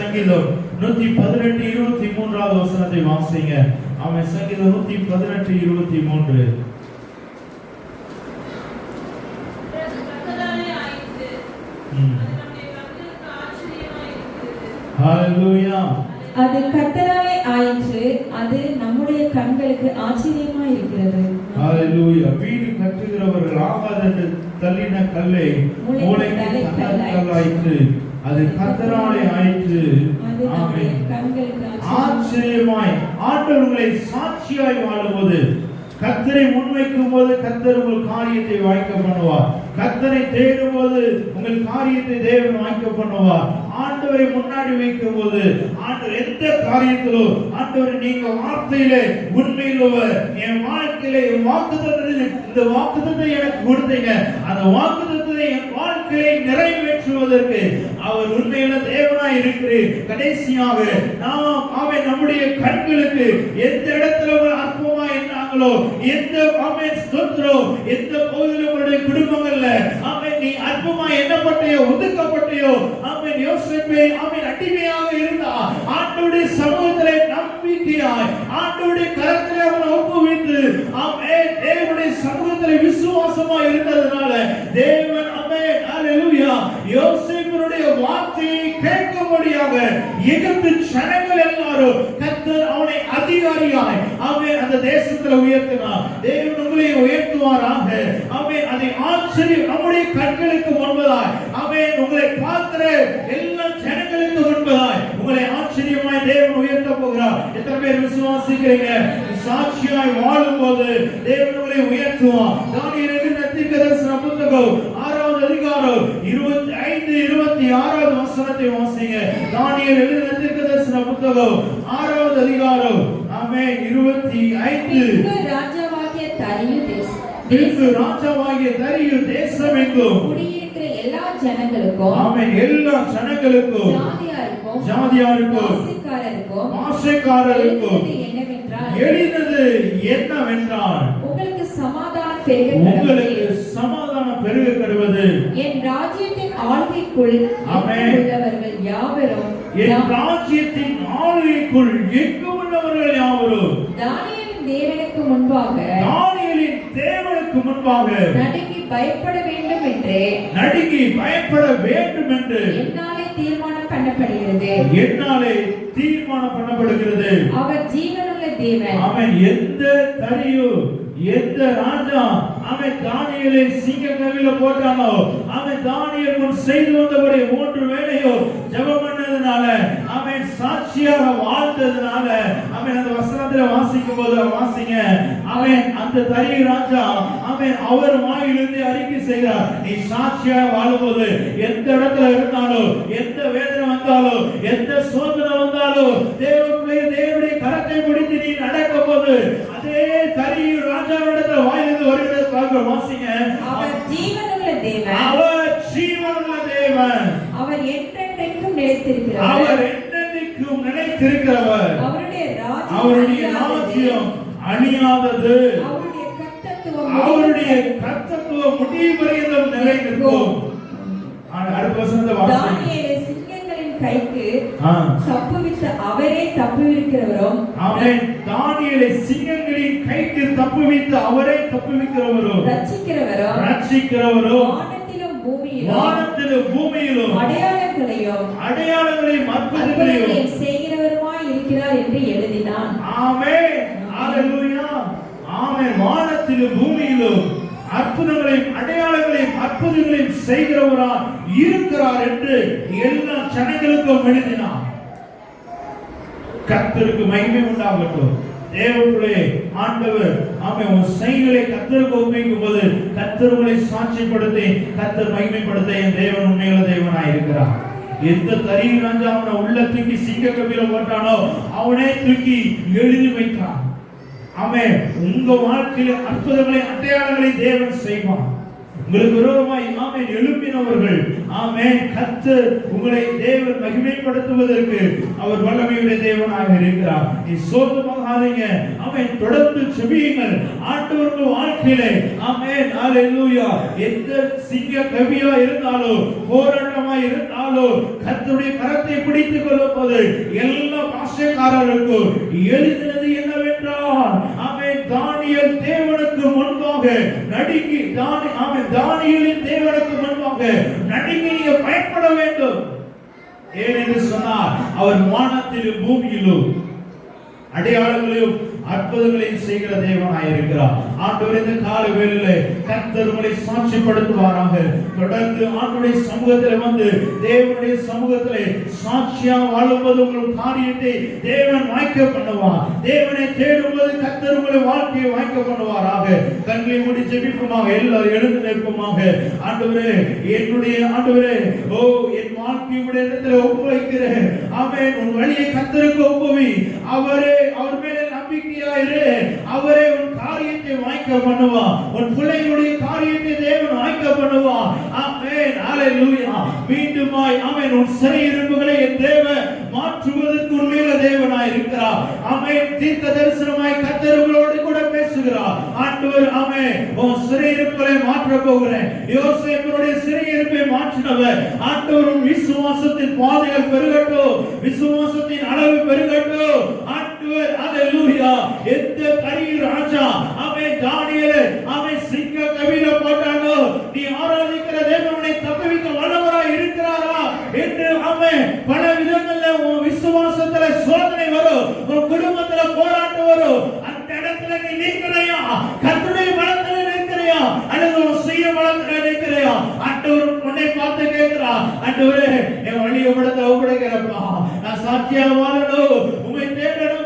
சங்கீதம் 118:23 வசனத்தை வாசிங்க. ஆமென். சங்கீதம் 118:23. ஹalleluya. அது கர்த்தராலே ஆயிற்று, அது நம்முடைய கண்களுக்கு ஆச்சரியமா இருக்கிறது. ஹalleluya. வீடு கட்டுகிறவர்கள் ஆகாதென்று தள்ளின கல்லை மூலைக்கு கல்லாயிற்று, அது கர்த்தராலே ஆயிற்று. ஆமென். ஆச்சரியமாய் ஆண்டவர்களை சாட்சியாய் வாழும்போது, கர்த்தரை முன்வைக்கும் போது கர்த்தர் உங்கள் காரியத்தை வாய்க்க பண்ணுவார். கர்த்தரை தேடும் போது உங்கள் காரியத்தை தேவன் வாய்க்க பண்ணுவார். ஆண்டவரை முன்னாடி வைக்கும் போது ஆண்டவர் எந்த காரியத்திலோ ஆண்டவரை நீங்க வார்த்தையிலே உண்மையிலவர் என் வாழ்க்கையிலே இந்த வாக்குத்தத்தை எனக்கு கொடுத்தீங்க, அந்த வாக்குத்தத்தை என் வாழ்க்கையை நிறைவேற்றுவதற்கு அவர் உண்மையில தேவனாய் இருக்கிறேன். கடைசியாக நாம் அவன் நம்முடைய கண்களுக்கு எந்த இடத்துல அற்பமா என்னாங்களோ, எந்த ஆமென் ஸ்தோத்திரம், எந்த பகுதியில் உங்களுடைய குடும்பங்கள்ல ஆமென் நீ அற்பமா எண்ணப்பட்டையோ ஒதுக்கப்பட்டையோ ஆமென் யோசிப்பே ஆமென் அடிமையாக இருந்தா ஆண்டவருடைய சமூகத்திலே நம்பிக்கையாய் ஆண்டவருடைய கரத்திலே அவனை ஒப்புவித்து ஆமென் தேவனுடைய சமூகத்திலே விசுவாசமா இருந்ததனால தேவன் ஆமென் ஹalleluya யோசேப்பினுடைய வார்த்தையை கேட்கும்படியாக எகிப்து ஜனங்கள் எல்லாரும் கர்த்தர் அவனை அதிகாரியாய் ஆமென் அந்த தேசத்துல உயர்த்தினார். தேவன் உங்களை உயர்த்துவாராக. ஆமென். அதை ஆச்சரியம் நம்முடைய கண்களுக்கு முன்பதாய் ஆமென் உங்களை பார்க்கிற எல்லா ஜனங்களுக்கு முன்பதாய் உங்களை ஆச்சரியமாய் தேவன் உயர்த்த போகிறார். எத்தனை பேர் விசுவாசிக்கிறீங்க? சாட்சியாய் வாழும்போது தேவன் உங்களை உயர்த்துவார். தானியேல் தீர்க்கதரிசன புத்தகம் 6வது அதிகாரம் 25-26 வசனத்தை வாசிங்க. தானியேல் எழுதின தீர்க்கதரிசன புத்தகம் 6வது அதிகாரம் ஆமென் 25. ராஜாவாகிய தரியு தேசமெங்கும் குடியிருக்கிற எல்லா ஜனங்களுக்கும் ஆமென் எல்லா ஜனங்களுக்கும் ஜாதியாருக்கும் பாஷைக்காரருக்கும் எழுந்தது என்னவென்றால் உங்களுக்கு சமாதானம் பெருக கடவது. என் ராஜ்யத்தின் ஆளுகைக்குள் உள்ளவர்கள் யாவரும் என் ராஜ்யத்தின் ஆளுகைக்குள் எங்கும் உள்ளவர்கள் யாவரும் தானியேலின் தேவனுக்கு முன்பாக நடுங்கி பயப்பட வேண்டும் என்று என்னாலே தீர்மானம் பண்ணப்படுகிறது. அவர் ஜீவனுள்ள தேவன். அவன் எந்த தரியோ எந்த ராஜா அவன் தானியேலை சிங்கக்கவில போட்டானோ, அவன் தானியேல் முன் செய்து வந்தபடி 3 வேளையோ ஜெபம் பண்ணதுனால, அவன் சாட்சியாக வாழ்ந்ததுனால, அவன் அந்த வசனத்துல வாசிக்கும் போது வாசிங்க, அவன் அந்த தரிய ராஜா அவன் அவர் வாயிலிருந்து அறிக்கை செய்கிறார். நீ சாட்சியாக வாழும்போது எந்த இடத்துல இருந்தாலும், எந்த வேதனை வந்தாலும், எந்த சோதனை வந்தாலும், தேவனுடைய கரத்தை பிடித்து நீ நடக்கும் போது அதே தரிய ராஜாவிடத்தில் வாயிலிருந்து வருகிறது. வாசிங்க. அவர் ஜீவனுள்ள தேவன். அவர் ஜீவனுள்ள தேவன். அவர் என்றென்றைக்கும் நிலைத்திருக்கிறவர். அவர் என்றென்றைக்கும் நிலைத்திருக்கிறவர். அவருடைய ராஜ்யம் அழியாதது. அவருடைய கர்த்தத்துவம் முடிவு வரையிலும் நிலைநிற்கும். அடுத்த வசனத்தை வாசிங்க. தானியேலை சிங்கங்களின் கைக்கு தப்புவித்த அவரே தப்புவிக்கிறவரும். ஆமென். தானியேலை சிங்கங்களின் கைக்கு தப்புவித்த அவரே தப்புவிக்கிறவரும் ரட்சிக்கிறவரும் வானத்திலும் பூமியிலும் அடையாளங்களையும் அற்புதங்களையும் செய்கிறவருமாய் இருக்கிறார் என்று எழுதினான். ஆமென். ஹalleluya. ஆமென். வானத்திலும் பூமியிலும் அற்புதங்களையும் அடையாளங்களையும் அற்புதங்களையும் செய்கிறவராய் இருக்கிறார் என்று எல்லா ஜனங்களுக்கும் எழுதினார். கர்த்தருக்கு மகிமை உண்டாகட்டும். தேவனுடைய ஆண்டவர் ஆமென் உன் செயல்களை கர்த்தருக்கு ஒப்புவிக்கும் போது கர்த்தர் உங்களை சாட்சிப்படுத்தி கர்த்தர் மகிமைப்படுத்த என் தேவன் உண்மையுள்ள தேவனாய் இருக்கிறார். எந்த தரிய ராஜா அவனை உள்ள தூக்கி சிங்க கவியில போட்டானோ அவனே தூக்கி எழுதி வைத்தான். ஆமென். உங்க வாழ்க்கையில் அற்புதங்களை அடையாளங்களை தேவன் செய்வான். உங்களுக்கு விரோதமாய் ஆமென் எழுப்பினவர்கள் ஆமென் கர்த்தர் உங்களை தேவன் மகிமைப்படுத்துவதற்கு அவர் வல்லமையுடைய தேவனாக இருக்கிறார். நீ சோர்ந்து போகாதீங்க. ஆமென் தொடர்ந்து செபியுங்கள். ஆண்டவருடைய வாழ்க்கையிலே ஆமென் ஹalleluya எந்த சிங்க கவியா இருந்தாலும் போராட்டமா இருந்தாலும் கர்த்தருடைய கரத்தை பிடித்துக் கொள்ளும் போது எல்லா பாஷைக்காரர்களுக்கும் எழுதினது என்னவென்றால் ஆமென் தானியேல் தேவனுக்கு முன்பாக நடுங்கி தானியேலின் தேவனுக்கு முன்பாக நடுங்கி நீங்க பயப்பட வேண்டும். ஏனென்று சொன்னார் அவர் வானத்திலும் பூமியிலும் அடையாளங்களையும் அற்புதங்களையும் செய்கிற தேவனாய் இருக்கிறார். ஆண்டவர் இந்த கால வேளையிலே கர்த்தர் உங்களை சாட்சிப்படுத்துவாராக. தொடர்ந்து ஆண்டவருடைய சமூகத்தில் வந்து தேவனுடைய சமூகத்திலே சாட்சியா வாழும்போது உங்கள் காரியத்தை தேவன் வாய்க்க பண்ணுவார். தேவனை தேடும்போது கர்த்தர் உங்களை வாழ்க்கையை வாய்க்க பண்ணுவாராக. கண்களை மூடி ஜெபிப்போமாக. எல்லாரும் எழுந்து நிற்போமாக. ஆண்டவரே என்னுடைய ஆண்டவரே ஓ என் வாழ்க்கையை உடைய இடத்துல ஒப்புவிக்கிறேன். ஆமென். உன் வழியை கர்த்தருக்கு ஒப்புவி. அவரே அவர் மேலே நம்பிக்கையாயிரு. அவரே உன் காரியத்தை வாய்க்க பண்ணுவார். உன் பிள்ளைகளுடைய காரியத்தை தேவன் வாய்க்க பண்ணுவார். ஆமென் ஹalleluya. மீண்டுமாய் ஆமென் உன் சிறையிருப்புகளை என் தேவன் மாற்றுவதற்கு உண்மையுள்ள தேவனாய் இருக்கிறார். ஆமென். தீர்க்க தரிசனமாய் கர்த்தர் உங்களோடு கூட பேசுகிறார். ஆண்டவர் ஆமென் உன் சிறையிருப்புகளை மாற்ற போகிறேன். யோசேப்புடைய சிறையிருப்பை மாற்றினவர் ஆண்டவர் உன் விசுவாசத்தின் பாதைகள் பெருகட்டும். விசுவாசத்தின் அளவு பெருகட்டும். ஆண்டவர் ஹalleluya. எந்த கரி ராஜா ஆமென் தானியேல் ஆமென் சிங்க கவியில போட்டானோ நீ ஆராதிக்கிற தேவனை தப்புவிக்க வல்லவராய் இருக்கிறாரா என்று ஆமென் பல விதங்கள்ல உன் விசுவாசத்துல சோதனை வரும். உன் குடும்பத்துல போராட்டம் வரும். அந்த இடத்துல நீ நிற்கிறையா? கர்த்தருடைய பலத்துல நிற்கிறையா? அல்லது உன் சுய பலத்துல நிற்கிறையா? ஆண்டவர் உன்னை பார்த்து கேட்கிறா. ஆண்டவரே என் வழியை படத்துல ஒப்படைக்கிறப்பா. நான் சாட்சியா வாழணும். உம்மை தேடணும்.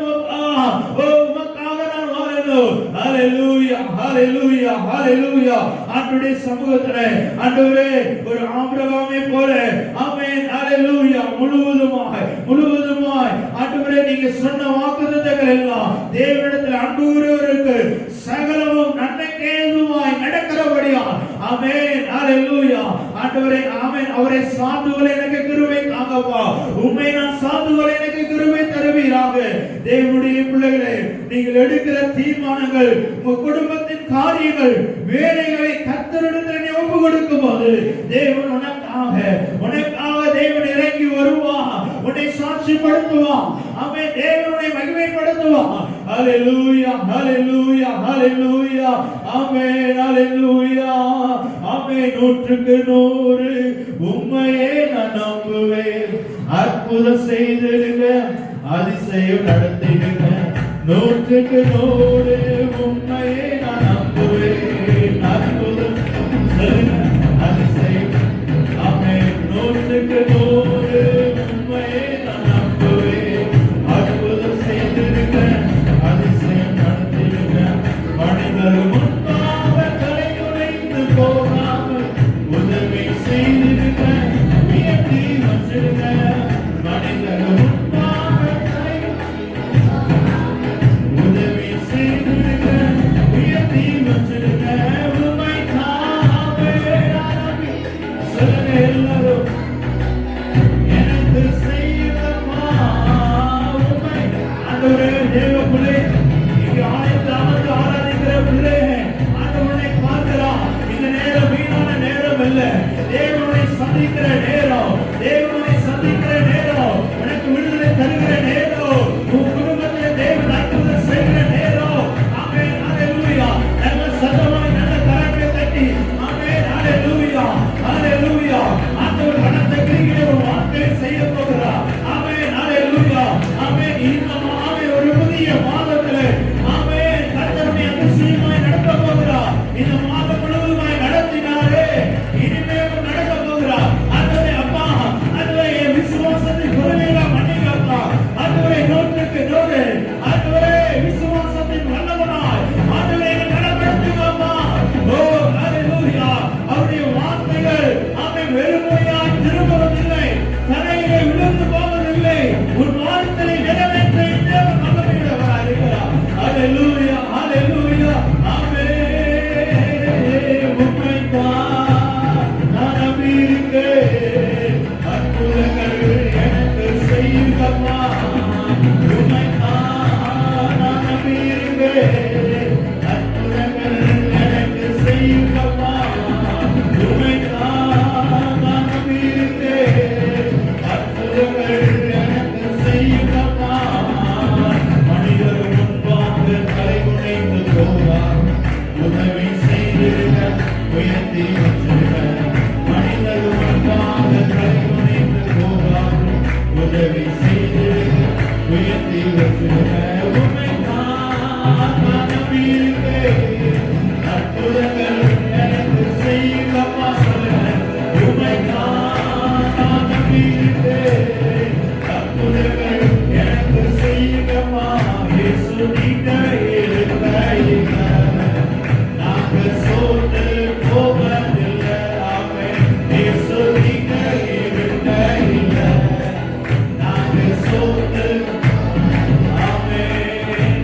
ஓ உமக்காக நான் வாழணும். ஹalleluya ஹalleluya ஹalleluya. ஆண்டவருடைய சமூகத்திலே ஆண்டவரே ஒரு ஆபிரகாமை போல ஆமென் ஹalleluya முழுவதுமாய் ஆண்டவரே நீங்க சொன்ன வாக்குத்தத்தங்கள் எல்லாம் தேவனிடத்தில் அன்பு கூறுவதற்கு சகலமும் நன்மைக்கு ஏதுவாய் நடக்கிறபடியா ஆமென் ஹalleluya. ஆண்டவரே ஆமென் அவரை சார்ந்துகளை எனக்கு கிருபை தாங்கப்பா. உம்மை நான் சார்ந்துகளை எனக்கு கிருபை தருவீராக. தேவனுடைய பிள்ளைகளே நீங்கள் எடுக்கிற தீர்மானங்கள் உங்க குடும்பத்தின் காரியங்கள் வேலைகளை கர்த்தரிடத்தில் நீ ஒப்பு கொடுக்கும் போது தேவன் உனக்காக தேவன் இறங்கி வருவார். உன்னை சாட்சிப்படுத்துவார். ஆமென். தேவனை மகிமைப்படுத்துவார். ஹalleluya ஹalleluya ஹalleluya ஆமென் ஹalleluya ஆமென். 100க்கு 100 உம்மையே நான் நம்புவேன். அற்புதம் செய்திடுங்க. அதிசயம் நடத்திடுங்க. 100க்கு 100 உம்மையே நான் நம்புவேன். அற்புதம் செய்திடுங்க. அதிசயம் ஆமென். 100க்கு 100 உம்மையே நான் நம்புவேன். அற்புதம் செய்திடுங்க. அதிசயம் நடத்திடுங்க. மனிதர் முன்பாக தலையுடைந்து போகாமல் உதவி செய்திடுங்க. உயர்த்தி வச்சிடுங்க. மனிதர் முன்பாக உதவி செய்திடுங்க. உயர்த்தி வச்சிடுங்க. உம்மை தாமே சொல்லுங்க எல்லாரும். எனக்கு செய்யுங்கப்பா உம்மை. ஆண்டவரே தேவ பிள்ளை இங்க ஆலயத்தில் ஆராதிக்கிற பிள்ளை ஆண்டவனை பார்க்கிறான். இந்த நேரம் வீணான நேரம் அல்ல. தேவனை சந்திக்கிற நேரம். தேவனை சந்திக்கிற நேரம். உனக்கு விடுதலை தருகிற நேரம். உன் குடும்பத்தில் தேவன் அற்புதம் செய்கிற நேரம். ஆமென் ஹalleluya. நல்ல சத்தமாய் நல்ல கரங்களை தட்டி ஆமென் ஹalleluya ஹalleluya. ஆண்டவர் கனத்த கிரியை ஒரு வார்த்தை செய்ய போகிறார். ஆமென் ஹalleluya ஆமென். இந்த ஆமென் ஒரு இல்லைங்கம்மா இயேசு நீங்க இருக்கையில நாங்க சோர்ந்து போவதில்லை. ஆமென். இயேசு நீங்க இருக்கையில நாங்க சோர்ந்து ஆமென்.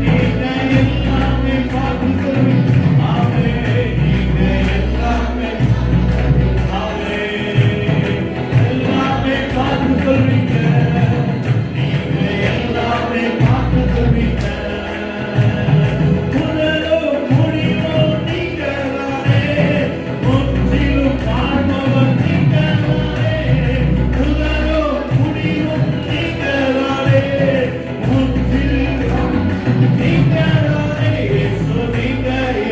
நீங்க எல்லாமே பார்த்துக்கொள்வீங்க. ஆமென். நீங்க எல்லாமே ஆமென். எல்லாமே பார்த்துக்கொள்வீங்க. நீங்க எல்லாமே பார்த்துக்கொள்வீங்க. முதலும் முடிவும் நீங்கதானே. முற்றிலும் வாழ்பவர் நீங்கதானே. முதலும் முடிவும் நீங்கதானே. முற்றிலும் நீங்கதானே. இயேசு நீங்க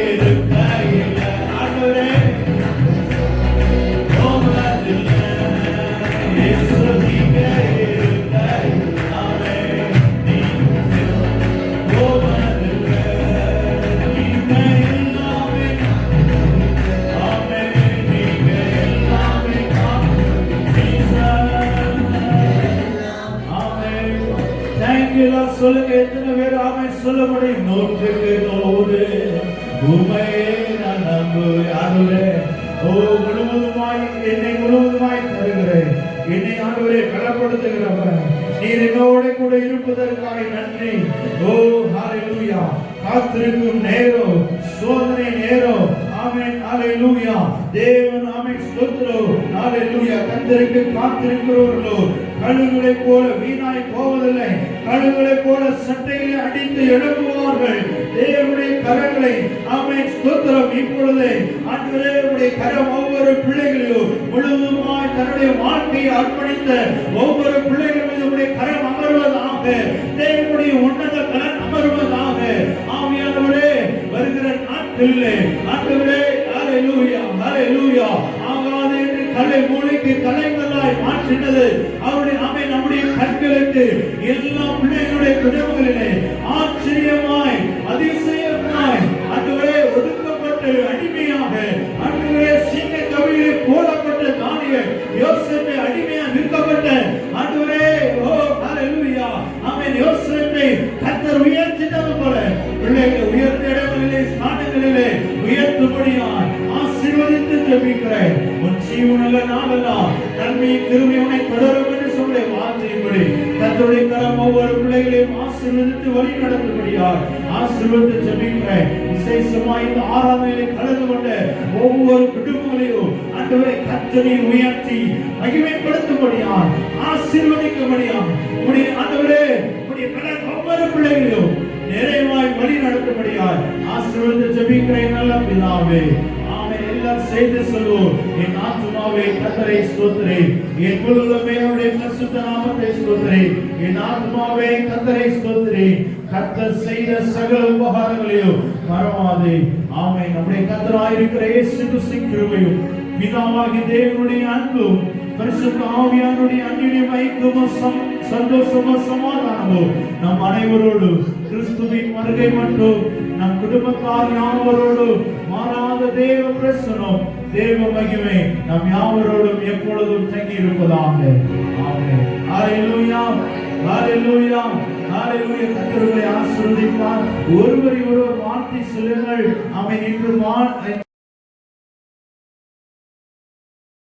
இருக்கையில ஆண்டவரே போவதில்லை. இயேசு நீங்க இருக்கையில ஆமென். நீங்க போவதில்லை. நீங்க எல்லாமே ஆமென். நீங்க எல்லாமே ஆமென். Thank you Lord. சொல்லுங்க எத்தனை பேர் ஆமென் சொல்ல முடியும்? 100 உம்மையே நான் நம்புவேன். ஆண்டவரே ஓ முழுவதுமாய் என்னை முழுவதுமாய் தருகிறேன். என்னை ஆண்டவரே பலப்படுத்துகிறவர். நீர் என்னோட கூட இருப்பதற்காக நன்றி. ஓ ஹalleluya. காத்திருக்கும் நேரம் சோதனை நேரம் ஆமென். ஹalleluya. தேவன் ஆமென் ஸ்தோத்திரம். ஹalleluya. கர்த்தருக்கு காத்திருக்கிறவர்களோ கழுகுகளை போல வீணாய் போவதில்லை. கழுகுகளை போல சட்டைகளை அடித்து எழுப்புவார்கள். தேவனுடைய கரங்களை ஆமென் ஸ்தோத்திரம். இப்பொழுது ஆண்டவரே உம்முடைய கரம் ஒவ்வொரு பிள்ளைகளையும் முழுவதுமாய் தன்னுடைய வாழ்க்கையை அர்ப்பணித்த ஒவ்வொரு பிள்ளைகள் மீது உம்முடைய கரம் அமர்வதாக. தேவனுடைய உன்னத கரம் அமர்வதாக. ஆவியானவரே வருகிற நாட்களிலே ஆண்டவரே ஹalleluya ஹalleluya ஆகாது என்று கலை மூளைக்கு கலைகளாய் மாற்றினது அவருடைய ஆமென். நம்முடைய கண்களுக்கு எல்லா பிள்ளைகளுடைய குடும்பங்களிலே ஆச்சரியமாய் அதிசயமாய் ஆண்டவரே ஒடுக்கப்பட்டு அடிமையாக ஆண்டவரே சிங்க கவியிலே போடப்பட்ட தானியேல் யோசேப்பை அடிமையாக விற்கப்பட்ட ஆண்டவரே ஓ ஹalleluya ஆமென். யோசேப்பை கர்த்தர் உயர்த்தினது போல பிள்ளைகளை உயர்ந்த இடங்களிலே ஸ்தானங்களிலே உயர்த்தும்படியாய் ஆசீர்வதித்து ஜெபிக்கிறேன். உன் ஜீவனுள்ள நாளெல்லாம் நன்மை கிருபை உன்னை தொடரும் என்று சொல்லுடைய வார்த்தையின்படி கர்த்தருடைய கரம் ஒவ்வொரு பிள்ளைகளையும் ஆசீர்வதித்து வழி நடத்தும்படியாய் ஆசீர்வதித்து ஜெபிக்கிறேன். விசேஷமாய் இந்த ஆராதனையிலே கலந்து கொண்ட ஒவ்வொரு குடும்பங்களையும் ஆண்டவரை கர்த்தரை உயர்த்தி மகிமைப்படுத்தும்படியாய் ஆசீர்வதிக்கும்படியாய் உம்முடைய ஆண்டவரே உம்முடைய கரம் ஒவ்வொரு பிள்ளைகளையும் நிறைவாய் வழி நடத்தும்படியாய் ஆசீர்வதித்து ஜெபிக்கிறேன் நல்ல பிதாவே. ஆமென். எல்லாம் செய்து சொல்லுவோம். என் ஆத்துமாவே கர்த்தரை ஸ்தோத்திரி. என் முழுவதுமே அவருடைய பரிசுத்த நாமத்தை ஸ்தோத்திரி. என் ஆத்துமாவே கர்த்தரை ஸ்தோத்திரி. கர்த்தர் செய்த சகல உபகாரங்களையும் மறவாதே. ஆமென். நம்முடைய கர்த்தராயிருக்கிற இயேசு கிறிஸ்துவின் கிருபையும் பிதாவாகிய தேவனுடைய அன்பும் பரிசுத்த ஆவியானவருடைய அன்பின் ஐக்கியமும் சந்தோஷமும் சமாதானமும் நம் அனைவரோடு கிறிஸ்துவின் வருகை மட்டும் நம் குடும்பத்தார் யாவரோடு மாறாத தேவ பிரசன்னம் தேவ மகிமை நம் யாவரோடும் எப்பொழுதும் தங்கி இருப்பதாக. ஆமென். ஹalleluya ஹalleluya ஹalleluya. கர்த்தரை ஆசீர்வதிப்பார். ஒருவரை ஒருவர் வாழ்த்தி சொல்லுங்கள். ஆமென். இன்று